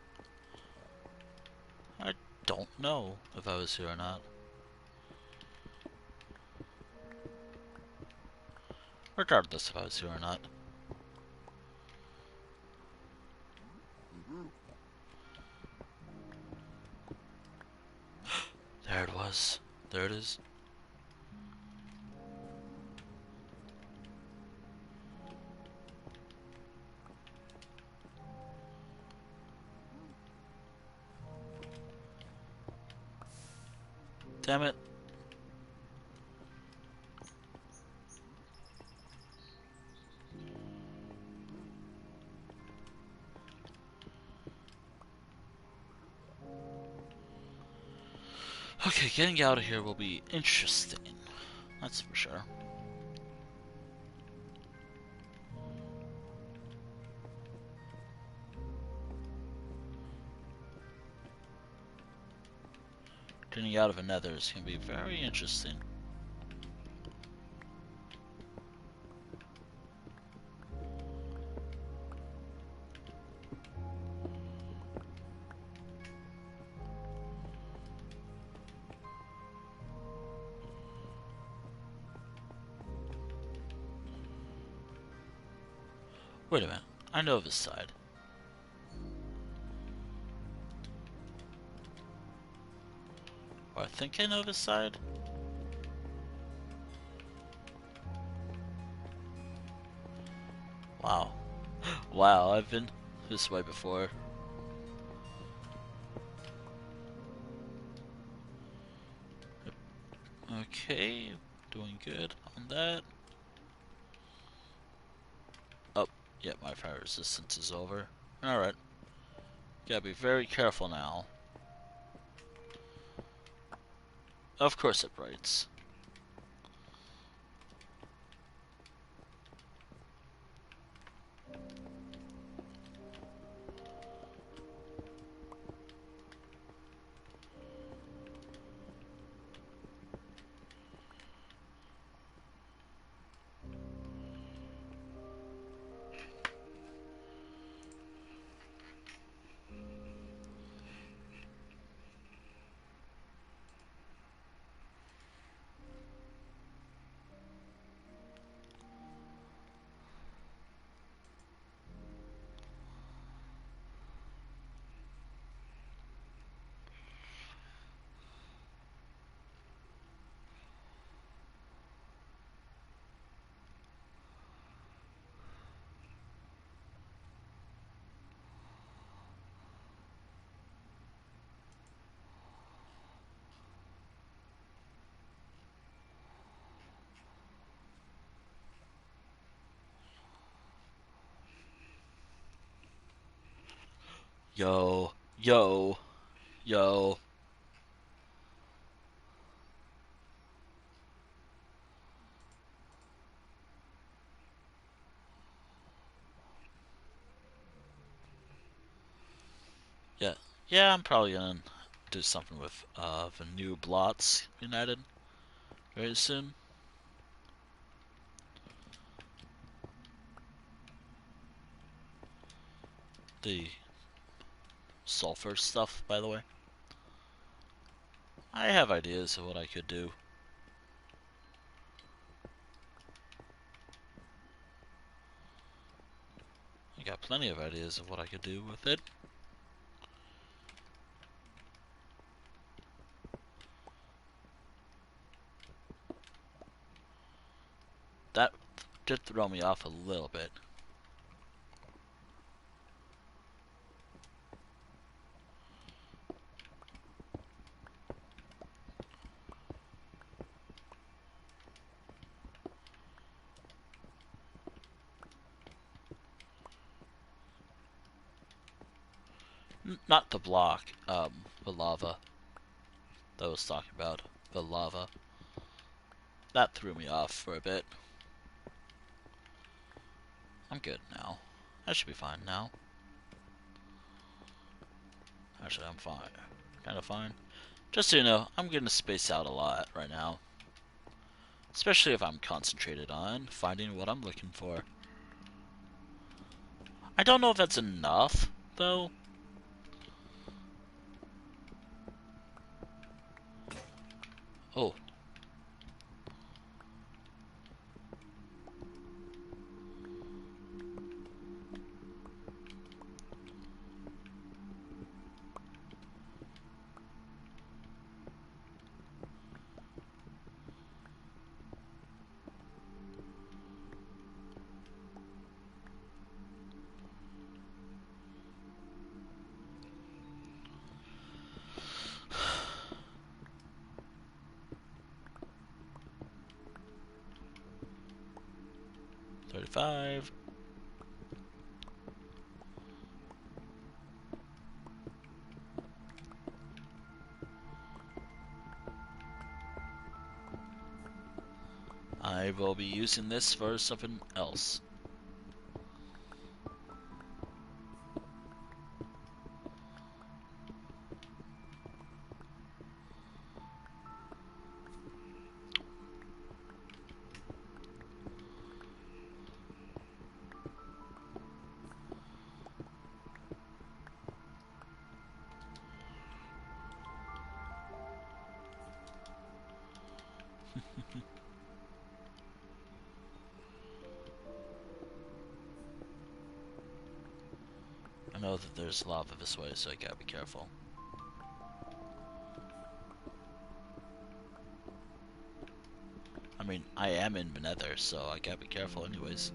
I don't know if I was here or not. Regardless if I was here or not. There it was. There it is. Damn it. Okay, getting out of here will be interesting. That's for sure. Getting out of a nether is going to be very interesting. Wait a minute. I know this side. Or I think I know this side. Wow. Wow, I've been this way before. Okay, doing good on that. Oh, yeah, my fire resistance is over. Alright. Gotta be very careful now. Of course it writes. Yo, yo, yo. Yeah, yeah, I'm probably gonna do something with the new Blots United very soon. The sulfur stuff, by the way. I have ideas of what I could do. I got plenty of ideas of what I could do with it. That did throw me off a little bit. Not the block, the lava that I was talking about. The lava. That threw me off for a bit. I'm good now. I should be fine now. Actually, I'm fine. Kinda fine. Just so you know, I'm gonna space out a lot right now. Especially if I'm concentrated on finding what I'm looking for. I don't know if that's enough, though. Oh. $35. I will be using this for something else. I know that there's lava this way, so I gotta be careful. I mean, I am in the nether, so I gotta be careful anyways.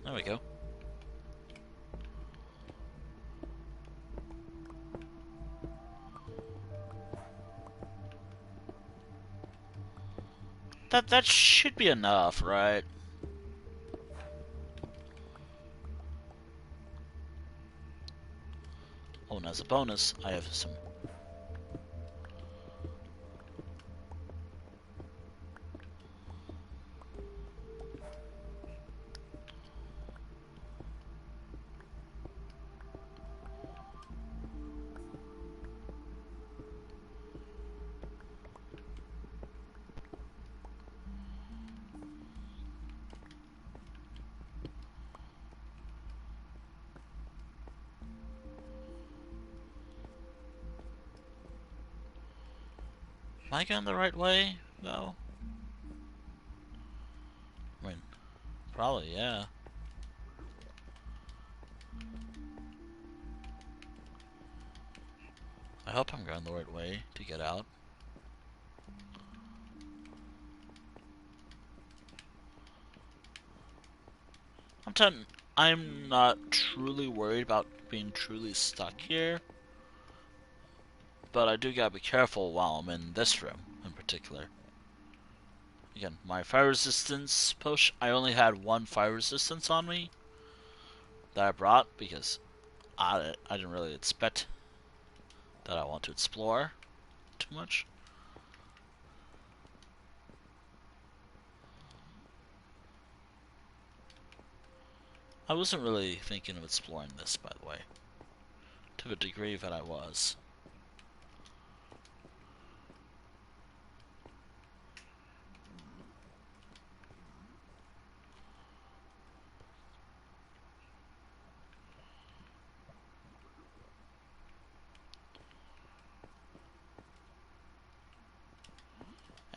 There we go. That should be enough, right? Oh, and as a bonus, I have some. Am I going the right way, though? I mean, probably, yeah. I hope I'm going the right way to get out. I'm not truly worried about being truly stuck here, but I do gotta be careful while I'm in this room in particular. Again, my fire resistance potion, I only had one fire resistance on me that I brought because I didn't really expect that I want to explore too much. I wasn't really thinking of exploring this, by the way, to the degree that I was.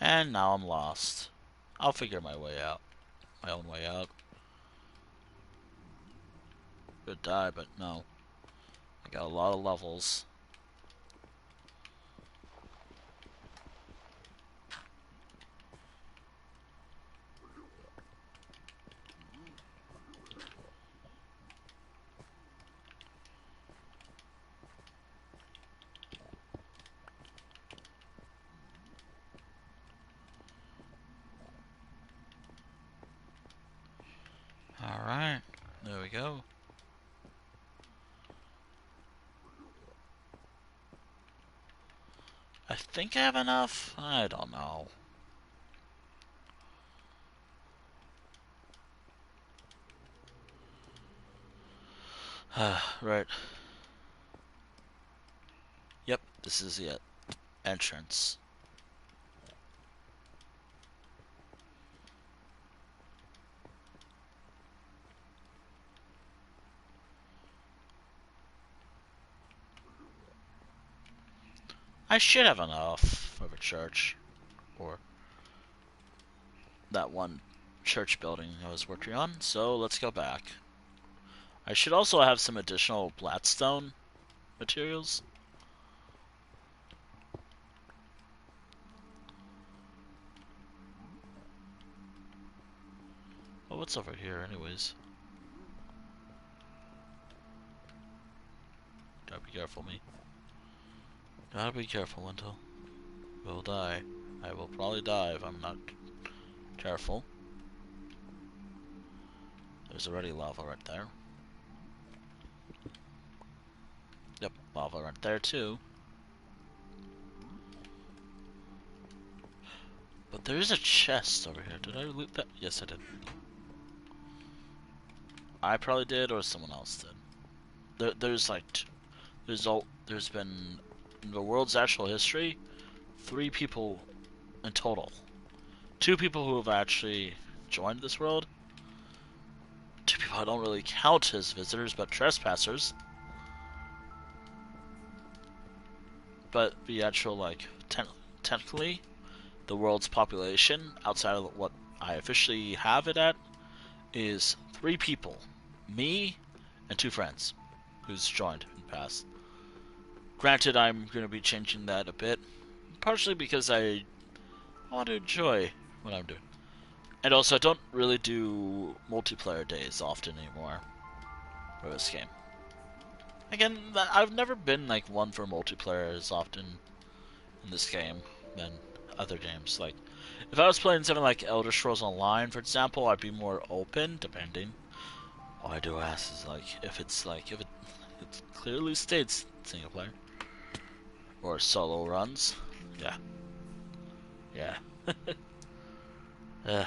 And now I'm lost. I'll figure my way out. My own way out. Could die, but no. I got a lot of levels. Alright, there we go. I think I have enough? I don't know. Right. Yep, this is the entrance. I should have enough of a church. Or that one church building I was working on, so let's go back. I should also have some additional Blackstone materials. Oh, what's over here anyways? Gotta be careful, me. Gotta be careful, Wintel. We'll die. I will probably die if I'm not careful. There's already lava right there. Yep, lava right there too. But there is a chest over here. Did I loot that? Yes, I did. I probably did, or someone else did. There's like, there's been in the world's actual history, 3 people in total. 2 people who have actually joined this world. 2 people I don't really count as visitors, but trespassers. But the actual like technically, the world's population outside of what I officially have it at is 3 people, me and 2 friends, who's joined in the past. Granted, I'm going to be changing that a bit, partially because I want to enjoy what I'm doing. And also, I don't really do multiplayer days often anymore for this game. Again, I've never been like one for multiplayer as often in this game than other games. Like, if I was playing something like Elder Scrolls Online, for example, I'd be more open, depending. All I do ask is like, if it clearly states single player or solo runs, yeah, yeah. uh,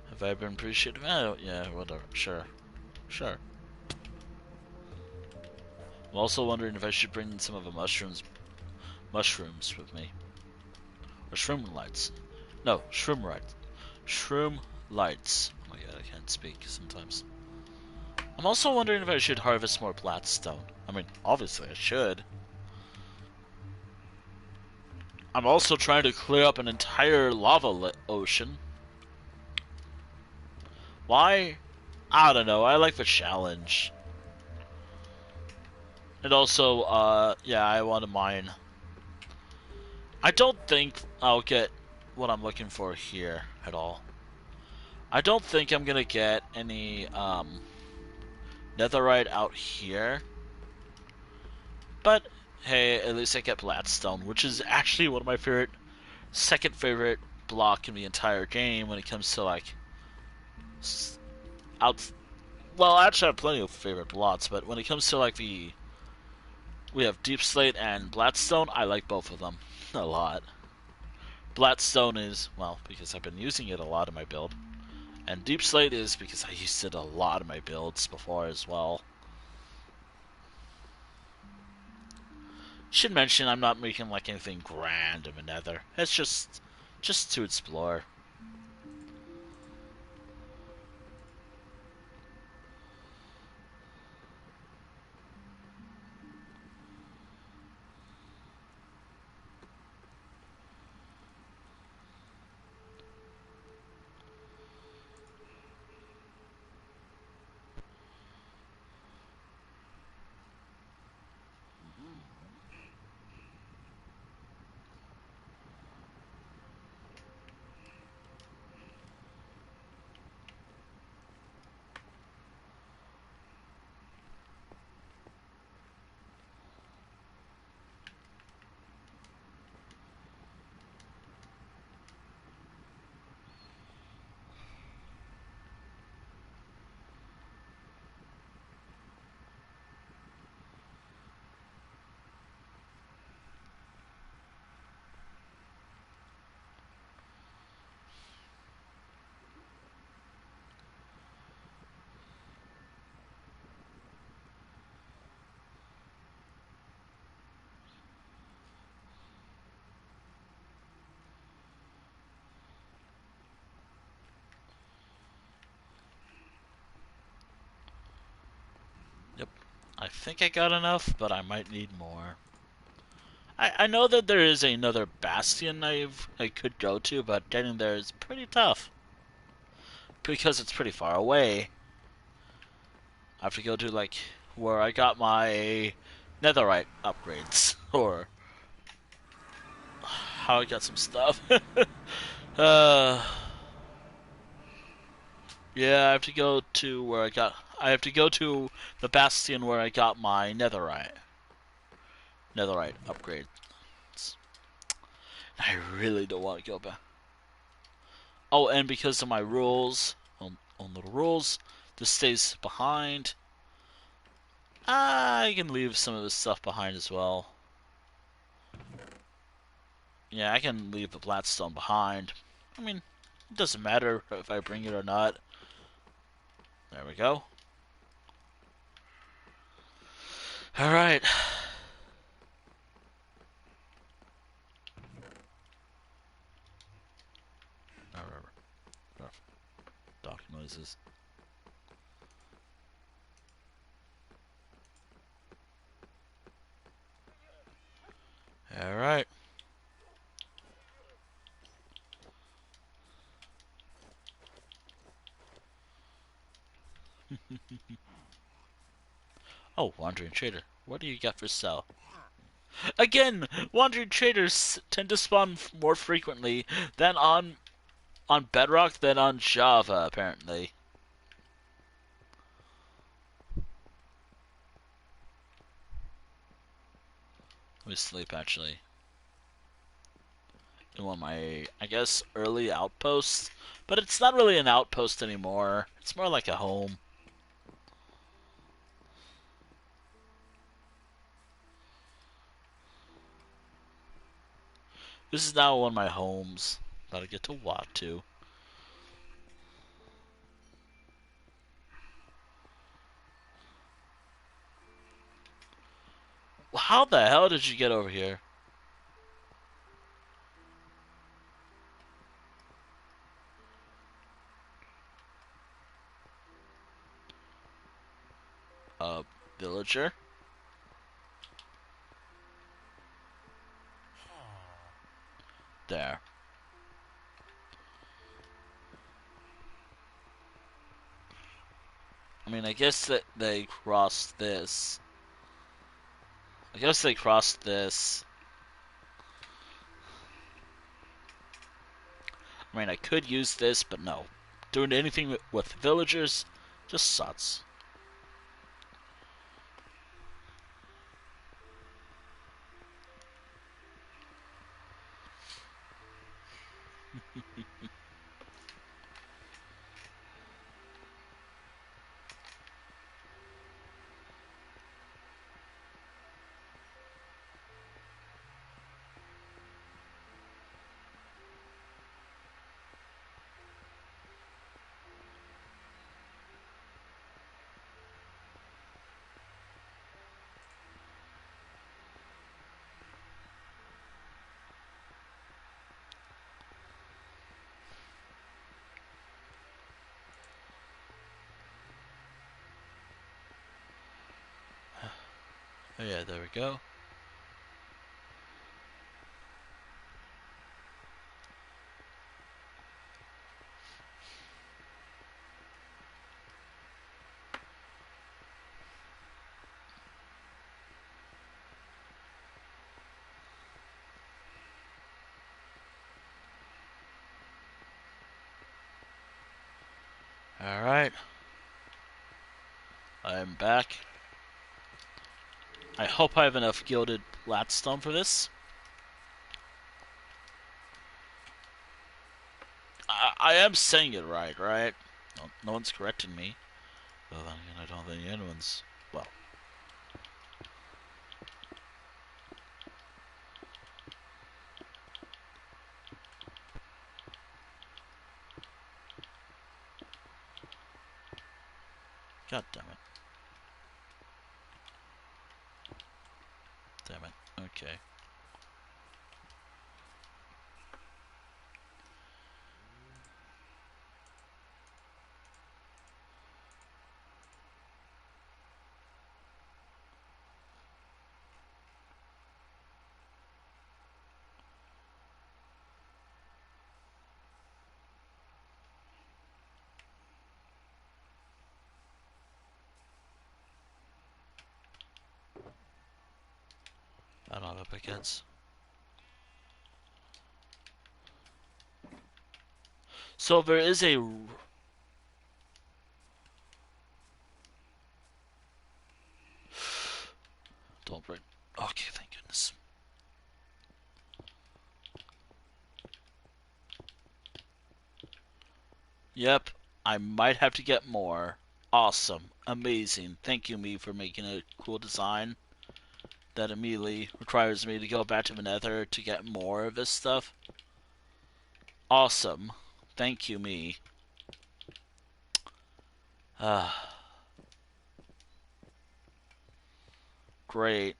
Have I been appreciative? Yeah, whatever. Sure. Sure. I'm also wondering if I should bring some of the mushrooms with me. Or shroom lights. No, shroom lights. Shroom lights. Oh my god, I can't speak sometimes. I'm also wondering if I should harvest more Blackstone. I mean, obviously I should. I'm also trying to clear up an entire lava ocean. Why? I don't know. I like the challenge. And also, yeah, I want to mine. I don't think I'll get what I'm looking for here at all. I don't think I'm gonna get any, netherite out here. But, hey, at least I get Bladstone, which is actually one of my second favorite block in the entire game when it comes to, like, out. Well, I actually have plenty of favorite blocks, but when it comes to, like, we have Deep Slate and Bladstone, I like both of them a lot. Bladstone is, well, because I've been using it a lot in my build. And Deep Slate is because I used it a lot in my builds before as well. Should mention I'm not making like anything grand in the Nether. It's just to explore. Yep. I think I got enough, but I might need more. I know that there is another bastion I could go to, but getting there is pretty tough. Because it's pretty far away. I have to go to like where I got my netherite upgrades. Or how I got some stuff. uh Yeah, I have to go to where I have to go to the bastion where I got my netherite upgrade. I really don't want to go back. Oh, and because of my rules, on the rules, this stays behind. I can leave some of this stuff behind as well. Yeah, I can leave the Bladstone behind. I mean, it doesn't matter if I bring it or not. There we go. Alright. Dock noises. Alright. Oh, Wandering Trader. What do you got for sale? Again, Wandering Traders tend to spawn more frequently than on Bedrock than on Java, apparently. Let me sleep, actually. In one of my, I guess, early outposts. But it's not really an outpost anymore. It's more like a home. This is now one of my homes that I get to walk to. How the hell did you get over here? Uh, villager? There. I mean, I guess that they crossed this. I guess they crossed this. I mean, I could use this, but no. Doing anything with villagers just sucks. Oh yeah, there we go. Alright. I'm back. I hope I have enough gilded latstone for this. I am saying it right? No one's correcting me. Well, then again, I don't think anyone's... Well. God damn it. Damn it. Okay. I don't have a pickaxe. So there is a... Don't break... Okay, thank goodness. Yep, I might have to get more. Awesome. Amazing. Thank you, me, for making a cool design that immediately requires me to go back to the nether to get more of this stuff. Awesome. Thank you, me. Great.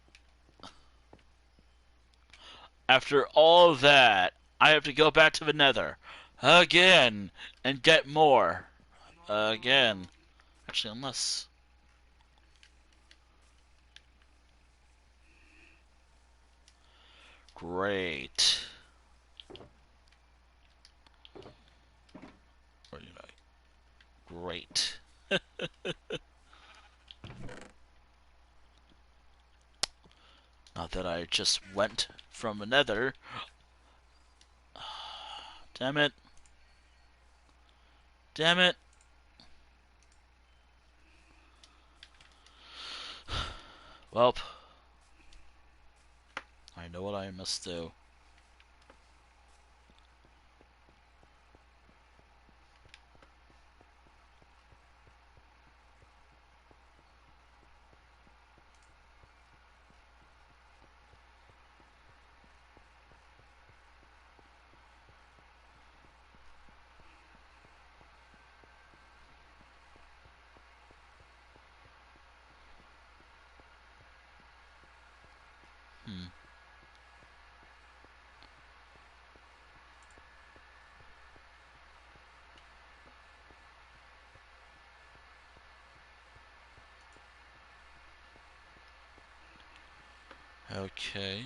After all that, I have to go back to the nether. Again. And get more. Again. Actually, unless... Great. Or, you know, great. Not that I just went from the nether. Damn it. Damn it. Welp. I know what I must do. Okay.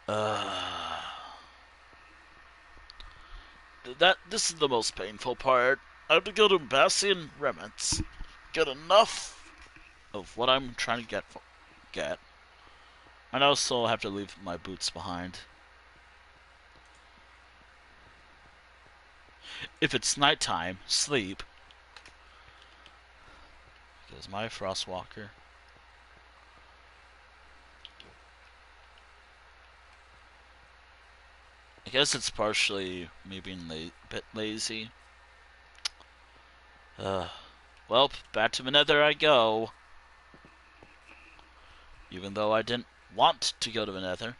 Uh, this is the most painful part. I have to go to Bastian Remits, get enough of what I'm trying to get. And I also have to leave my boots behind. If it's nighttime, sleep. Because my Frostwalker. I guess it's partially me being a bit lazy. Well, back to the Nether I go. Even though I didn't want to go to the Nether.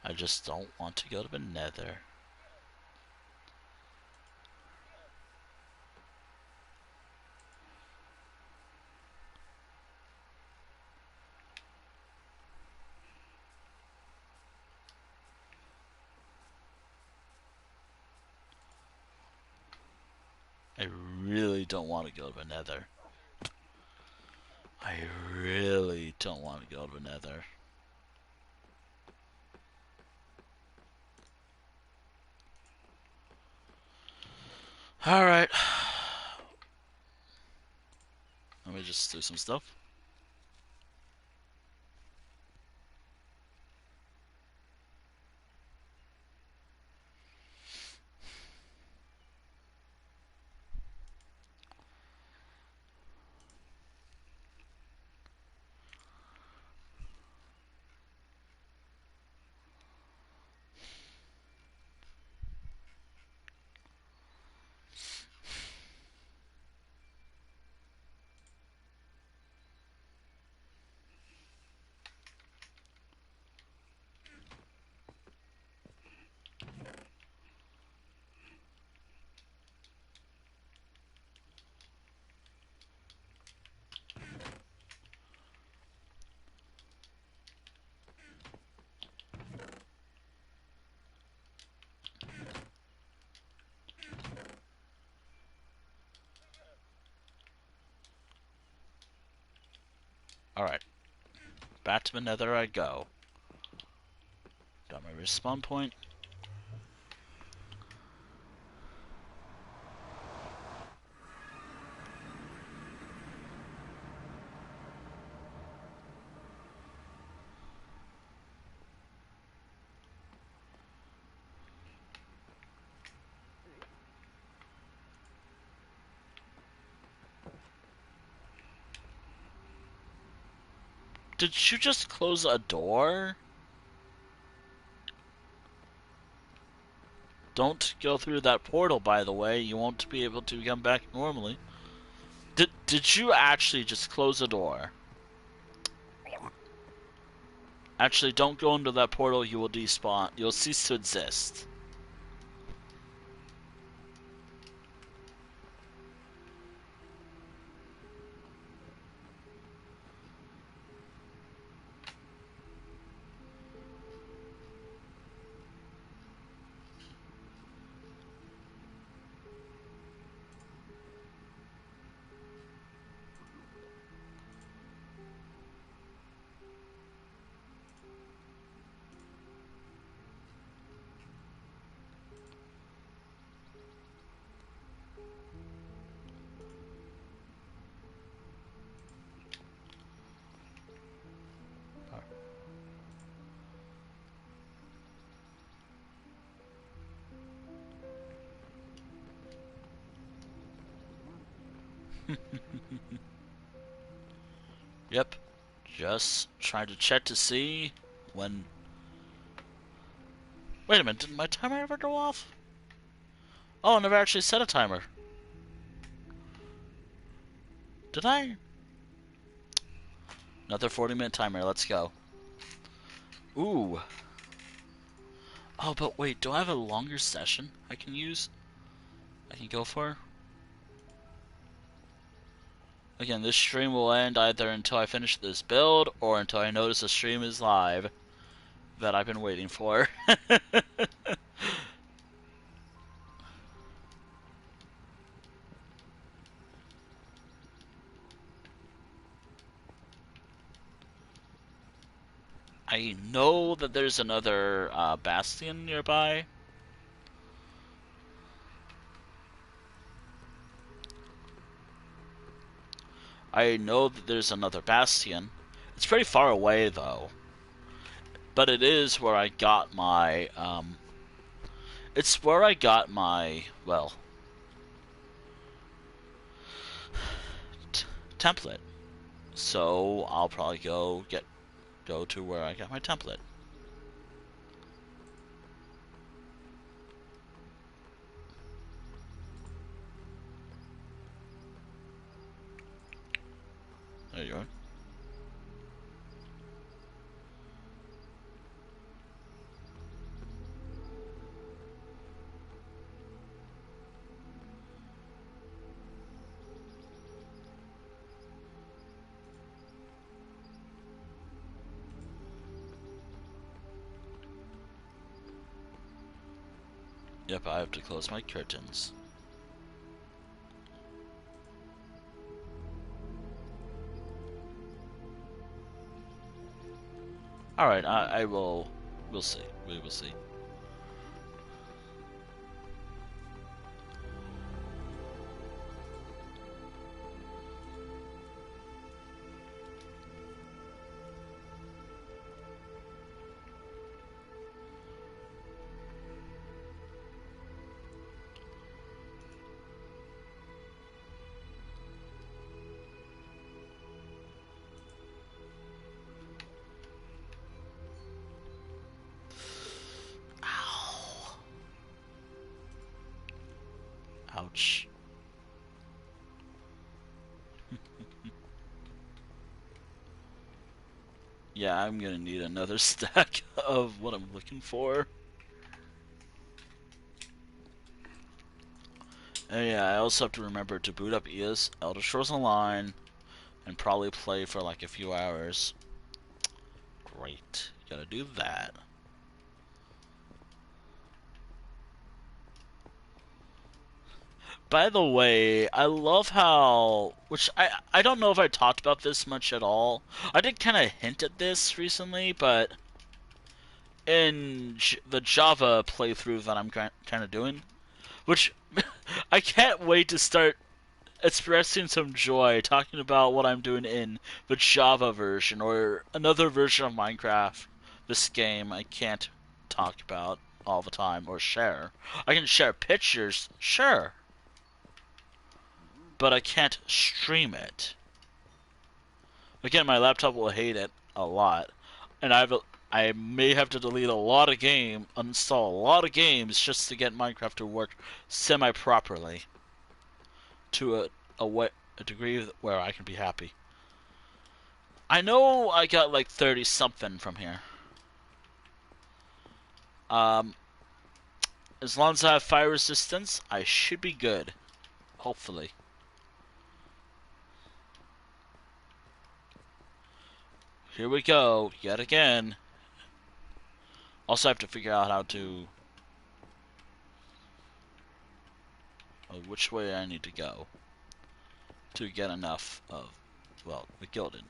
I just don't want to go to the Nether. I really don't want to go to the Nether. I really don't want to go to the Nether. Alright. Let me just do some stuff. Alright. Back to the Nether I go. Got my respawn point. Did you just close a door? Don't go through that portal, by the way. You won't be able to come back normally. Did you actually just close a door? Actually, don't go into that portal. You will despawn. You'll cease to exist. Yep. Just trying to check to see when... Wait a minute, did my timer ever go off? Oh, I never actually set a timer. Did I? Another 40-minute timer, let's go. Ooh. Oh, but wait, do I have a longer session I can use? I can go for? Again, this stream will end either until I finish this build or until I notice the stream is live that I've been waiting for. I know that there's another bastion nearby. I know that there's another bastion. It's pretty far away, though. But it is where I got my, it's where I got my, well, template. So I'll probably go to where I got my template. There you are. Yep, I have to close my curtains. Alright, I will... We'll see. We will see. Ow. Ouch. Yeah, I'm gonna need another stack of what I'm looking for. And yeah, I also have to remember to boot up ES Elder Scrolls Online and probably play for like a few hours. Great. Gotta do that. By the way, I love how, which I don't know if I talked about this much at all. I did kind of hint at this recently, but in the Java playthrough that I'm kind of doing, which I can't wait to start expressing some joy talking about what I'm doing in the Java version or another version of Minecraft. This game I can't talk about all the time or share. I can share pictures, sure, but I can't stream it. Again, my laptop will hate it a lot, and I may have to delete a lot of uninstall a lot of games just to get Minecraft to work semi-properly to a degree where I can be happy. I know I got like 30 something from here. Um, as long as I have fire resistance, I should be good. Hopefully. Here we go, yet again. Also, I have to figure out how to... which way I need to go to get enough of, well, the gilded.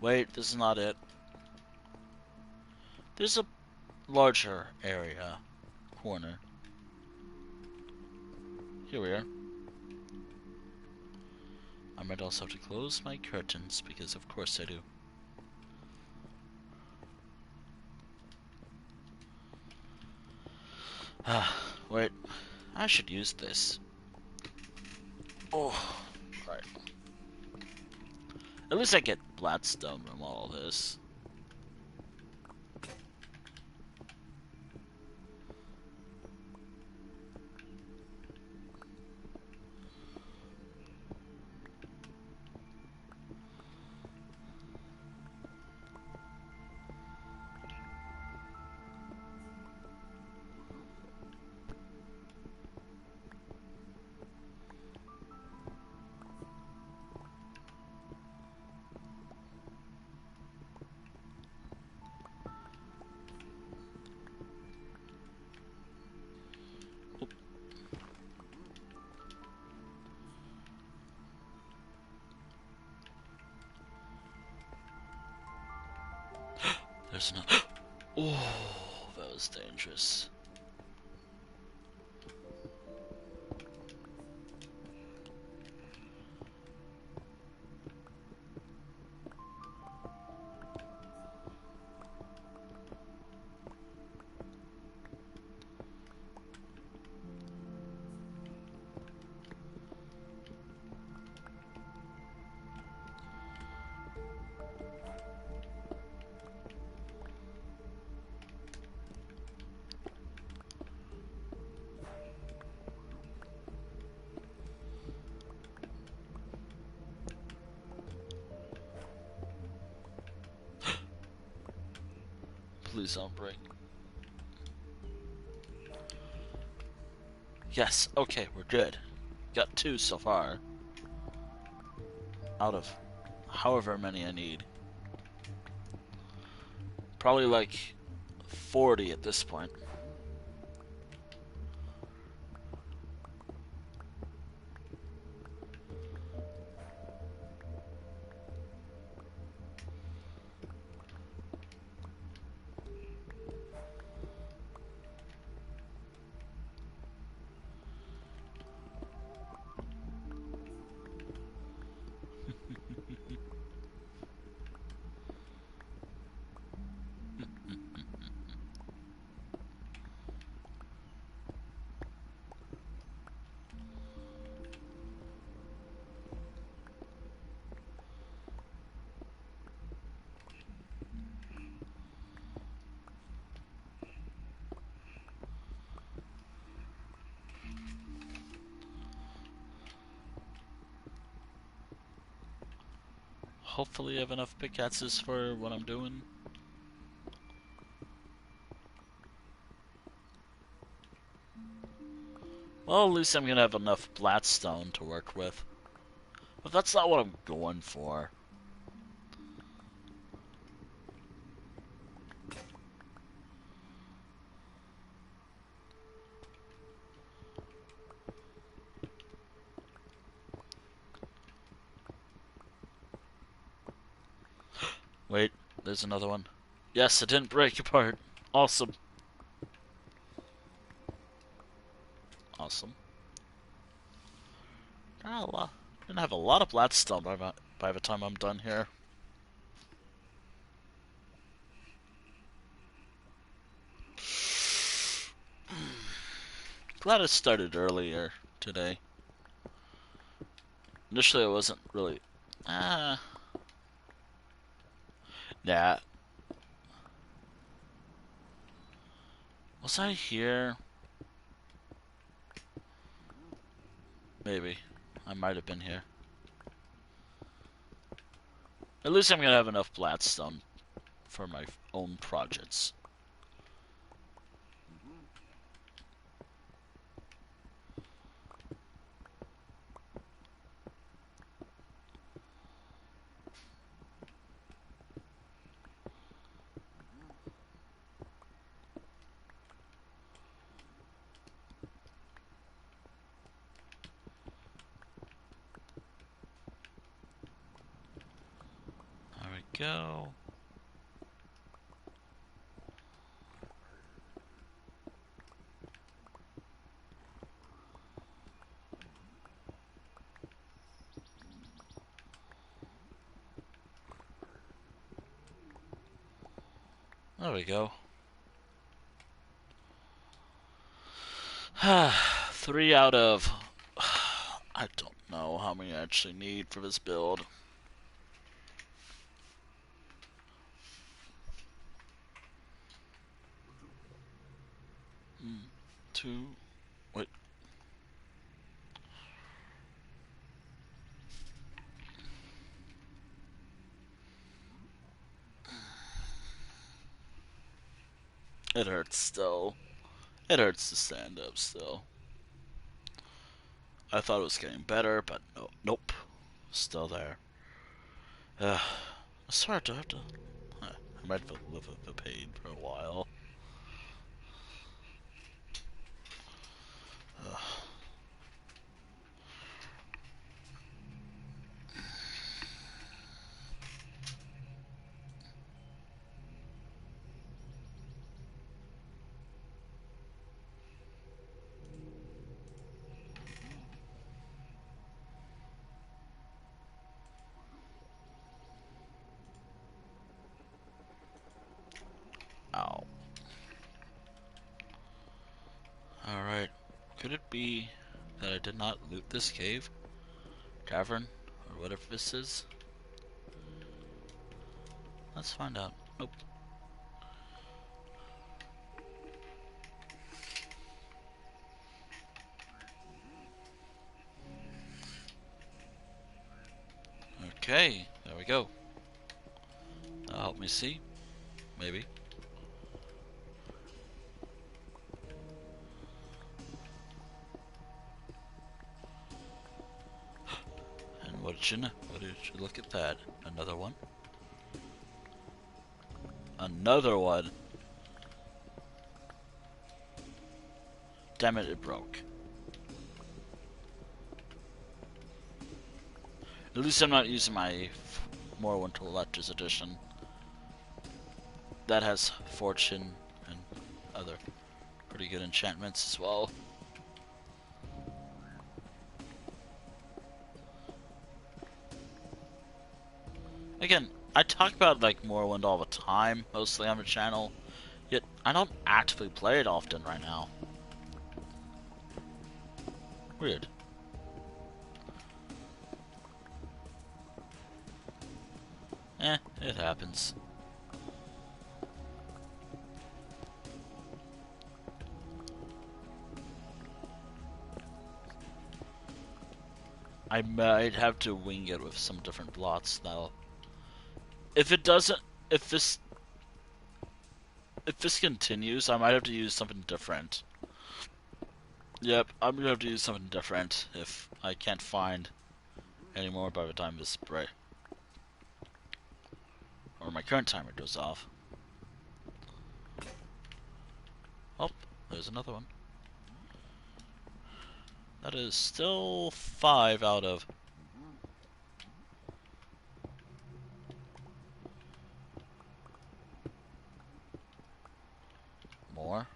Wait, this is not it. There's a larger area, corner. Here we are. I might also have to close my curtains, because of course I do. Wait, I should use this. Oh, right. At least I get Bladstone from all this. There's no. Oh, that was dangerous. Please don't break. Yes, okay, we're good. Got 2 so far. Out of however many I need. Probably like 40 at this point. Hopefully I have enough pickaxes for what I'm doing. Well, at least I'm gonna have enough bladstone to work with. But that's not what I'm going for. Wait, there's another one. Yes, it didn't break apart. Awesome. Awesome. Gonna have a lot of bladstone by the time I'm done here. Glad I started earlier today. Initially I wasn't really... Nah. Was I here? Maybe. I might have been here. At least I'm gonna have enough bladstone for my own projects. There we go. There we go. 3 out of... I don't know how many I actually need for this build. Two... Wait. It hurts still. It hurts to stand up still. I thought it was getting better, but no, nope. Still there. I swear I have to... I might have to live with the pain for a while. Ow. Alright. Could it be that I did not loot this cave? Cavern? Or whatever this is? Let's find out. Nope. Okay, there we go. That'll help me see. Maybe. And what did you know? What did you look at that? Another one? Another one! Damn it, it broke. At least I'm not using my Morrowind Collector's Edition. That has Fortune and other pretty good enchantments as well. Again, I talk about like Morrowind all the time, mostly on the channel, yet I don't actively play it often right now. Weird. It happens. I might have to wing it with some different blots now. If it doesn't, if this continues, I might have to use something different. Yep, I'm gonna have to use something different if I can't find any more by the time this break. Or my current timer goes off. Oh, there's another one. That is still 5 out of... More?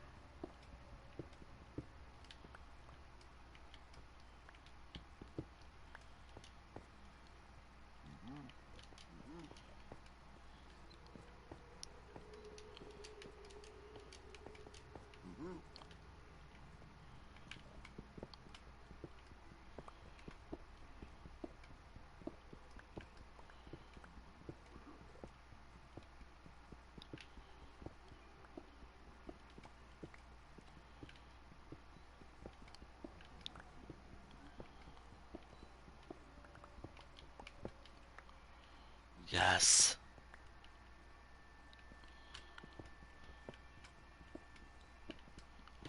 Yes.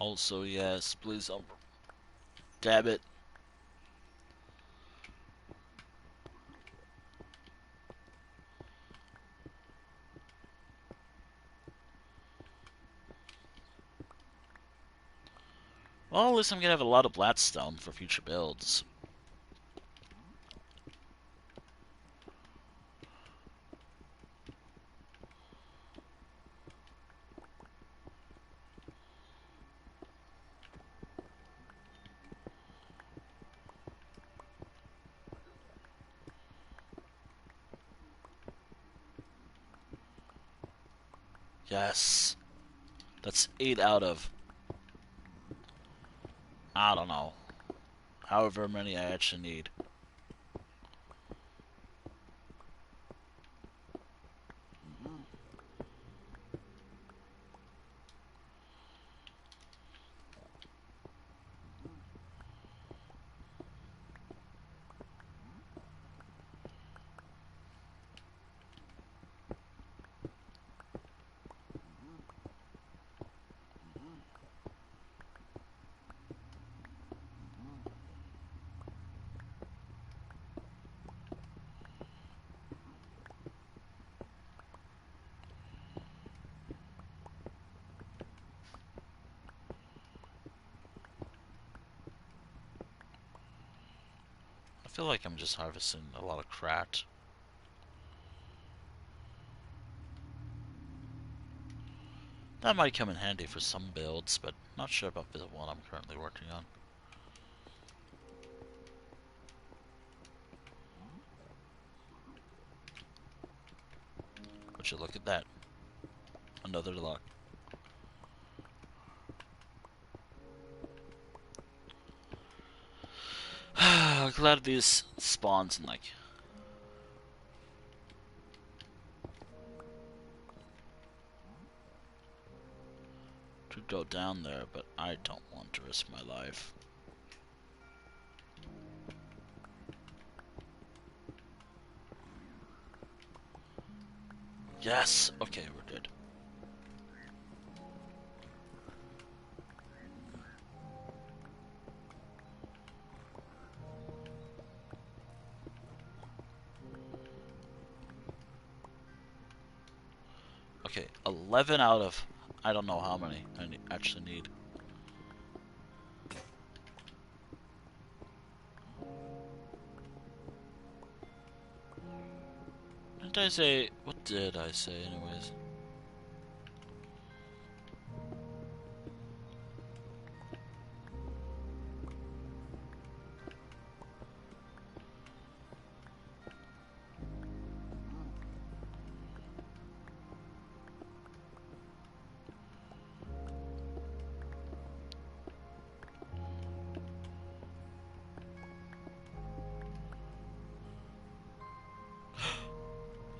Also, yes, please don't... Dab it. Well, at least I'm gonna have a lot of Bladstone for future builds. Yes. That's 8 out of... I don't know. However many I actually need. I feel like I'm just harvesting a lot of crap. That might come in handy for some builds, but not sure about the one I'm currently working on. Would you look at that? Another luck. Glad these spawns in like to go down there, but I don't want to risk my life. Yes! Okay, we're good. Okay, 11 out of I don't know how many I actually need. Did I say... What did I say anyways?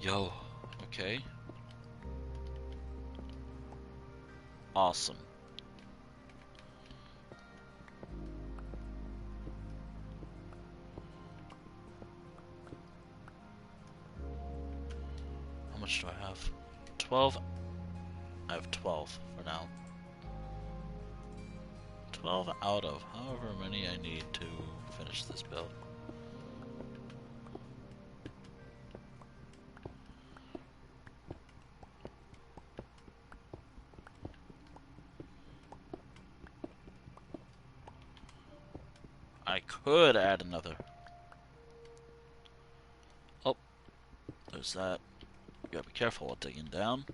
Yo, okay. Awesome. How much do I have? 12? I have 12 for now. 12 out of however many I need to finish this build. I could add another. Oh, there's that. You gotta be careful while digging down.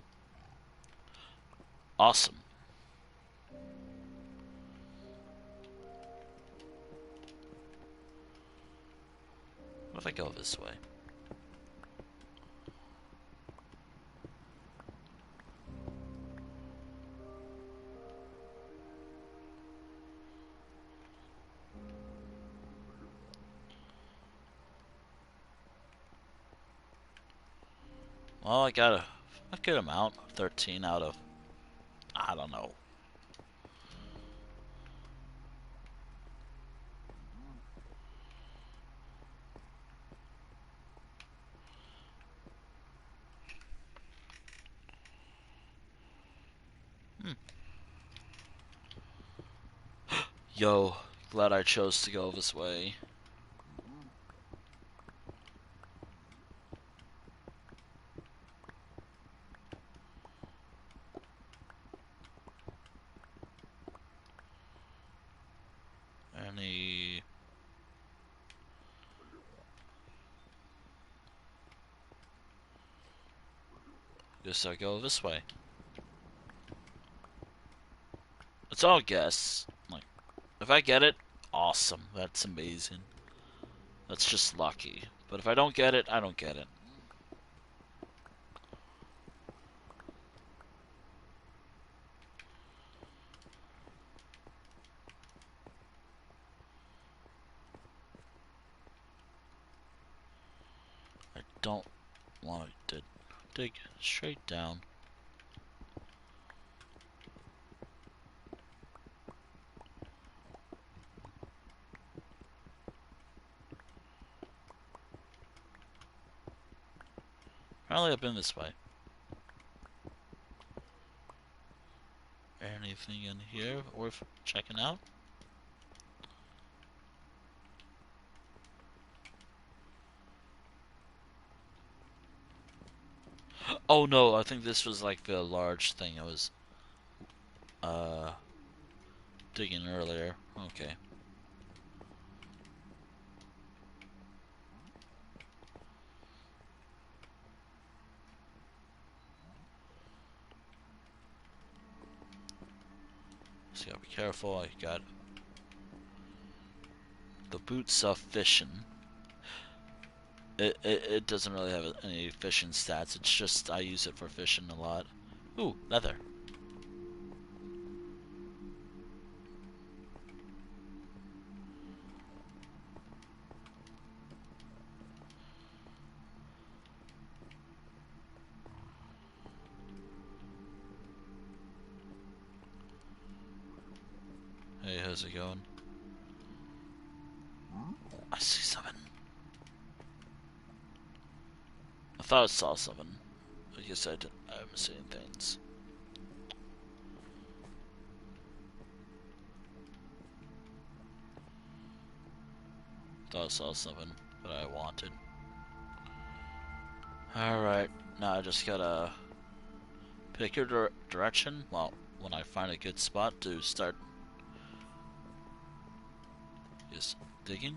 Awesome. What if I go this way? Well, I got a good amount. 13 out of... I don't know. Yo, glad I chose to go this way. Any... Guess I go this way. It's all guess. Like, if I get it, awesome. That's amazing. That's just lucky. But if I don't get it, I don't get it. I don't want to dig straight down. Apparently I've been this way. Anything in here worth checking out? Oh no, I think this was like the large thing I was digging earlier. Okay. So you gotta be careful. I got the boots of fishing. It doesn't really have any fishing stats. It's just I use it for fishing a lot. Ooh, leather. Hey, how's it going? I see something. I thought I saw something. I guess I didn't. I haven't seen things. Thought I saw something that I wanted. Alright, now I just gotta pick your direction. Well, when I find a good spot to start just digging.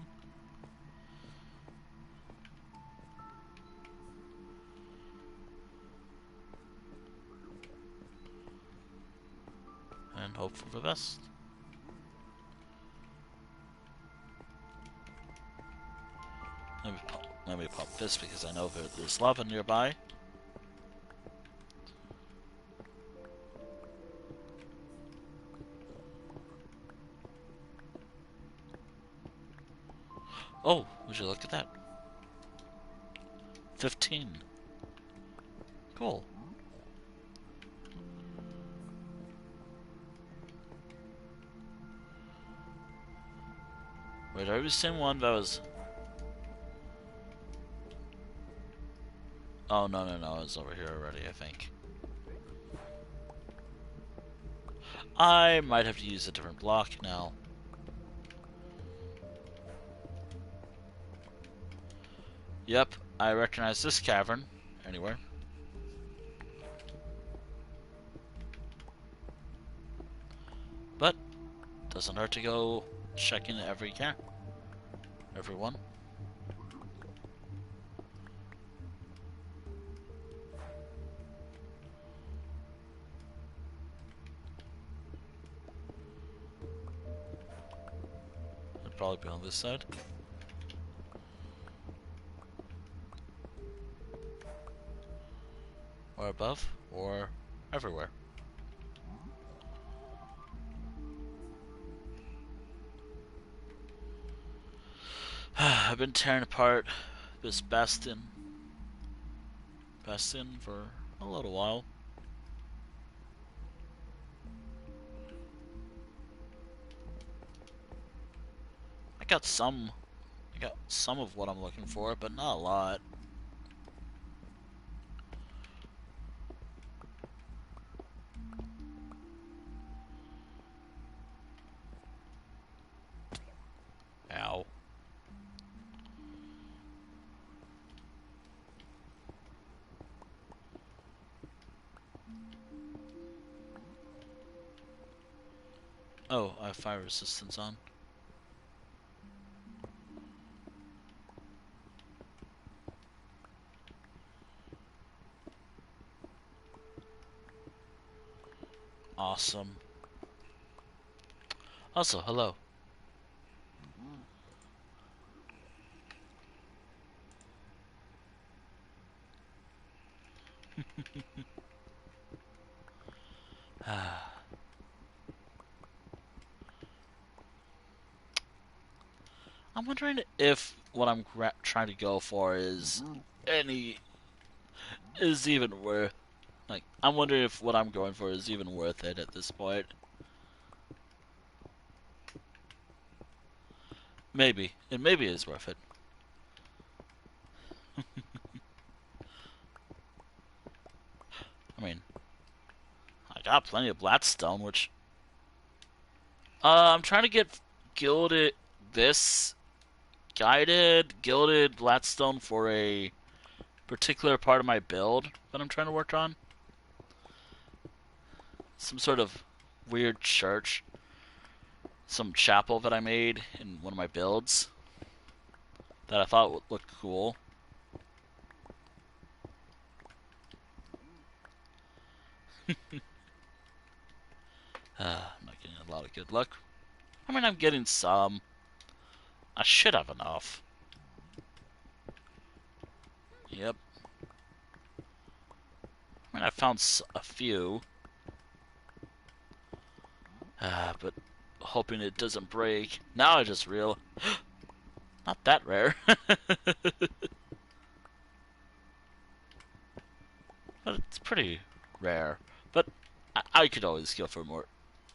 And hope for the best. Let me pop this because I know there's lava nearby. Oh, would you look at that? 15. Cool. Wait, are we seeing one that was... Oh, no, it's over here already, I think. I might have to use a different block now. Yep, I recognize this cavern. Anywhere. But, doesn't hurt to go checking everyone. It'd probably be on this side. Or above, or everywhere. I've been tearing apart this bastion for a little while. I got some of what I'm looking for, but not a lot. Ow. Oh, I have fire resistance on. Awesome. Also, hello. I'm wondering if what I'm trying to go for is even worth. Like, I'm wondering if what I'm going for is even worth it at this point. Maybe. And maybe it is worth it. I mean, I got plenty of Blackstone, which... I'm trying to get gilded... This... Gilded Blackstone for a particular part of my build that I'm trying to work on. Some sort of weird church. Some chapel that I made in one of my builds. That I thought would look cool. I'm not getting a lot of good luck. I mean, I'm getting some. I should have enough. Yep. I mean, I found a few. But hoping it doesn't break. Now I just real. Not that rare. But it's pretty rare. But I could always go for more.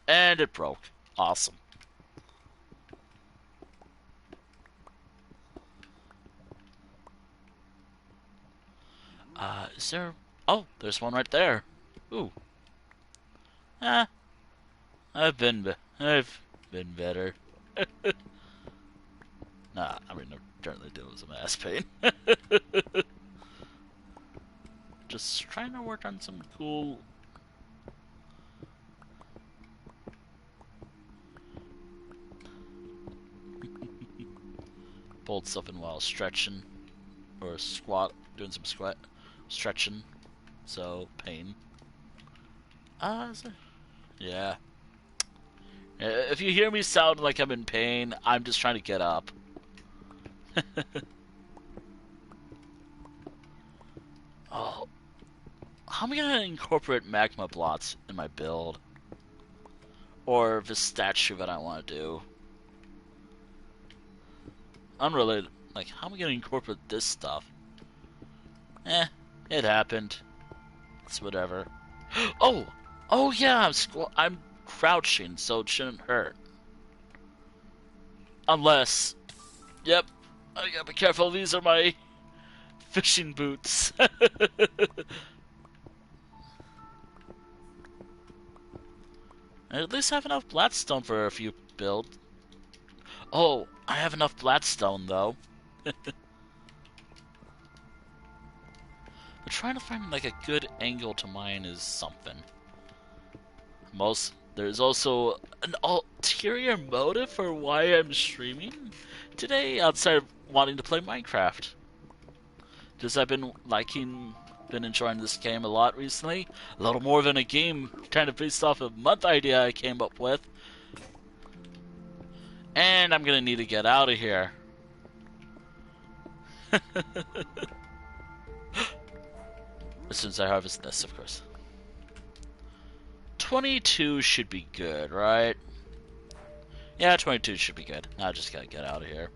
And it broke. Awesome. Is there... Oh, there's one right there. Ooh. Ah, I've been better. Nah, I mean, apparently it was a mass pain. Just trying to work on some cool... Pulled something while stretching. Or squat, doing some squat, stretching. So, pain. Yeah. If you hear me sound like I'm in pain, I'm just trying to get up. Oh, how am I gonna incorporate magma blots in my build? Or the statue that I want to do? Unrelated. Like, how am I gonna incorporate this stuff? It happened. It's whatever. Oh! Oh yeah, I'm crouching, so it shouldn't hurt. Unless... Yep. I gotta be careful, these are my fishing boots. I at least have enough Bladstone for a few builds. Oh, I have enough Bladstone, though. But trying to find, like, a good angle to mine is something. There's also an ulterior motive for why I'm streaming today, outside of wanting to play Minecraft. Because I've been enjoying this game a lot recently. A little more than a game, kind of based off a month idea I came up with. And I'm gonna need to get out of here. As soon as I harvest this, of course. 22 should be good, right? Yeah, 22 should be good. Now I just gotta get out of here.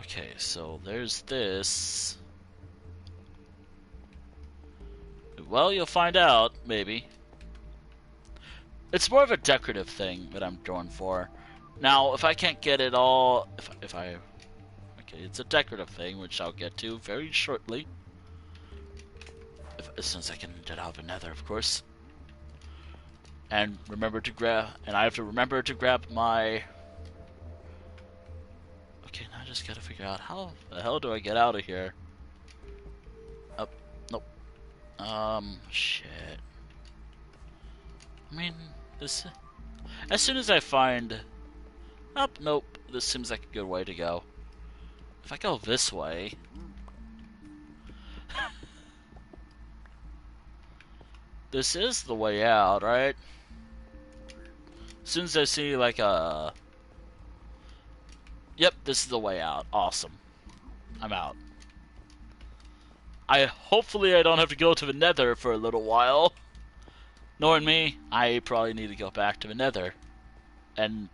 Okay, so there's this. Well, you'll find out, maybe. It's more of a decorative thing that I'm going for. Now, if I can't get it all... Okay, it's a decorative thing, which I'll get to very shortly. As soon as I can get out of the nether, of course. And remember to grab... And I have to remember to grab my... Okay, now I just gotta figure out how the hell do I get out of here? Up. Nope. Shit. I mean, this... As soon as I find... Nope. This seems like a good way to go. If I go this way... This is the way out, right? As soon as I see, like, a... Yep, this is the way out. Awesome. I'm out. Hopefully I don't have to go to the nether for a little while. Knowing me, I probably need to go back to the nether. And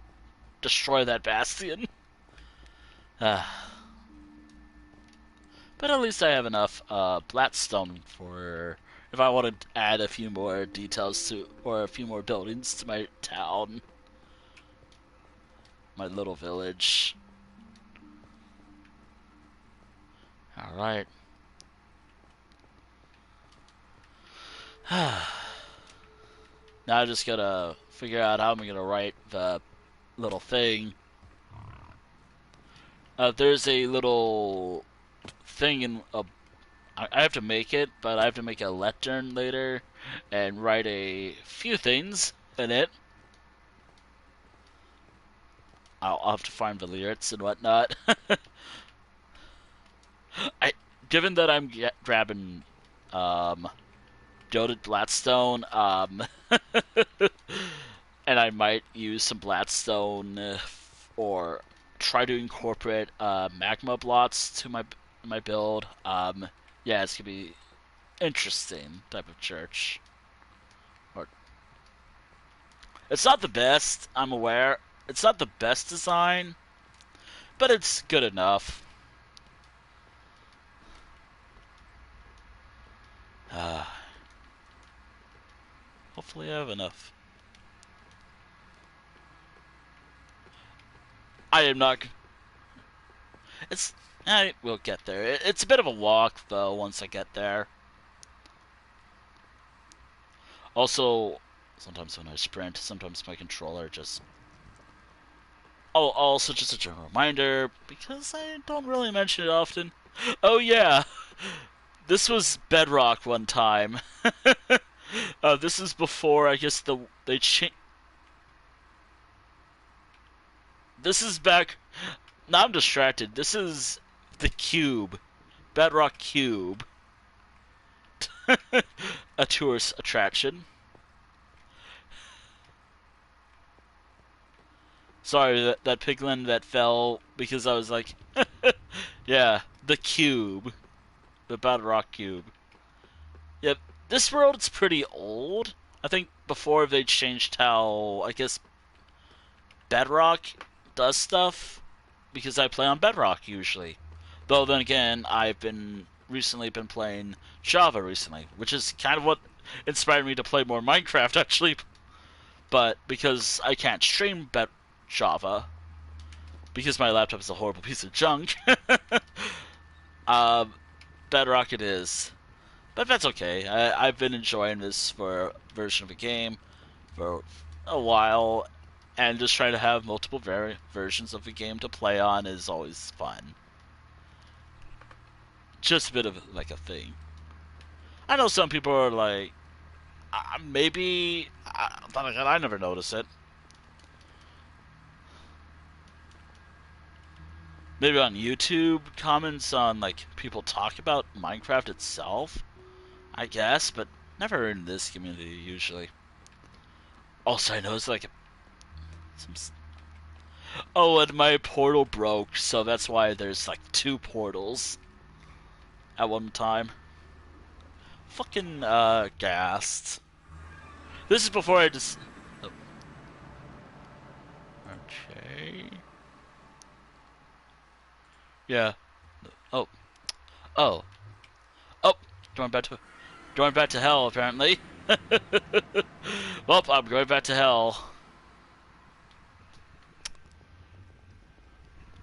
destroy that bastion. But at least I have enough Bladstone for... If I want to add a few more details to... Or a few more buildings to my town. My little village. Alright. Now I just gotta figure out how I'm gonna write the little thing. There's a little thing in a... I have to make it, but I have to make a lectern later and write a few things in it. I'll have to find the lyrics and whatnot. Given that I'm grabbing Gilded Bladstone, and I might use some Bladstone or try to incorporate magma blots to my build. Yeah, it's gonna be interesting type of church. Or it's not the best, I'm aware. It's not the best design, but it's good enough. Hopefully I have enough. I am not... It's I will get there. It's a bit of a walk though once I get there. Also, sometimes when I sprint, sometimes my controller just. Oh, also just a general reminder because I don't really mention it often. Oh yeah, this was Bedrock one time. This is before I guess they changed. This is back. Now I'm distracted. This is the Cube, Bedrock Cube, a tourist attraction. Sorry, that piglin that fell because I was like, yeah, the cube, the Bedrock cube. Yep, this world's pretty old. I think before they changed how I guess Bedrock does stuff because I play on Bedrock usually. Though then again, I've been recently been playing Java recently, which is kind of what inspired me to play more Minecraft actually. But because I can't stream Java, because my laptop is a horrible piece of junk, uh, Bedrock it is. But that's okay. I've been enjoying this for a version of a game for a while, and just trying to have multiple versions of a game to play on is always fun. Just a bit of like a thing. I know some people are like, maybe, I never notice it. Maybe on YouTube, comments on like people talk about Minecraft itself, I guess, but never in this community usually. Also, I know it's like some. Oh, and my portal broke, so that's why there's like two portals at one time. Fucking gassed. This is before I just. Oh. Okay. Yeah. Oh. Oh. Oh. Going back to. Going back to hell, apparently. Well, I'm going back to hell.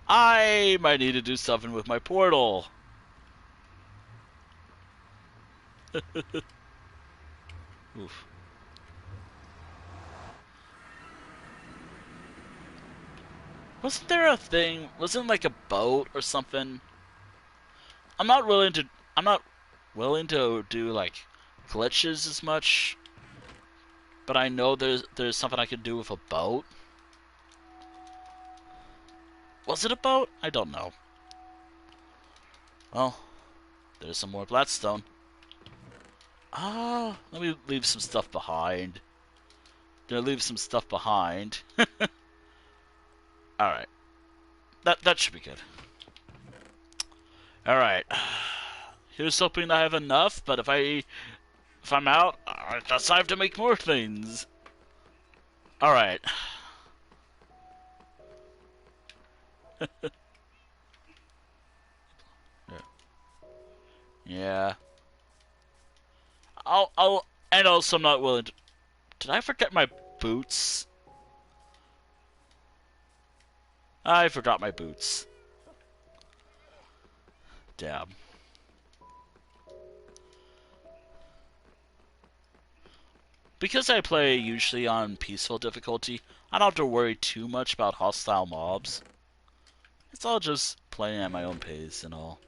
I might need to do something with my portal. Oof. Wasn't there a thing? Wasn't like a boat or something? I'm not willing to. I'm not willing to do like glitches as much, but I know there's something I could do with a boat. Was it a boat? I don't know. Well, there's some more Blackstone. Ah, let me leave some stuff behind. Gonna leave some stuff behind. All right, that should be good. All right. Here's hoping I have enough, but if I'm out, I guess I have to make more things. All right. Yeah. And also I'm not willing to. Did I forget my boots? I forgot my boots. Damn. Because I play usually on peaceful difficulty, I don't have to worry too much about hostile mobs. It's all just playing at my own pace and all.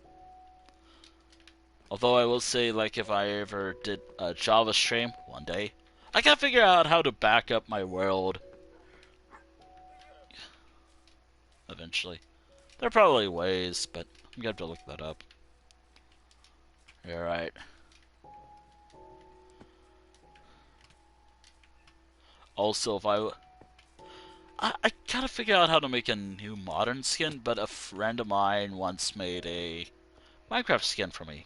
Although I will say, like, if I ever did a Java stream one day, I gotta figure out how to back up my world. Eventually. There are probably ways, but I'm gonna have to look that up. Alright. Also, if I gotta figure out how to make a new modern skin, but a friend of mine once made a Minecraft skin for me.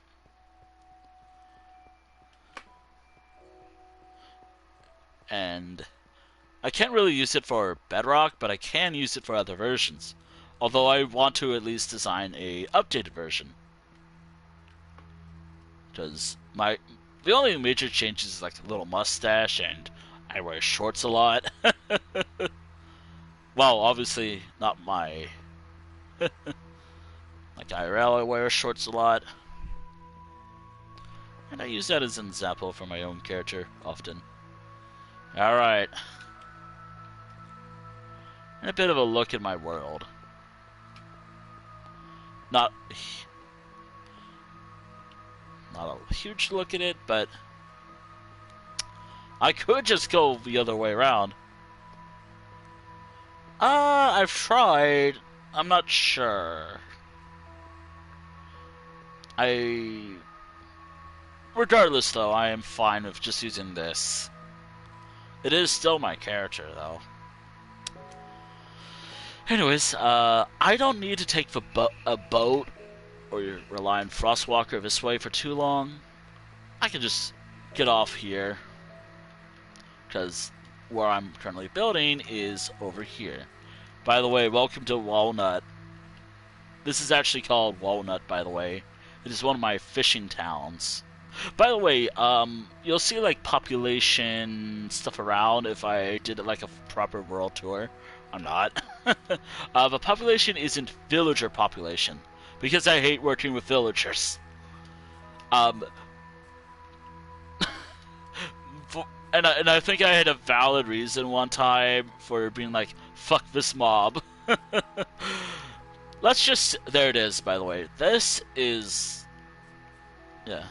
And I can't really use it for Bedrock, but I can use it for other versions. Although I want to at least design a updated version. Because the only major change is like a little mustache and I wear shorts a lot. Well, obviously not my like IRL, I wear shorts a lot. And I use that as an example for my own character often. Alright. And a bit of a look at my world. Not a huge look at it, but I could just go the other way around. I've tried. I'm not sure. Regardless, though, I am fine with just using this. It is still my character, though. Anyways, I don't need to take a boat or rely on Frostwalker this way for too long. I can just get off here, because where I'm currently building is over here. By the way, welcome to Walnut. This is actually called Walnut, by the way. It is one of my fishing towns. By the way, you'll see like population stuff around if I did like a proper world tour. I'm not. The population isn't villager population, because I hate working with villagers. And I think I had a valid reason one time for being like, fuck this mob. Let's just... There it is, by the way. This is... Yeah.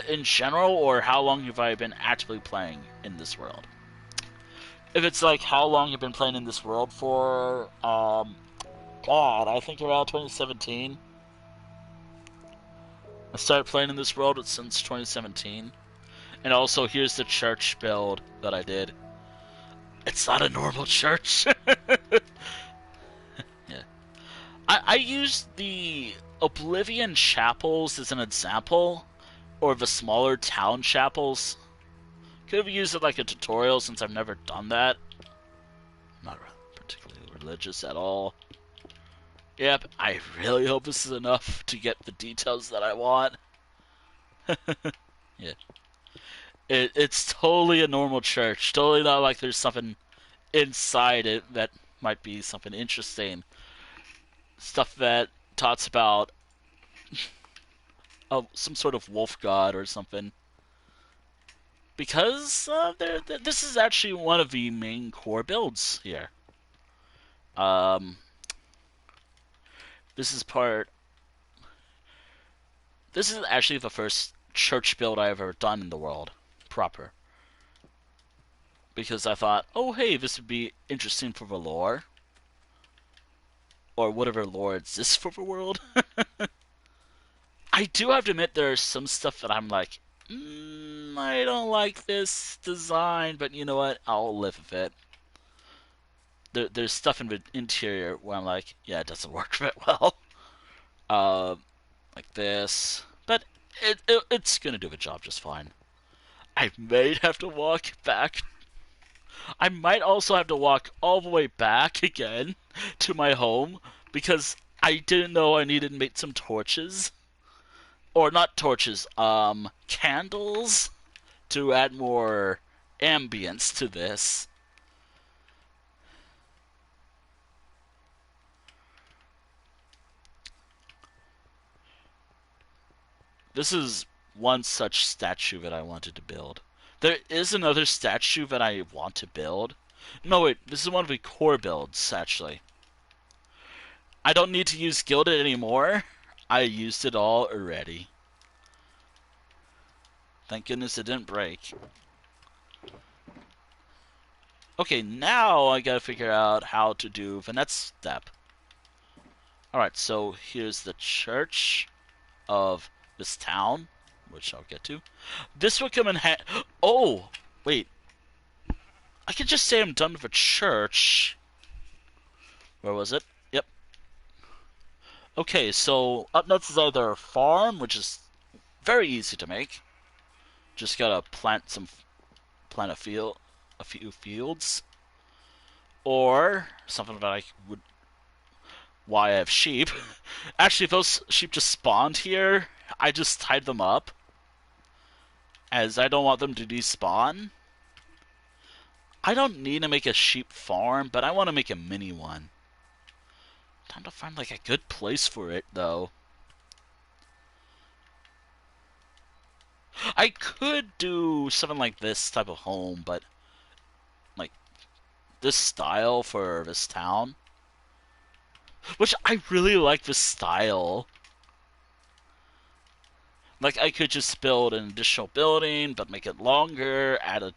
In general, or how long have I been actively playing in this world? If it's like how long you've been playing in this world for, God, I think around 2017. I started playing in this world since 2017. And also, here's the church build that I did. It's not a normal church. Yeah. I used the Oblivion chapels as an example, or the smaller town chapels. Could have used it like a tutorial since I've never done that. I'm not particularly religious at all. Yep, I really hope this is enough to get the details that I want. Yeah. It's totally a normal church. Totally not like there's something inside it that might be something interesting. Stuff that talks about some sort of wolf god or something. Because this is actually one of the main core builds here. This is actually the first church build I've ever done in the world, proper. Because I thought, oh hey, this would be interesting for the lore. Or whatever lore exists for the world. I do have to admit there's some stuff that I'm like, I don't like this design, but you know what? I'll live with it. There's stuff in the interior where I'm like, yeah, it doesn't work that well. Like this. But it's gonna do the job just fine. I may have to walk back. I might also have to walk all the way back again to my home, because I didn't know I needed to make some torches. Or not torches, candles to add more ambience to this. This is one such statue that I wanted to build. There is another statue that I want to build. No, wait, this is one of the core builds, actually. I don't need to use Gilded anymore. I used it all already. Thank goodness it didn't break. Okay, now I gotta figure out how to do the next step. Alright, so here's the church of this town, which I'll get to. This would come in Oh! Wait. I could just say I'm done with a church. Where was it? Yep. Okay, so up next is either a farm, which is very easy to make. Just gotta plant a few fields. Or something that I would... Why I have sheep. Actually, if those sheep just spawned here, I just tied them up, as I don't want them to despawn. I don't need to make a sheep farm, but I want to make a mini one. Time to find like a good place for it though. I could do something like this type of home, but like this style for this town, which I really like this style. Like I could just build an additional building, but make it longer, add a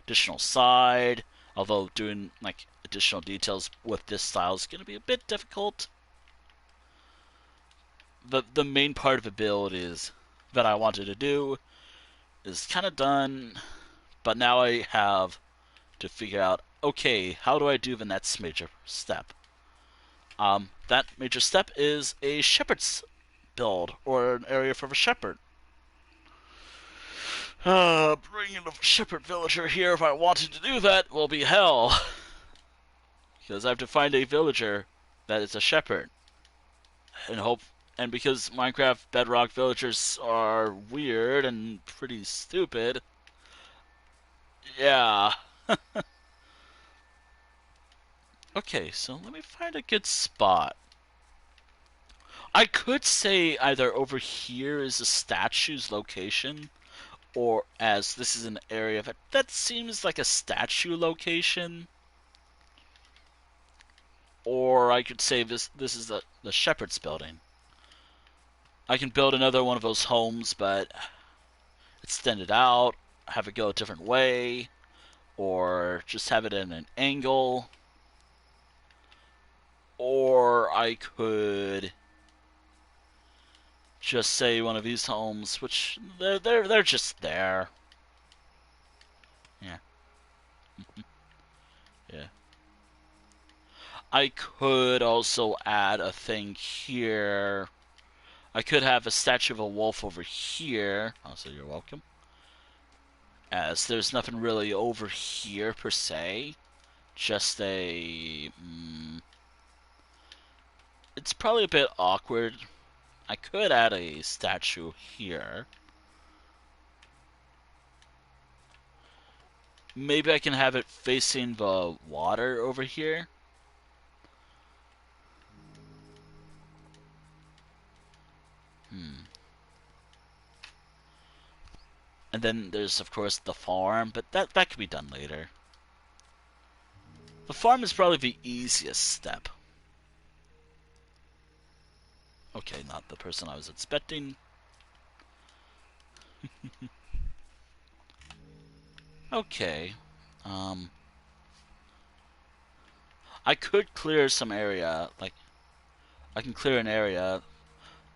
additional side. Although doing like additional details with this style is going to be a bit difficult. The main part of the build is that I wanted to do is kind of done, but now I have to figure out, okay, how do I do the next major step? That major step is a shepherd's build, or an area for a shepherd. Bringing a shepherd villager here if I wanted to do that will be hell. Because I have to find a villager that is a shepherd. And because Minecraft Bedrock villagers are weird and pretty stupid, yeah. Okay, so let me find a good spot. I could say either over here is a statue's location, or as this is an area that seems like a statue location, or I could say this is the shepherd's building. I can build another one of those homes, but extend it out, have it go a different way, or just have it in an angle, or I could just say one of these homes, which they're just there. Yeah, yeah. I could also add a thing here. I could have a statue of a wolf over here. Oh, so you're welcome. As there's nothing really over here per se. Just a... it's probably a bit awkward. I could add a statue here. Maybe I can have it facing the water over here. And then there's, of course, the farm, but that could be done later. The farm is probably the easiest step. Okay, not the person I was expecting. Okay. I could clear some area, like, I can clear an area,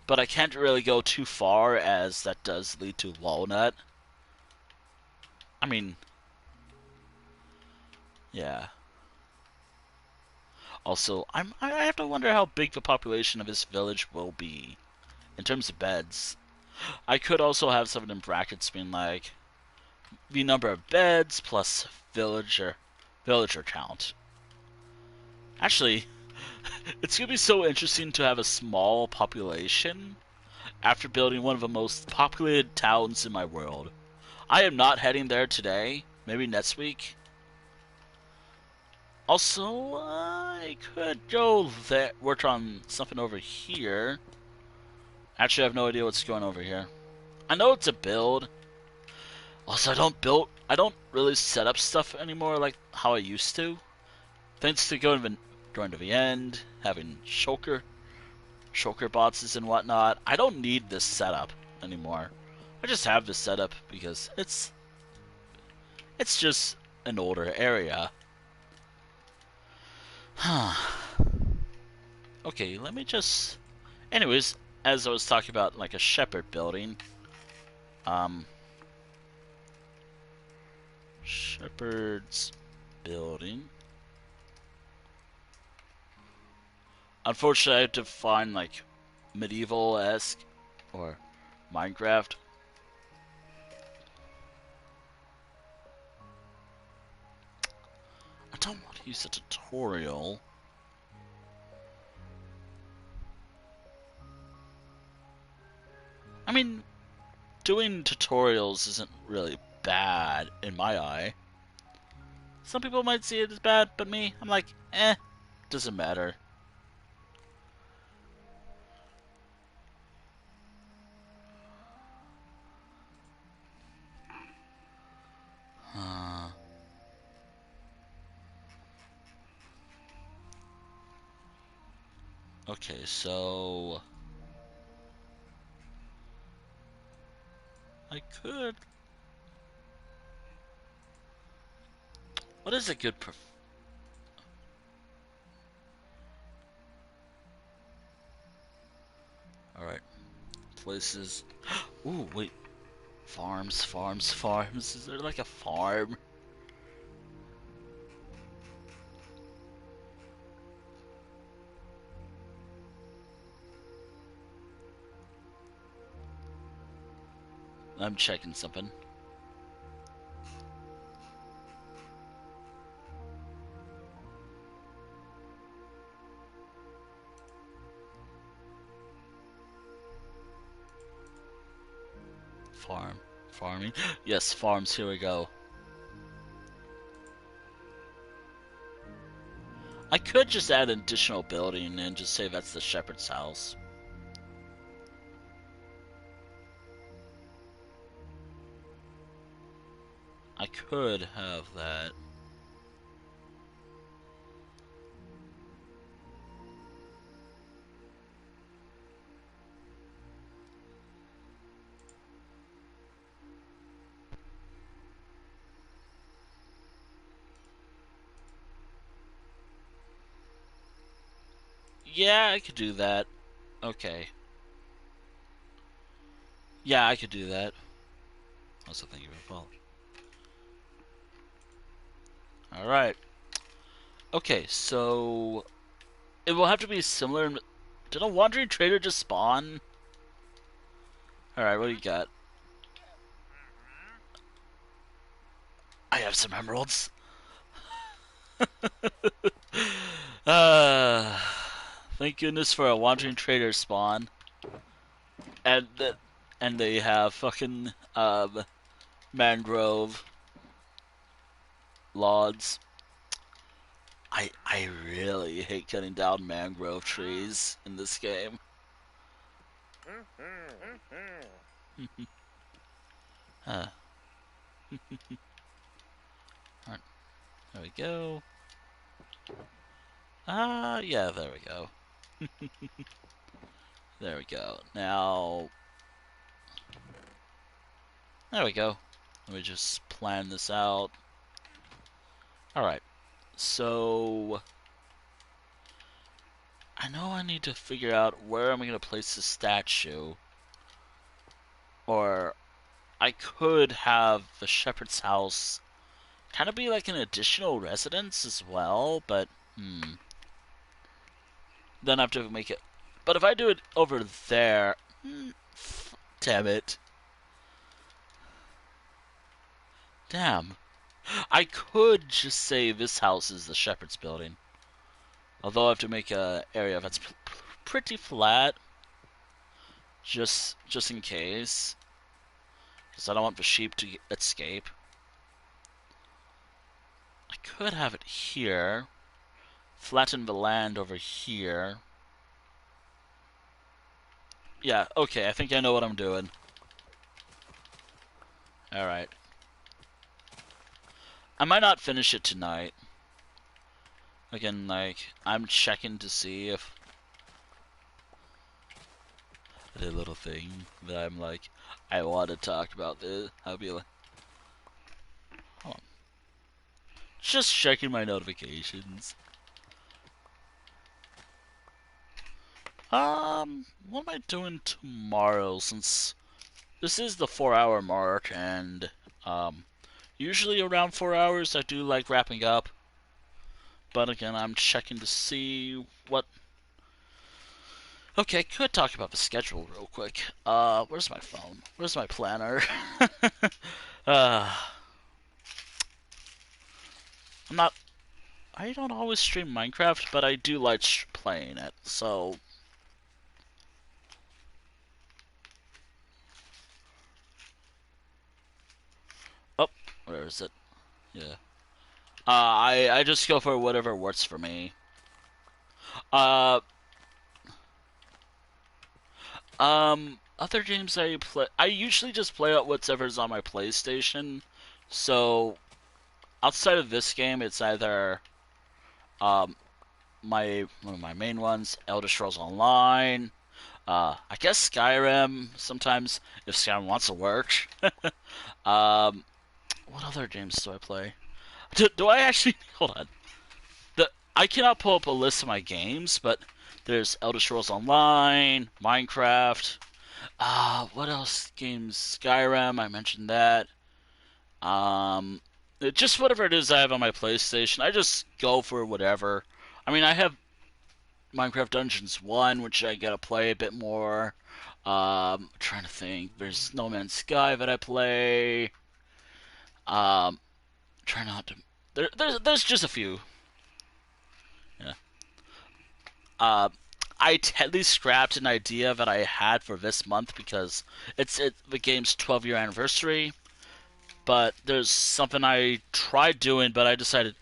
but I can't really go too far as that does lead to walnut. I mean, yeah. Also, I have to wonder how big the population of this village will be in terms of beds. I could also have something in brackets being like the number of beds plus villager count. Actually, it's gonna be so interesting to have a small population after building one of the most populated towns in my world. I am not heading there today. Maybe next week. Also, I could go there, work on something over here. Actually, I have no idea what's going over here. I know it's a build. Also, I don't really set up stuff anymore like how I used to. Thanks to going to the end, having shulker boxes and whatnot. I don't need this setup anymore. I just have this setup because it's just an older area. Okay, let me just... Anyways, as I was talking about like a shepherd building, shepherd's building. Unfortunately, I have to find like medieval-esque or Minecraft. I don't want to use a tutorial. I mean, doing tutorials isn't really bad in my eye. Some people might see it as bad, but me, I'm like, doesn't matter. Okay, so I could. What is a good Alright. Places. Ooh, wait. Farms, farms, farms. Is there like a farm? I'm checking something. Farm. Farming. Yes, farms. Here we go. I could just add an additional building and just say that's the shepherd's house. I could have that. Yeah, I could do that. Okay. Yeah, I could do that. Also, thank you for the follow. Alright. Okay, so it will have to be similar. Did a wandering trader just spawn? Alright, what do you got? I have some emeralds. uh, thank goodness for a wandering trader spawn. And and they have fucking mangrove logs. I really hate cutting down mangrove trees in this game. Huh. Alright, there we go. Yeah, there we go. There we go. Now, there we go. Let me just plan this out. Alright, so I know I need to figure out where I'm going to place the statue. Or I could have the shepherd's house kind of be like an additional residence as well, but then I have to make it. But if I do it over there, damn it. Damn. I could just say this house is the shepherd's building. Although I have to make a area that's pretty flat, just in case, because I don't want the sheep to escape. I could have it here, flatten the land over here. Yeah, okay, I think I know what I'm doing. Alright. I might not finish it tonight. Again, like, I'm checking to see if the little thing that I'm like, I want to talk about this. I'll be like, hold on. Just checking my notifications. What am I doing tomorrow, since this is the 4-hour mark, and, usually around 4 hours I do like wrapping up. But again, I'm checking to see what. Okay, could talk about the schedule real quick. Where's my phone? Where's my planner? uh, I'm not. I don't always stream Minecraft, but I do like playing it. So. Oh, where is it? Yeah. I just go for whatever works for me. Uh, Other games I play, I usually just play out whatever's on my PlayStation. So, outside of this game, it's either, um, one of my main ones, Elder Scrolls Online. I guess Skyrim sometimes if Skyrim wants to work. um, what other games do I play? Do I actually hold on? I cannot pull up a list of my games, but there's Elder Scrolls Online, Minecraft. What else? Games Skyrim. I mentioned that. Um, just whatever it is I have on my PlayStation. I just go for whatever. I mean, I have Minecraft Dungeons 1, which I gotta play a bit more. Trying to think. There's No Man's Sky that I play. Try not to. There's just a few. Yeah. Uh, I at least scrapped an idea that I had for this month because it's the game's 12-year anniversary. But there's something I tried doing, but I decided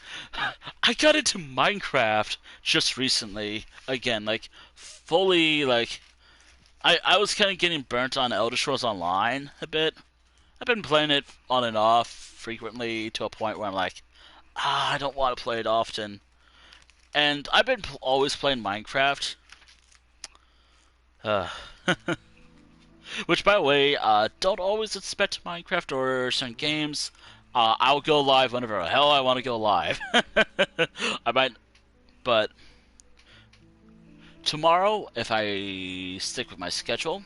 I got into Minecraft just recently again, like fully like I was kind of getting burnt on Elder Scrolls Online a bit. I've been playing it on and off frequently to a point where I'm like, I don't want to play it often. And I've been always playing Minecraft. Uh, which, by the way, don't always expect Minecraft or certain games. I'll go live whenever the hell I want to go live. I might, but tomorrow, if I stick with my schedule,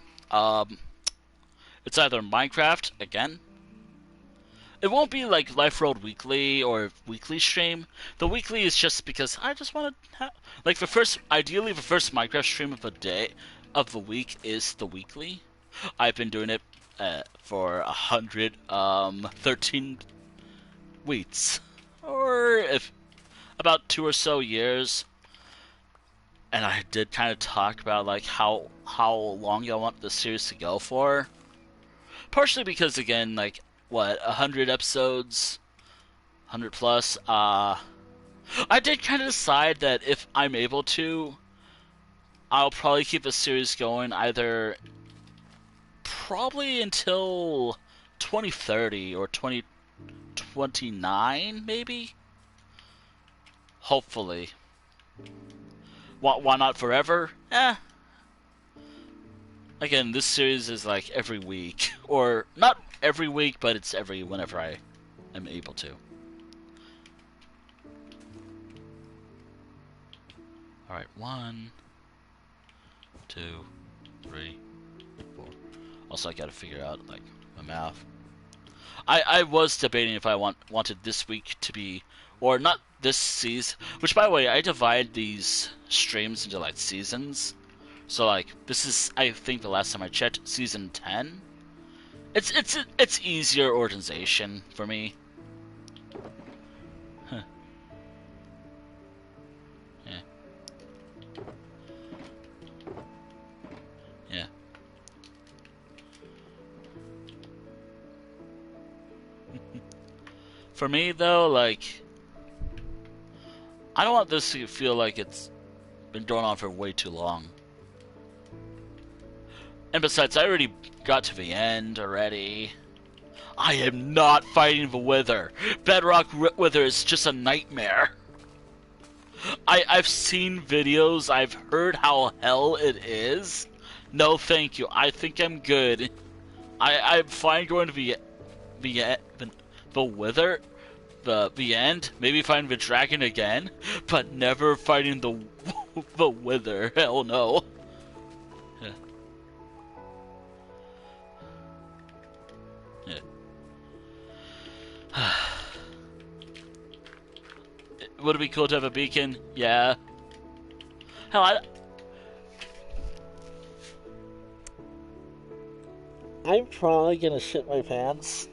it's either Minecraft again. It won't be like Life Road Weekly or weekly stream. The weekly is just because I just want to have like ideally the first Minecraft stream of the day of the week is the weekly. I've been doing it for 113 weeks, or if about 2 or so years. And I did kind of talk about like how long I want the series to go for. Partially because again, like 100 episodes, 100 plus. I did kind of decide that if I'm able to, I'll probably keep the series going either probably until 2030 or 2029, maybe. Hopefully. Why not forever? Again, this series is like every week, or not every week, but it's every whenever I am able to. Alright, 1, 2, 3, 4. Also, I gotta figure out, like, my math. I was debating if I wanted this week to be, or not this season, which, by the way, I divide these streams into, like, seasons. So, like, this is, I think the last time I checked, season 10. It's easier organization for me. Huh. Yeah. Yeah. For me, though, like, I don't want this to feel like it's been going on for way too long. And besides, I already got to the end already. I am not fighting the Wither. Bedrock Wither is just a nightmare. I've seen videos, I've heard how hell it is. No thank you, I think I'm good. I'm fine going to the Wither, the end, maybe fighting the dragon again, but never fighting the the Wither, hell no. Yeah. Yeah. Would it be cool to have a beacon? Yeah. Hell, I'm probably gonna shit my pants.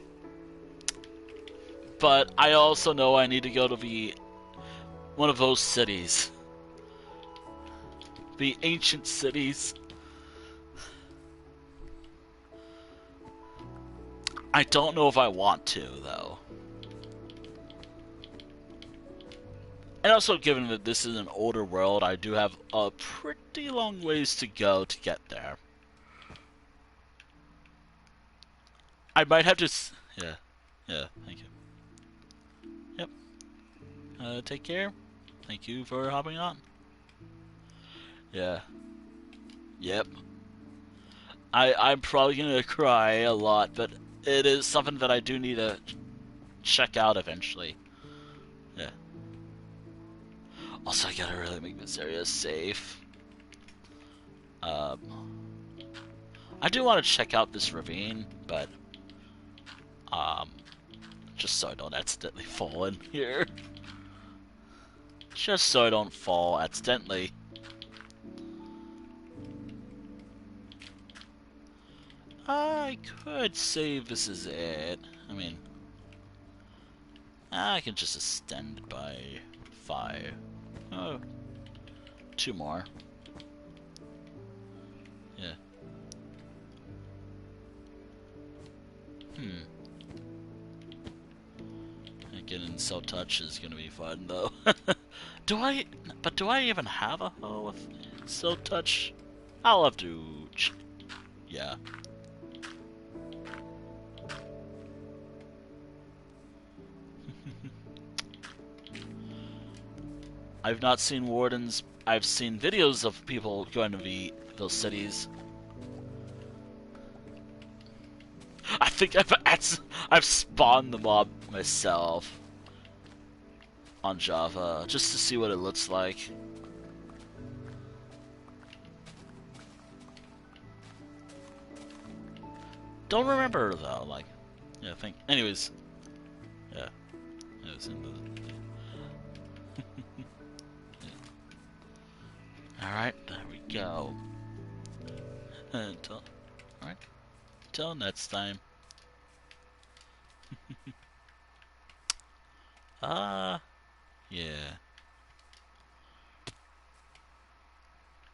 But I also know I need to go to one of those cities. The ancient cities. I don't know if I want to, though. And also, given that this is an older world, I do have a pretty long ways to go to get there. I might have to... Yeah. Yeah, thank you. Yep. Take care. Thank you for hopping on. Yeah. Yep. I'm probably gonna cry a lot, but it is something that I do need to check out eventually. Yeah. Also, I gotta really make this area safe. I do want to check out this ravine, but um, just so I don't accidentally fall in here. Just so I don't fall accidentally. I could say this is it. I mean, I can just extend it by 5. Oh, 2 more. Yeah. Getting so touch is gonna be fun though. do I? But do I even have a hoe with so touch? I'll have to. Yeah. I've not seen wardens. I've seen videos of people going to those cities. I think I've spawned the mob myself on Java just to see what it looks like. Don't remember though. Like, yeah. Anyways, yeah. It was in the. All right, there we go. All right. Till next time. Yeah.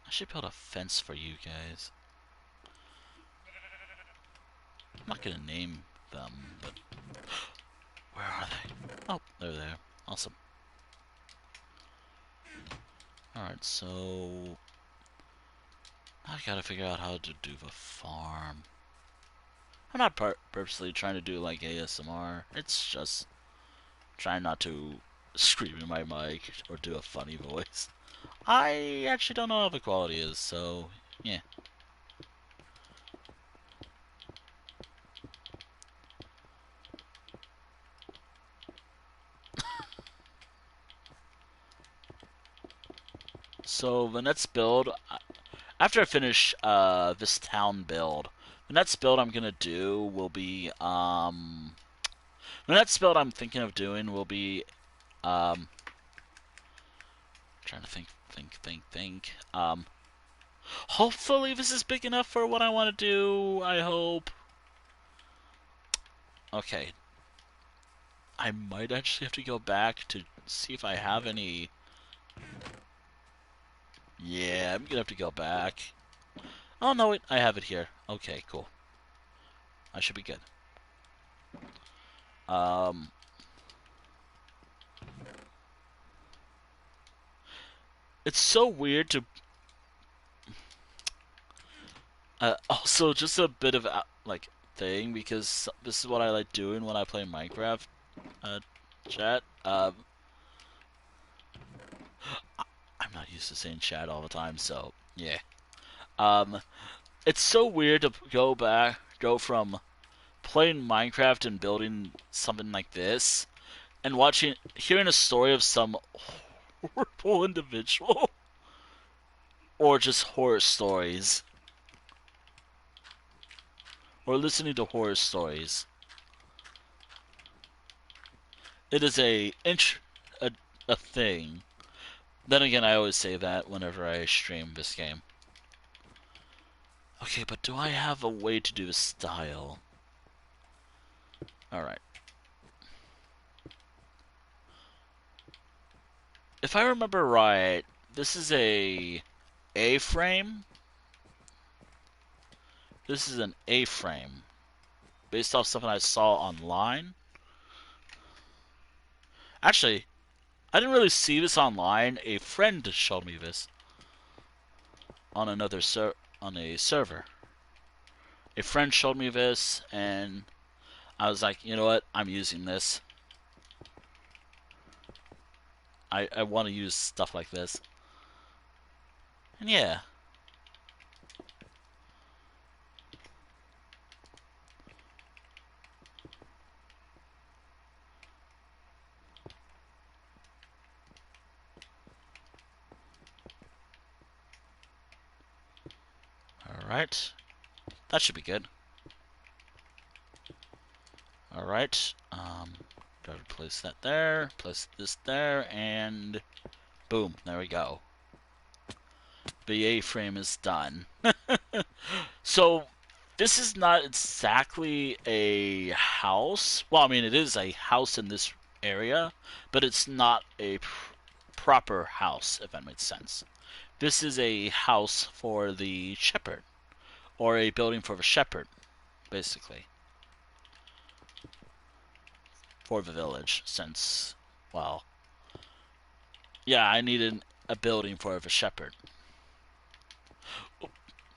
I should build a fence for you guys. I'm not gonna name them, but where are they? Oh, they're there. Awesome. Alright, so I gotta figure out how to do the farm. I'm not purposely trying to do like ASMR. It's just trying not to scream in my mic or do a funny voice. I actually don't know how the quality is, so yeah. So the next build, after I finish this town build, the next build I'm gonna do will be the next build I'm thinking of doing will be trying to think. Hopefully this is big enough for what I want to do. I hope. Okay. I might actually have to go back to see if I have any. Yeah, I'm gonna have to go back. Oh no, wait, I have it here. Okay, cool. I should be good. Um, it's so weird to. Also, just a bit of like thing because this is what I like doing when I play Minecraft. Chat. I'm not used to saying chat all the time, so yeah. Um, it's so weird to go from playing Minecraft and building something like this, and hearing a story of some horrible individual, or just horror stories, or listening to horror stories. It is a, a thing. Then again, I always say that whenever I stream this game. Okay, but do I have a way to do the style? Alright. If I remember right, this is a A-frame. This is an A-frame. Based off something I saw online. Actually, I didn't really see this online. A friend showed me this on on a server. A friend showed me this, and I was like, you know what? I'm using this. I want to use stuff like this. And yeah. Alright. That should be good. Alright. Gotta place that there, place this there, and boom, there we go. The A-frame is done. So, this is not exactly a house. Well, I mean, it is a house in this area, but it's not a proper house, if that makes sense. This is a house for the shepherd, or a building for the shepherd, basically. For the village, since, well, yeah, I needed a building for the shepherd.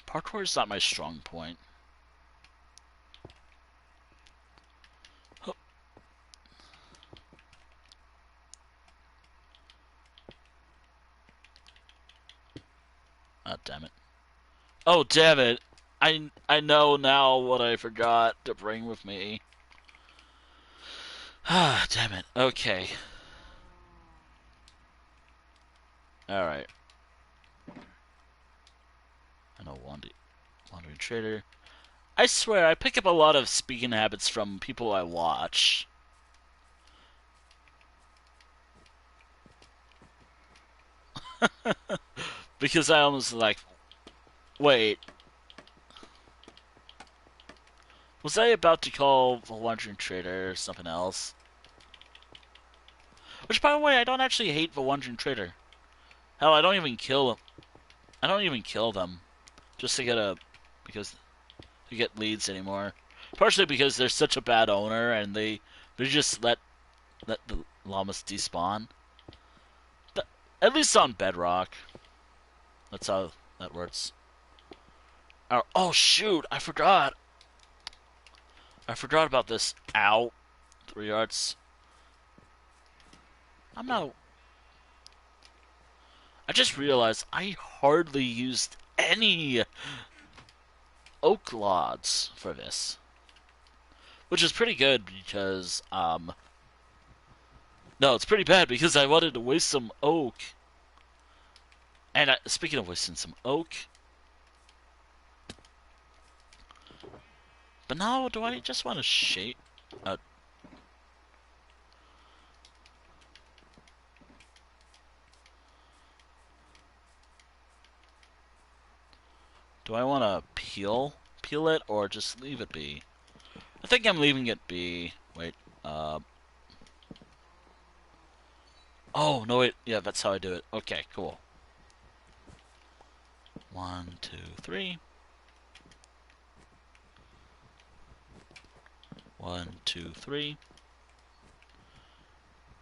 Parkour is not my strong point. Oh, damn it. Oh, damn it. I know now what I forgot to bring with me. Ah, damn it. Okay. Alright. I know Wandering Trader. I swear, I pick up a lot of speaking habits from people I watch. Because I almost like, wait, was I about to call the Wandering Trader something else? Which, by the way, I don't actually hate the Wandering Trader. Hell, I don't even kill them. I don't even kill them just to get because to get leads anymore. Partially because they're such a bad owner and they just let the llamas despawn. But at least on Bedrock, that's how that works. Oh shoot! I forgot. I forgot about this. Ow! 3 yards. I'm not. I just realized I hardly used any oak logs for this, which is pretty good because no, it's pretty bad because I wanted to waste some oak. And speaking of wasting some oak, but now do I just want to shape? Do I want to peel it, or just leave it be? I think I'm leaving it be. Wait, oh no, wait, yeah, that's how I do it. Okay, cool. 1, 2, 3. 1, 2, 3.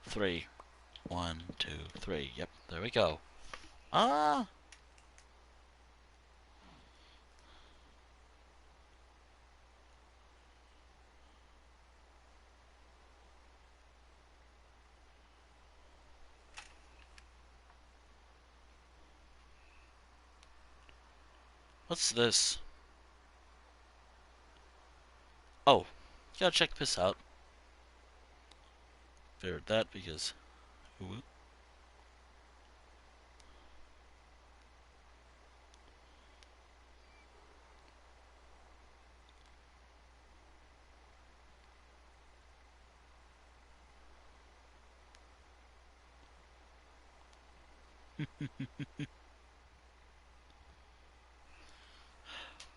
3. 1, 2, 3. Yep, there we go. Ah. What's this? Oh, gotta check this out. Figured that because. Ooh.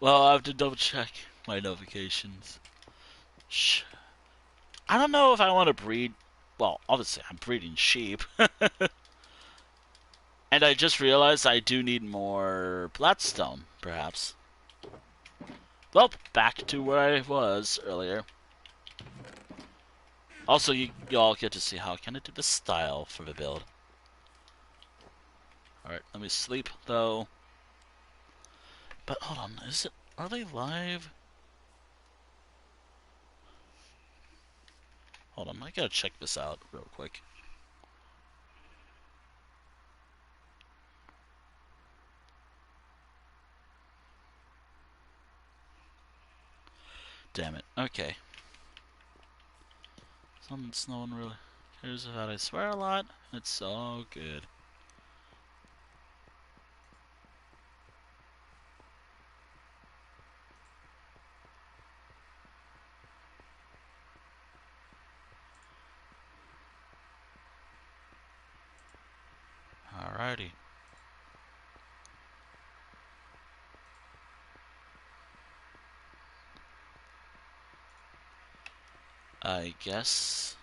Well, I have to double check my notifications. Shh. I don't know if I want to breed. Well, obviously, I'm breeding sheep. And I just realized I do need more Bloodstone, perhaps. Well, back to where I was earlier. Also, you all get to see how I kind of do the style for the build. Alright, let me sleep, though. But hold on, are they live? Hold on, I gotta check this out real quick. Damn it. Okay. Since no one really cares about I swear a lot, it's so good. Alrighty. I guess.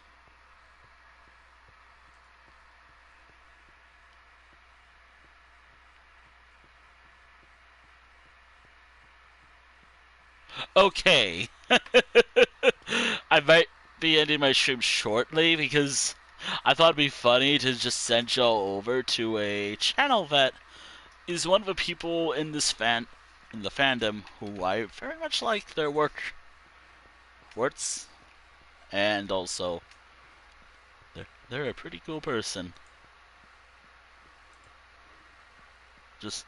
Okay. I might be ending my stream shortly because I thought it'd be funny to just send y'all over to a channel that is one of the people in the fandom who I very much like their works, and also they're a pretty cool person. Just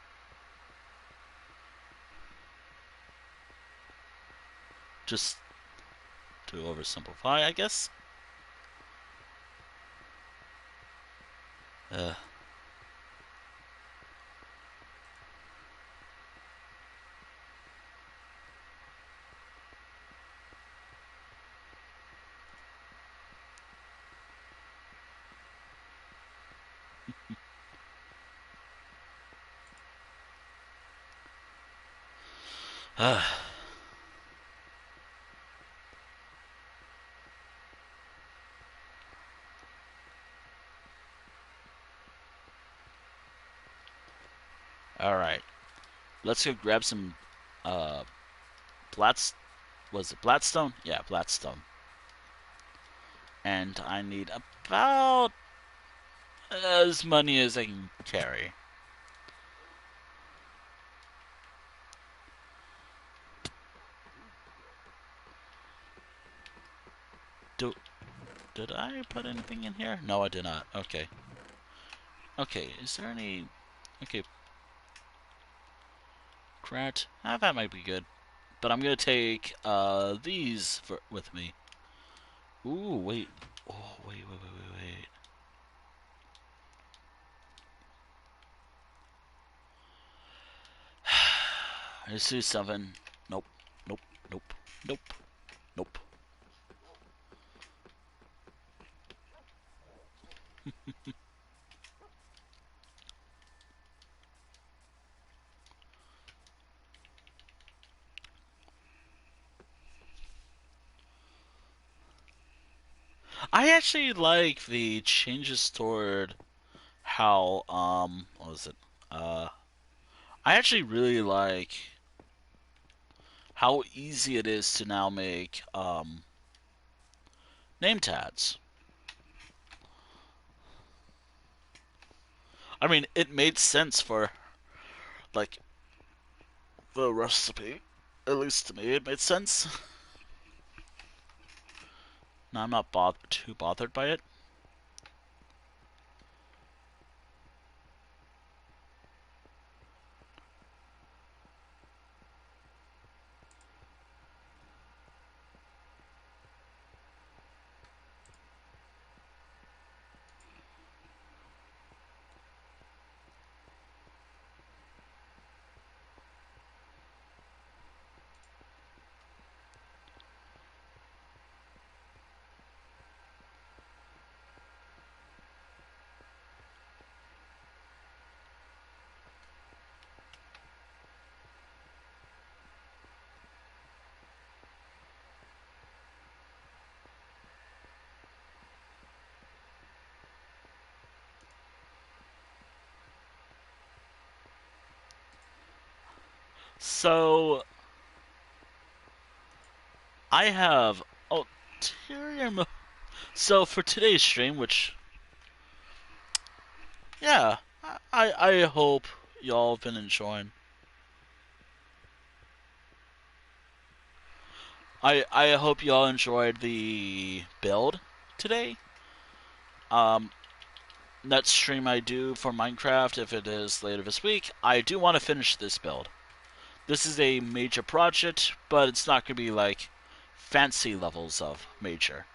just to oversimplify, I guess. Uh, uh, all right, let's go grab some uh, Blats. Was it Bladstone? Yeah, Bladstone. And I need about as money as I can carry. Do Did I put anything in here? No, I did not. Okay. Okay, is there any... Okay. Crat. That might be good. But I'm gonna take, these with me. Ooh, wait. Oh, wait. I see something. Nope. Nope. Nope. Nope. Nope. I actually like the changes toward how, what was it? I actually really like how easy it is to now make, name tags. I mean, it made sense for, like, the recipe. At least to me, it made sense. Now, I'm not too bothered by it. So, I have ulterior So, for today's stream, which, yeah, I hope y'all have been enjoying. I hope y'all enjoyed the build today. Um, Next stream I do for Minecraft, if it is later this week, I do want to finish this build. This is a major project, but it's not going to be like fancy levels of major.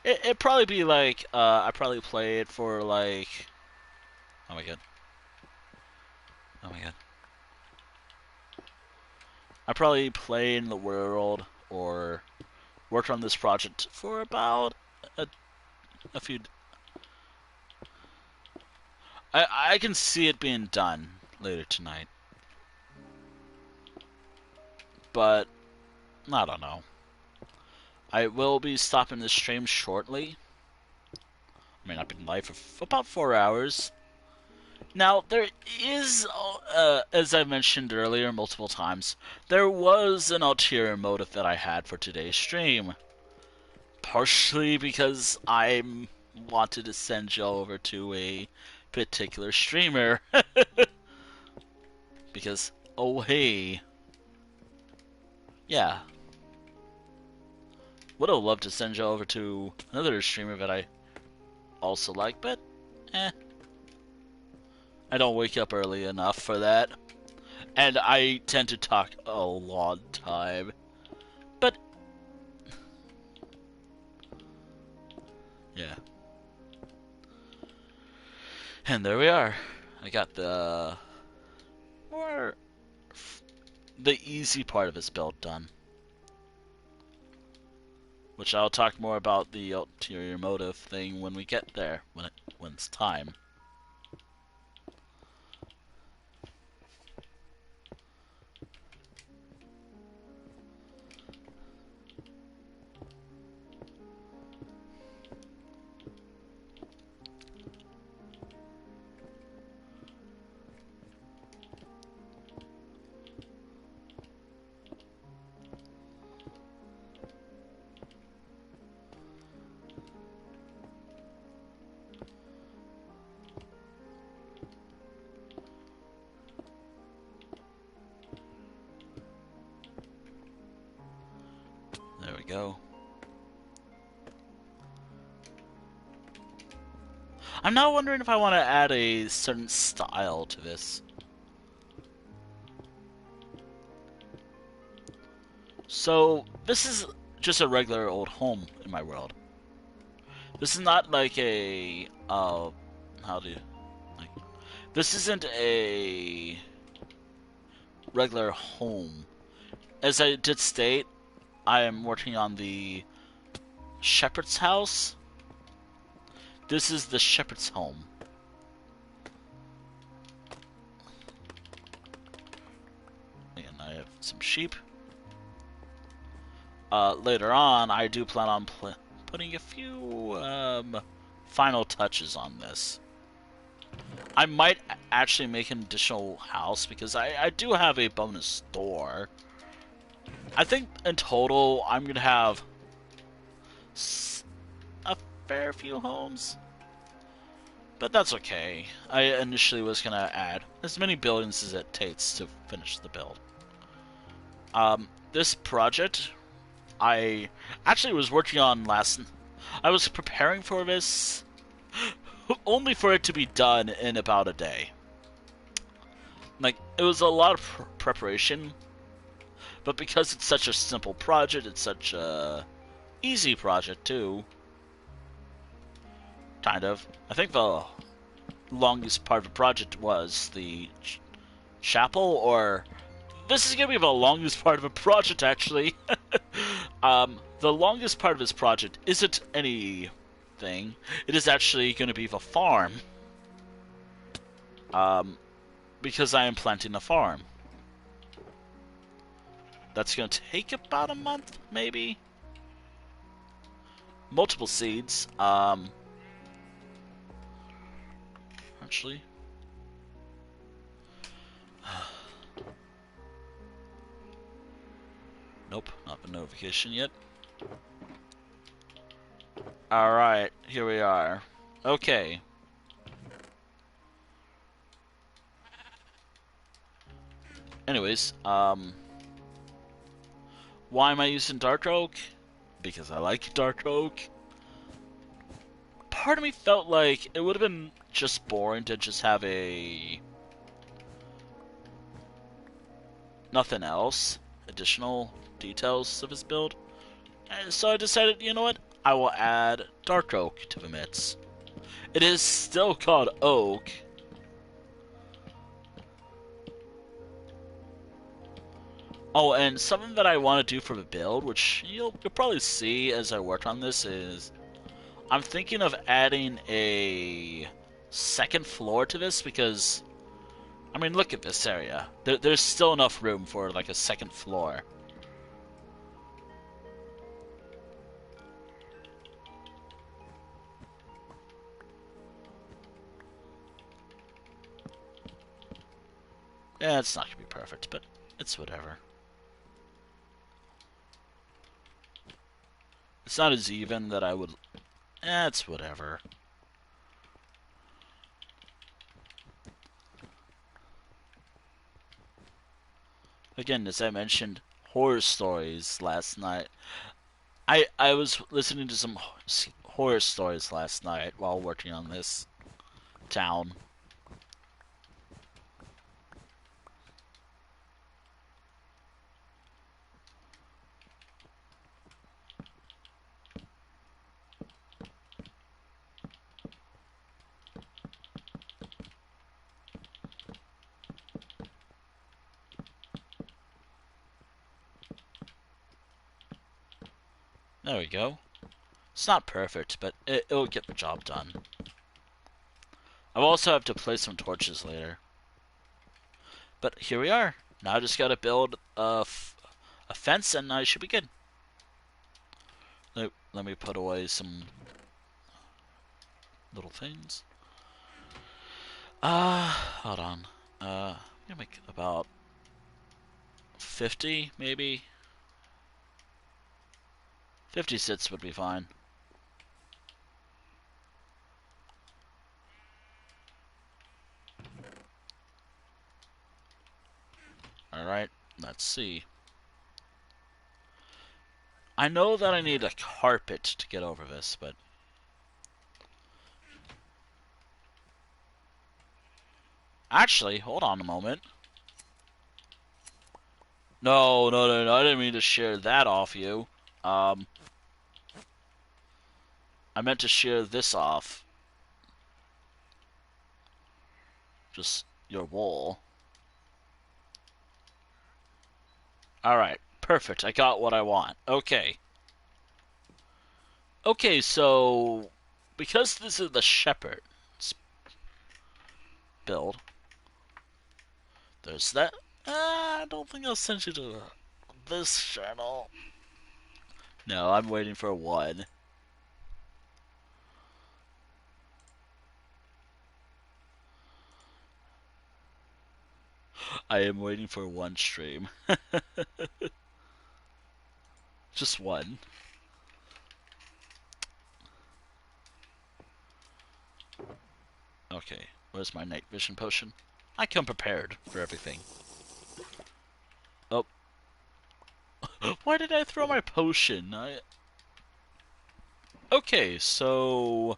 It'd probably be like, I'd probably play it for like, oh my god. Oh my god. I probably played in the world or worked on this project for about a few. I can see it being done later tonight, but I don't know. I will be stopping the stream shortly. I mean, I've been live for about 4 hours. Now, there is, as I mentioned earlier multiple times, there was an ulterior motive that I had for today's stream. Partially because I wanted to send you over to a particular streamer. Because, oh hey. Yeah. Would have loved to send you over to another streamer that I also like, but, I don't wake up early enough for that. And I tend to talk a long time. But, yeah. And there we are. I got the easy part of this build done. Which I'll talk more about the ulterior motive thing when we get there, when it's time. There we go. I'm now wondering if I want to add a certain style to this. So, this is just a regular old home in my world. This is not like a, this isn't a regular home. As I did state, I am working on the shepherd's house. This is the shepherd's home. And I have some sheep. Later on, I do plan on putting a few final touches on this. I might actually make an additional house because I do have a bonus door. I think in total I'm gonna have a fair few homes, but that's okay. I initially was gonna add as many buildings as it takes to finish the build. This project I actually was working on I was preparing for this only for it to be done in about a day. Like, it was a lot of preparation, but because it's such a simple project, it's such a easy project too. Kind of. I think the longest part of the project was the chapel, or this is gonna be the longest part of a project actually. The longest part of this project isn't anything. It is actually going to be the farm. Because I am planting a farm. That's going to take about a month, maybe. Multiple seeds. Actually. Nope, not the notification yet. Alright, here we are. Okay. Anyways, why am I using dark oak? Because I like dark oak. Part of me felt like it would have been just boring to just have a nothing else, additional details of his build. And so I decided, you know what? I will add dark oak to the mix. It is still called oak. Oh, and something that I want to do for the build, which you'll probably see as I work on this, is I'm thinking of adding a second floor to this because, I mean, look at this area. There's still enough room for like a second floor. Yeah, it's not gonna be perfect, but it's whatever. It's not as even that I would. It's whatever. Again, as I mentioned, horror stories last night. I was listening to some horror stories last night while working on this town. There we go. It's not perfect, but it'll get the job done. I'll also have to place some torches later. But here we are. Now I just gotta build a fence and I should be good. Let me put away some little things. Hold on. I'm gonna make about 50, maybe. 50 sits would be fine. Alright, let's see. I know that I need a carpet to get over this, but... Actually, hold on a moment. No, I didn't mean to share that off you. I meant to share this off. Just your wool. Alright, perfect. I got what I want. Okay. Okay, so... Because this is the shepherd build, there's that. I don't think I'll send you to this channel. No, I'm waiting for one. I am waiting for one stream. Just one. Okay, where's my night vision potion? I come prepared for everything. Oh. Why did I throw my potion? Okay, so...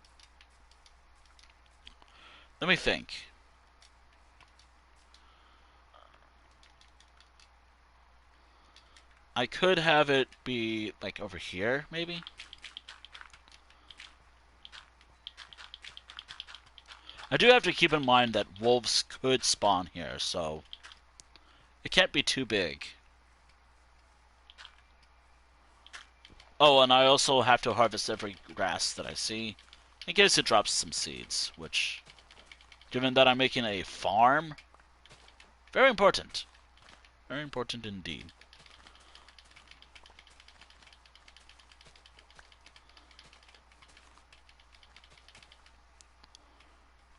Let me think. I could have it be, like, over here, maybe? I do have to keep in mind that wolves could spawn here, so... It can't be too big. Oh, and I also have to harvest every grass that I see, in case it drops some seeds, which, given that I'm making a farm, very important. Very important indeed.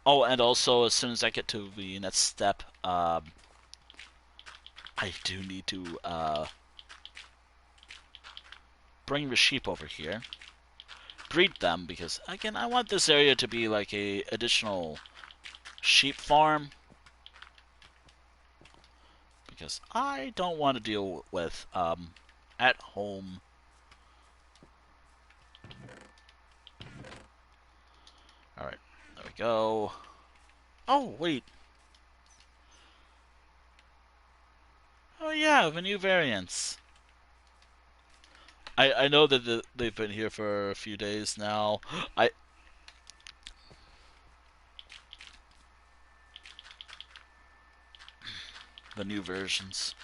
Oh, and also, as soon as I get to the next step, I do need to bring the sheep over here, breed them, because, again, I want this area to be like a additional sheep farm, because I don't want to deal with at home. Alright, there we go. Oh, wait. Oh yeah, the new variants. I know that they've been here for a few days now. I the new versions,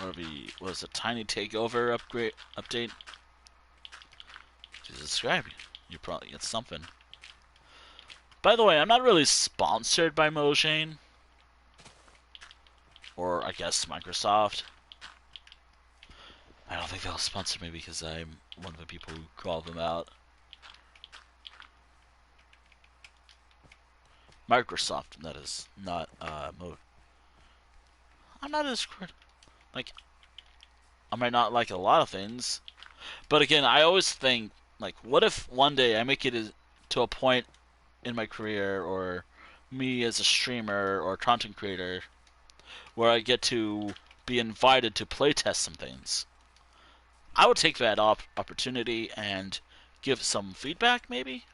or the was a tiny takeover upgrade update. Jesus Christ, you probably get something. By the way, I'm not really sponsored by Mojang, or I guess Microsoft. I don't think they'll sponsor me because I'm one of the people who call them out. Microsoft, that is not I'm not as like I might not like a lot of things, but again, I always think like, what if one day I make it to a point in my career or me as a streamer or content creator where I get to be invited to playtest some things. I would take that opportunity and give some feedback, maybe.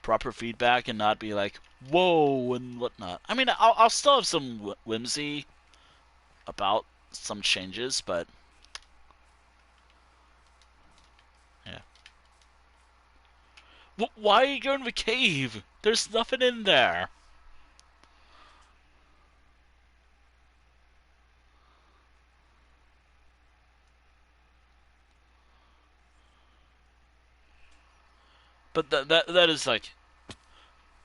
Proper feedback and not be like, whoa, and whatnot. I mean, I'll still have some whimsy about some changes, but yeah. Why are you going to the cave? There's nothing in there. But that is like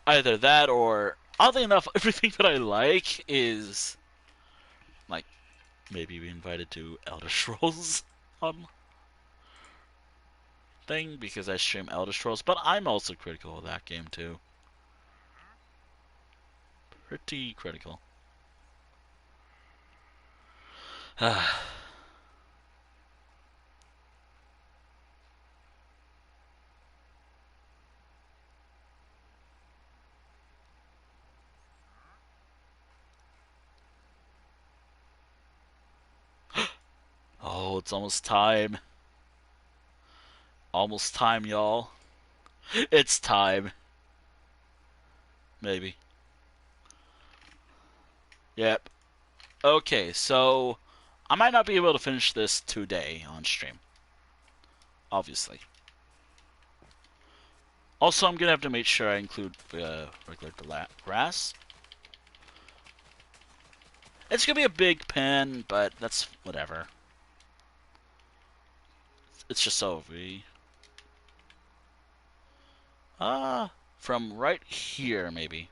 either that or oddly enough, everything that I like is like maybe be invited to Elder Scrolls on thing because I stream Elder Scrolls, but I'm also critical of that game too. Pretty critical. Oh, it's almost time. Almost time, y'all. It's time. Maybe. Yep. Okay, so I might not be able to finish this today on stream. Obviously. Also, I'm gonna have to make sure I include regular grass. It's gonna be a big pen, but that's whatever. It's just so we. From right here, maybe.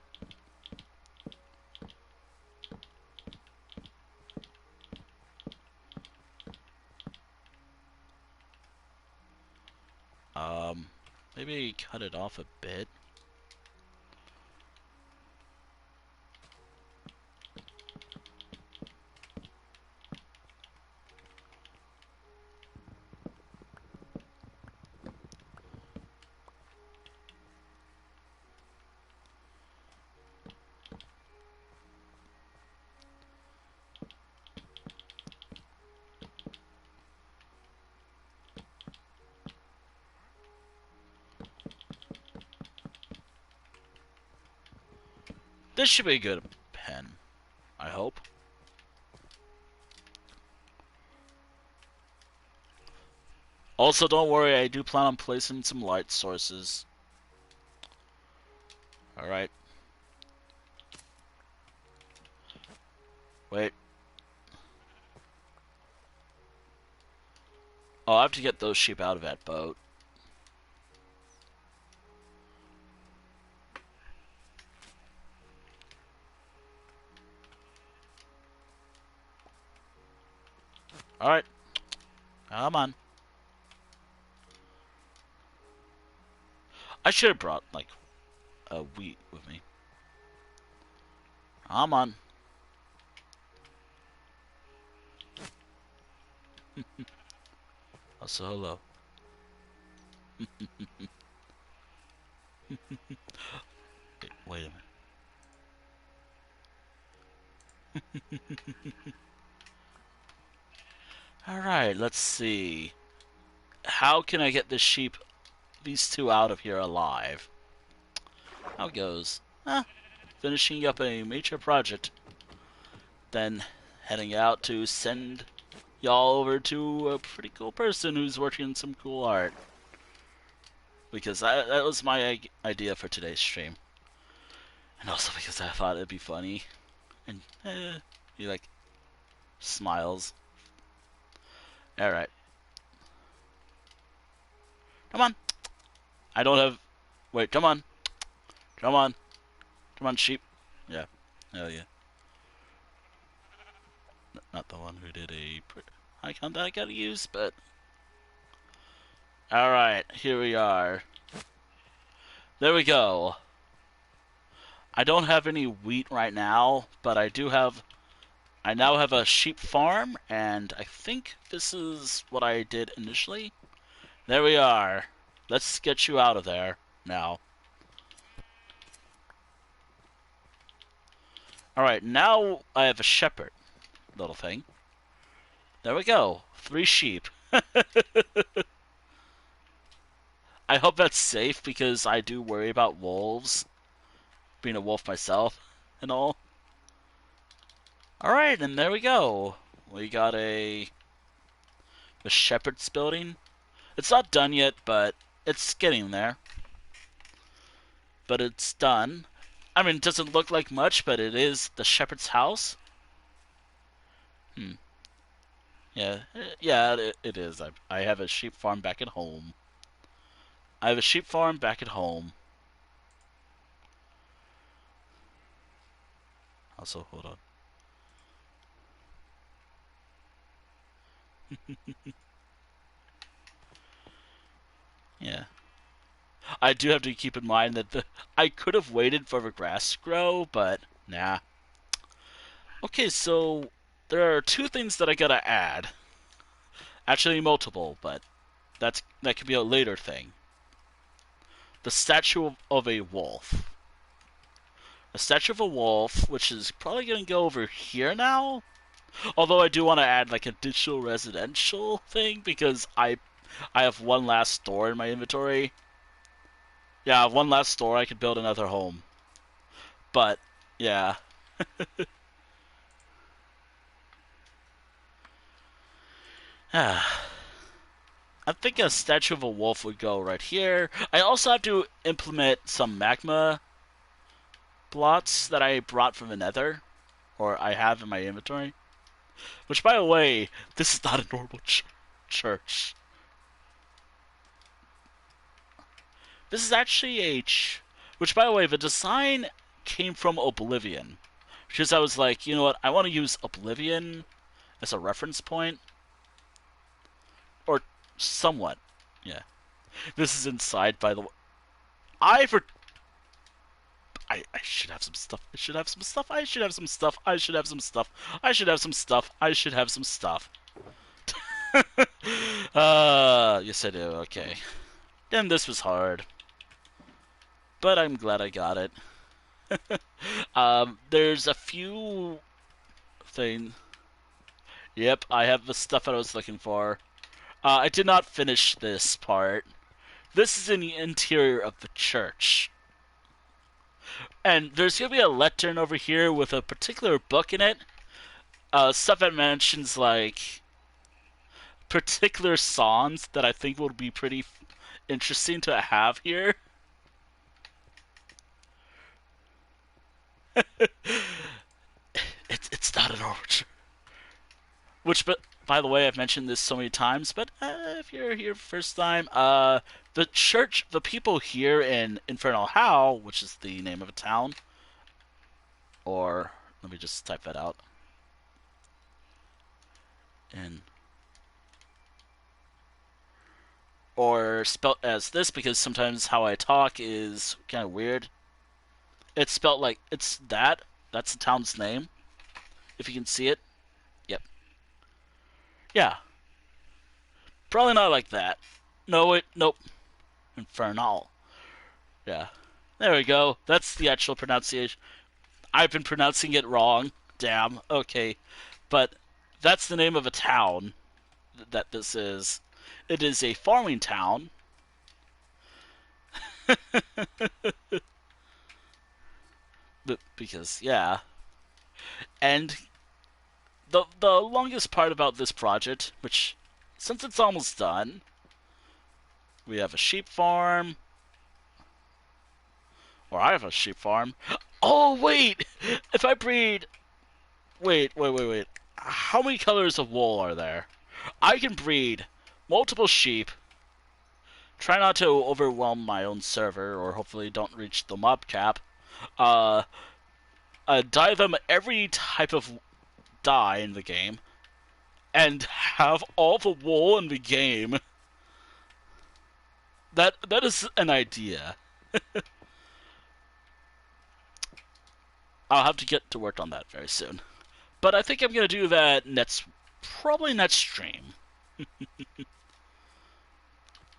Maybe cut it off a bit. This should be a good pen, I hope. Also, don't worry, I do plan on placing some light sources. Alright. Wait. Oh, I have to get those sheep out of that boat. Alright. Come on. I should have brought, like, a wheat with me. Come on. Also, hello. Wait a minute. Alright, let's see. How can I get this sheep, these two out of here alive? How it goes? Huh? finishing up a major project, then heading out to send y'all over to a pretty cool person who's working on some cool art. Because that was my idea for today's stream. And also because I thought it'd be funny. And, he, like, smiles. Alright. Come on. I don't have... Wait, come on. Come on. Come on, sheep. Yeah. Hell yeah. Not the one who did a icon that I gotta use, but... Alright, here we are. There we go. I don't have any wheat right now, but I now have a sheep farm, and I think this is what I did initially. There we are. Let's get you out of there now. Alright, now I have a shepherd little thing. There we go. 3 sheep. I hope that's safe because I do worry about wolves. Being a wolf myself and all. Alright, and there we go. We got a shepherd's building. It's not done yet, but it's getting there. But it's done. I mean, it doesn't look like much, but it is the shepherd's house. Yeah, it is. I have a sheep farm back at home. I have a sheep farm back at home. Also, hold on. Yeah. I do have to keep in mind that I could have waited for the grass to grow, but nah. Okay, so there are 2 things that I gotta add. Actually, multiple, but that could be a later thing. The statue of a wolf. A statue of a wolf, which is probably gonna go over here now. Although I do want to add like a digital residential thing because I have one last store in my inventory. Yeah, I have one last store. I could build another home. But yeah. I think a statue of a wolf would go right here. I also have to implement some magma blots that I brought from the nether. Or I have in my inventory. Which, by the way, this is not a normal church. This is actually a... Which, by the way, the design came from Oblivion. Because I was like, you know what, I want to use Oblivion as a reference point. Or somewhat. Yeah. This is inside, by the way. I should have some stuff. I should have some stuff. I should have some stuff. I should have some stuff. I should have some stuff. I should have some stuff. Yes I do. Okay. And this was hard. But I'm glad I got it. There's a few things. Yep, I have the stuff that I was looking for. I did not finish this part. This is in the interior of the church. And there's going to be a lectern over here with a particular book in it. Stuff that mentions, like, particular songs that I think will be pretty interesting to have here. It's not an orchard. Which, but by the way, I've mentioned this so many times, but if you're here first time, the church, the people here in Infernal Howl, which is the name of a town, or let me just type that out. Or spelt as this because sometimes how I talk is kind of weird. It's spelt like it's that. That's the town's name. If you can see it. Yep. Yeah. Probably not like that. No, wait, nope. Infernal. Yeah. There we go. That's the actual pronunciation. I've been pronouncing it wrong. Damn. Okay. But that's the name of a town that this is. It is a farming town. because yeah, and the longest part about this project, which since it's almost done, we have a sheep farm, or I have a sheep farm. Oh wait, if I breed, wait. How many colors of wool are there? I can breed multiple sheep. Try not to overwhelm my own server, or hopefully don't reach the mob cap. Uh, dye them every type of dye in the game, and have all the wool in the game. That is an idea. I'll have to get to work on that very soon. But I think I'm gonna do that probably next stream.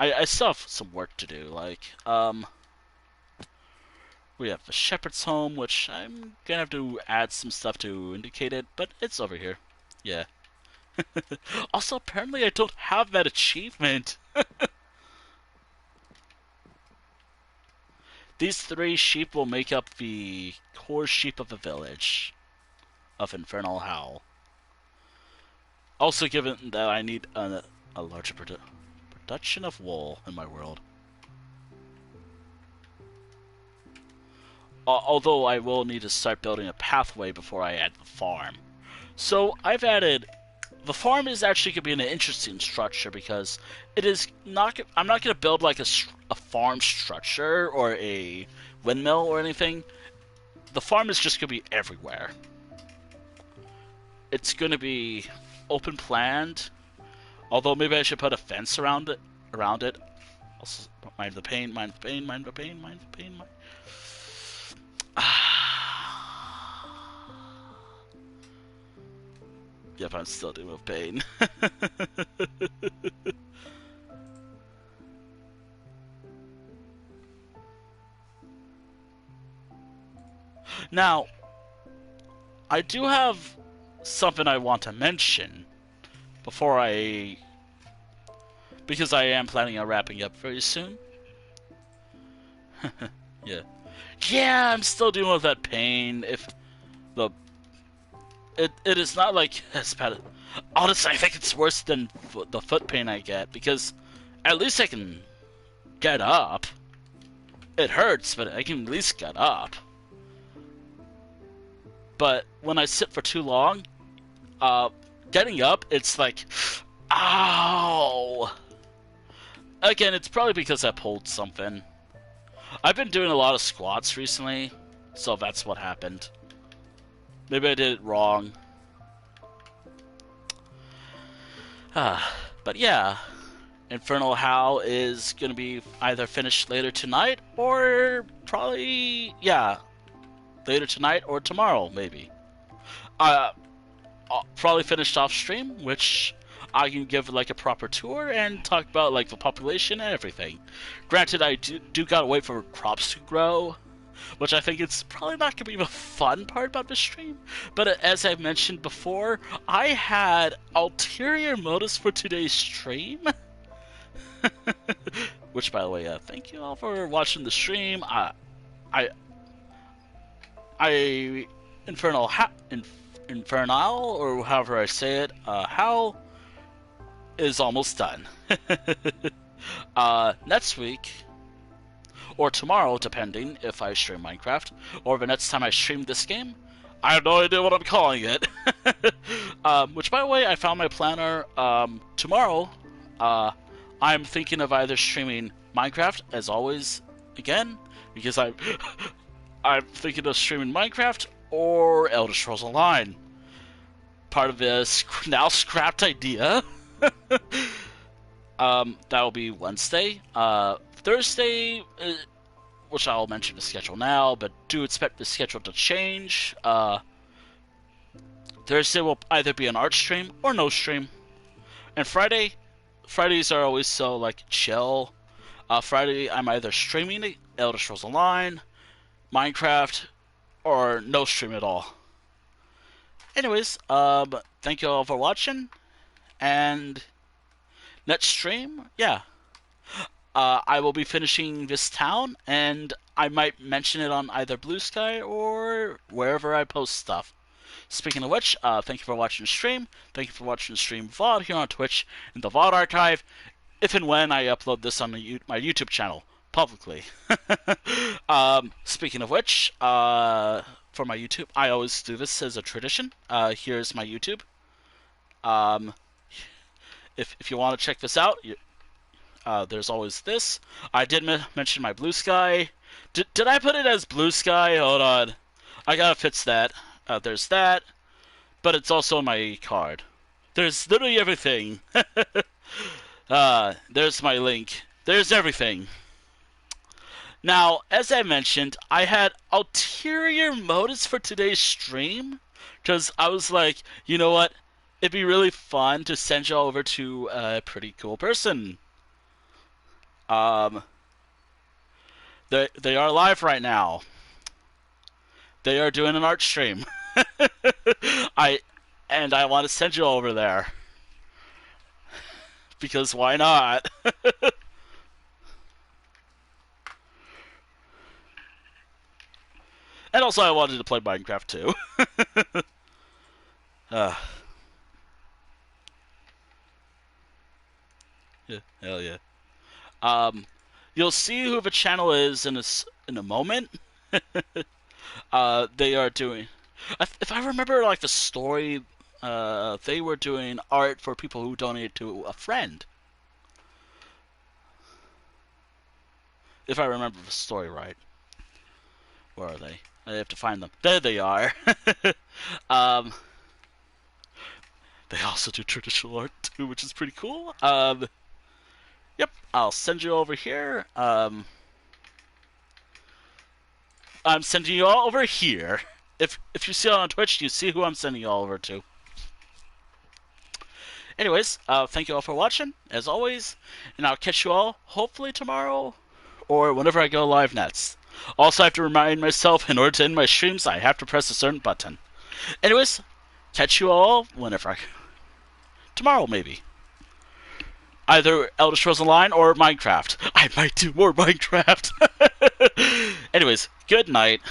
I still have some work to do. Like, we have the shepherd's home, which I'm gonna have to add some stuff to indicate it, but it's over here. Yeah. Also, apparently I don't have that achievement. These 3 sheep will make up the core sheep of the village of Infernal Howl. Also, given that I need a larger production of wool in my world. Although I will need to start building a pathway before I add the farm. So I've added... The farm is actually going to be an interesting structure because it is not... I'm not going to build like a farm structure or a windmill or anything. The farm is just going to be everywhere. It's going to be open planned. Although maybe I should put a fence around it. Also, mind the pain. Yep, I'm still dealing with pain. Now, I do have something I want to mention before because I am planning on wrapping up very soon. Yeah, I'm still dealing with that pain. It is not like as bad. Honestly, I think it's worse than the foot pain I get because at least I can get up. It hurts, but I can at least get up. But when I sit for too long, getting up, it's like, ow! Again, it's probably because I pulled something. I've been doing a lot of squats recently, so that's what happened. Maybe I did it wrong. But yeah, Infernal Howl is going to be either finished later tonight or probably, yeah, later tonight or tomorrow, maybe. I'll probably finished off stream, which I can give like a proper tour and talk about like the population and everything. Granted, I do gotta wait for crops to grow, which I think it's probably not gonna be the fun part about this stream. But as I mentioned before, I had ulterior motives for today's stream. Which, by the way, thank you all for watching the stream. Infernal, or however I say it, Howl is almost done. Next week, or tomorrow, depending if I stream Minecraft, or the next time I stream this game, I have no idea what I'm calling it. Which, by the way, I found my planner. Tomorrow, I'm thinking of either streaming Minecraft, as always, again, because I'm thinking of streaming Minecraft or Elder Scrolls Online. Part of this now scrapped idea. That will be Wednesday. Thursday, which I'll mention the schedule now, but do expect the schedule to change. Thursday will either be an art stream or no stream. And Fridays are always so, like, chill. Friday, I'm either streaming Elder Scrolls Online, Minecraft, or no stream at all. Anyways, thank you all for watching, and next stream, yeah, I will be finishing this town, and I might mention it on either Blue Sky or wherever I post stuff. Speaking of which, thank you for watching the stream. Thank you for watching the stream VOD here on Twitch in the VOD archive, if and when I upload this on my YouTube channel publicly. Speaking of which, for my YouTube, I always do this as a tradition. Here's my YouTube. If you want to check this out, there's always this. I did mention my Blue Sky. Did I put it as Blue Sky? Hold on. I gotta fix that. There's that. But it's also my card. There's literally everything. There's my link. There's everything. Now, as I mentioned, I had ulterior motives for today's stream. Because I was like, you know what? It'd be really fun to send you all over to a pretty cool person. They are live right now. They are doing an art stream. I want to send you over there. Because why not? And also I wanted to play Minecraft too. Yeah, hell yeah. You'll see who the channel is in a moment. They are doing, if I remember like the story, they were doing art for people who donated to a friend. If I remember the story right. Where are they? I have to find them. There they are. They also do traditional art too, which is pretty cool. Yep, I'll send you over here. I'm sending you all over here. If you see it on Twitch, you see who I'm sending you all over to. Anyways, thank you all for watching, as always, and I'll catch you all hopefully tomorrow or whenever I go live next. Also, I have to remind myself, in order to end my streams, I have to press a certain button. Anyways, catch you all whenever tomorrow, maybe. Either Elder Scrolls Online or Minecraft. I might do more Minecraft. Anyways, good night.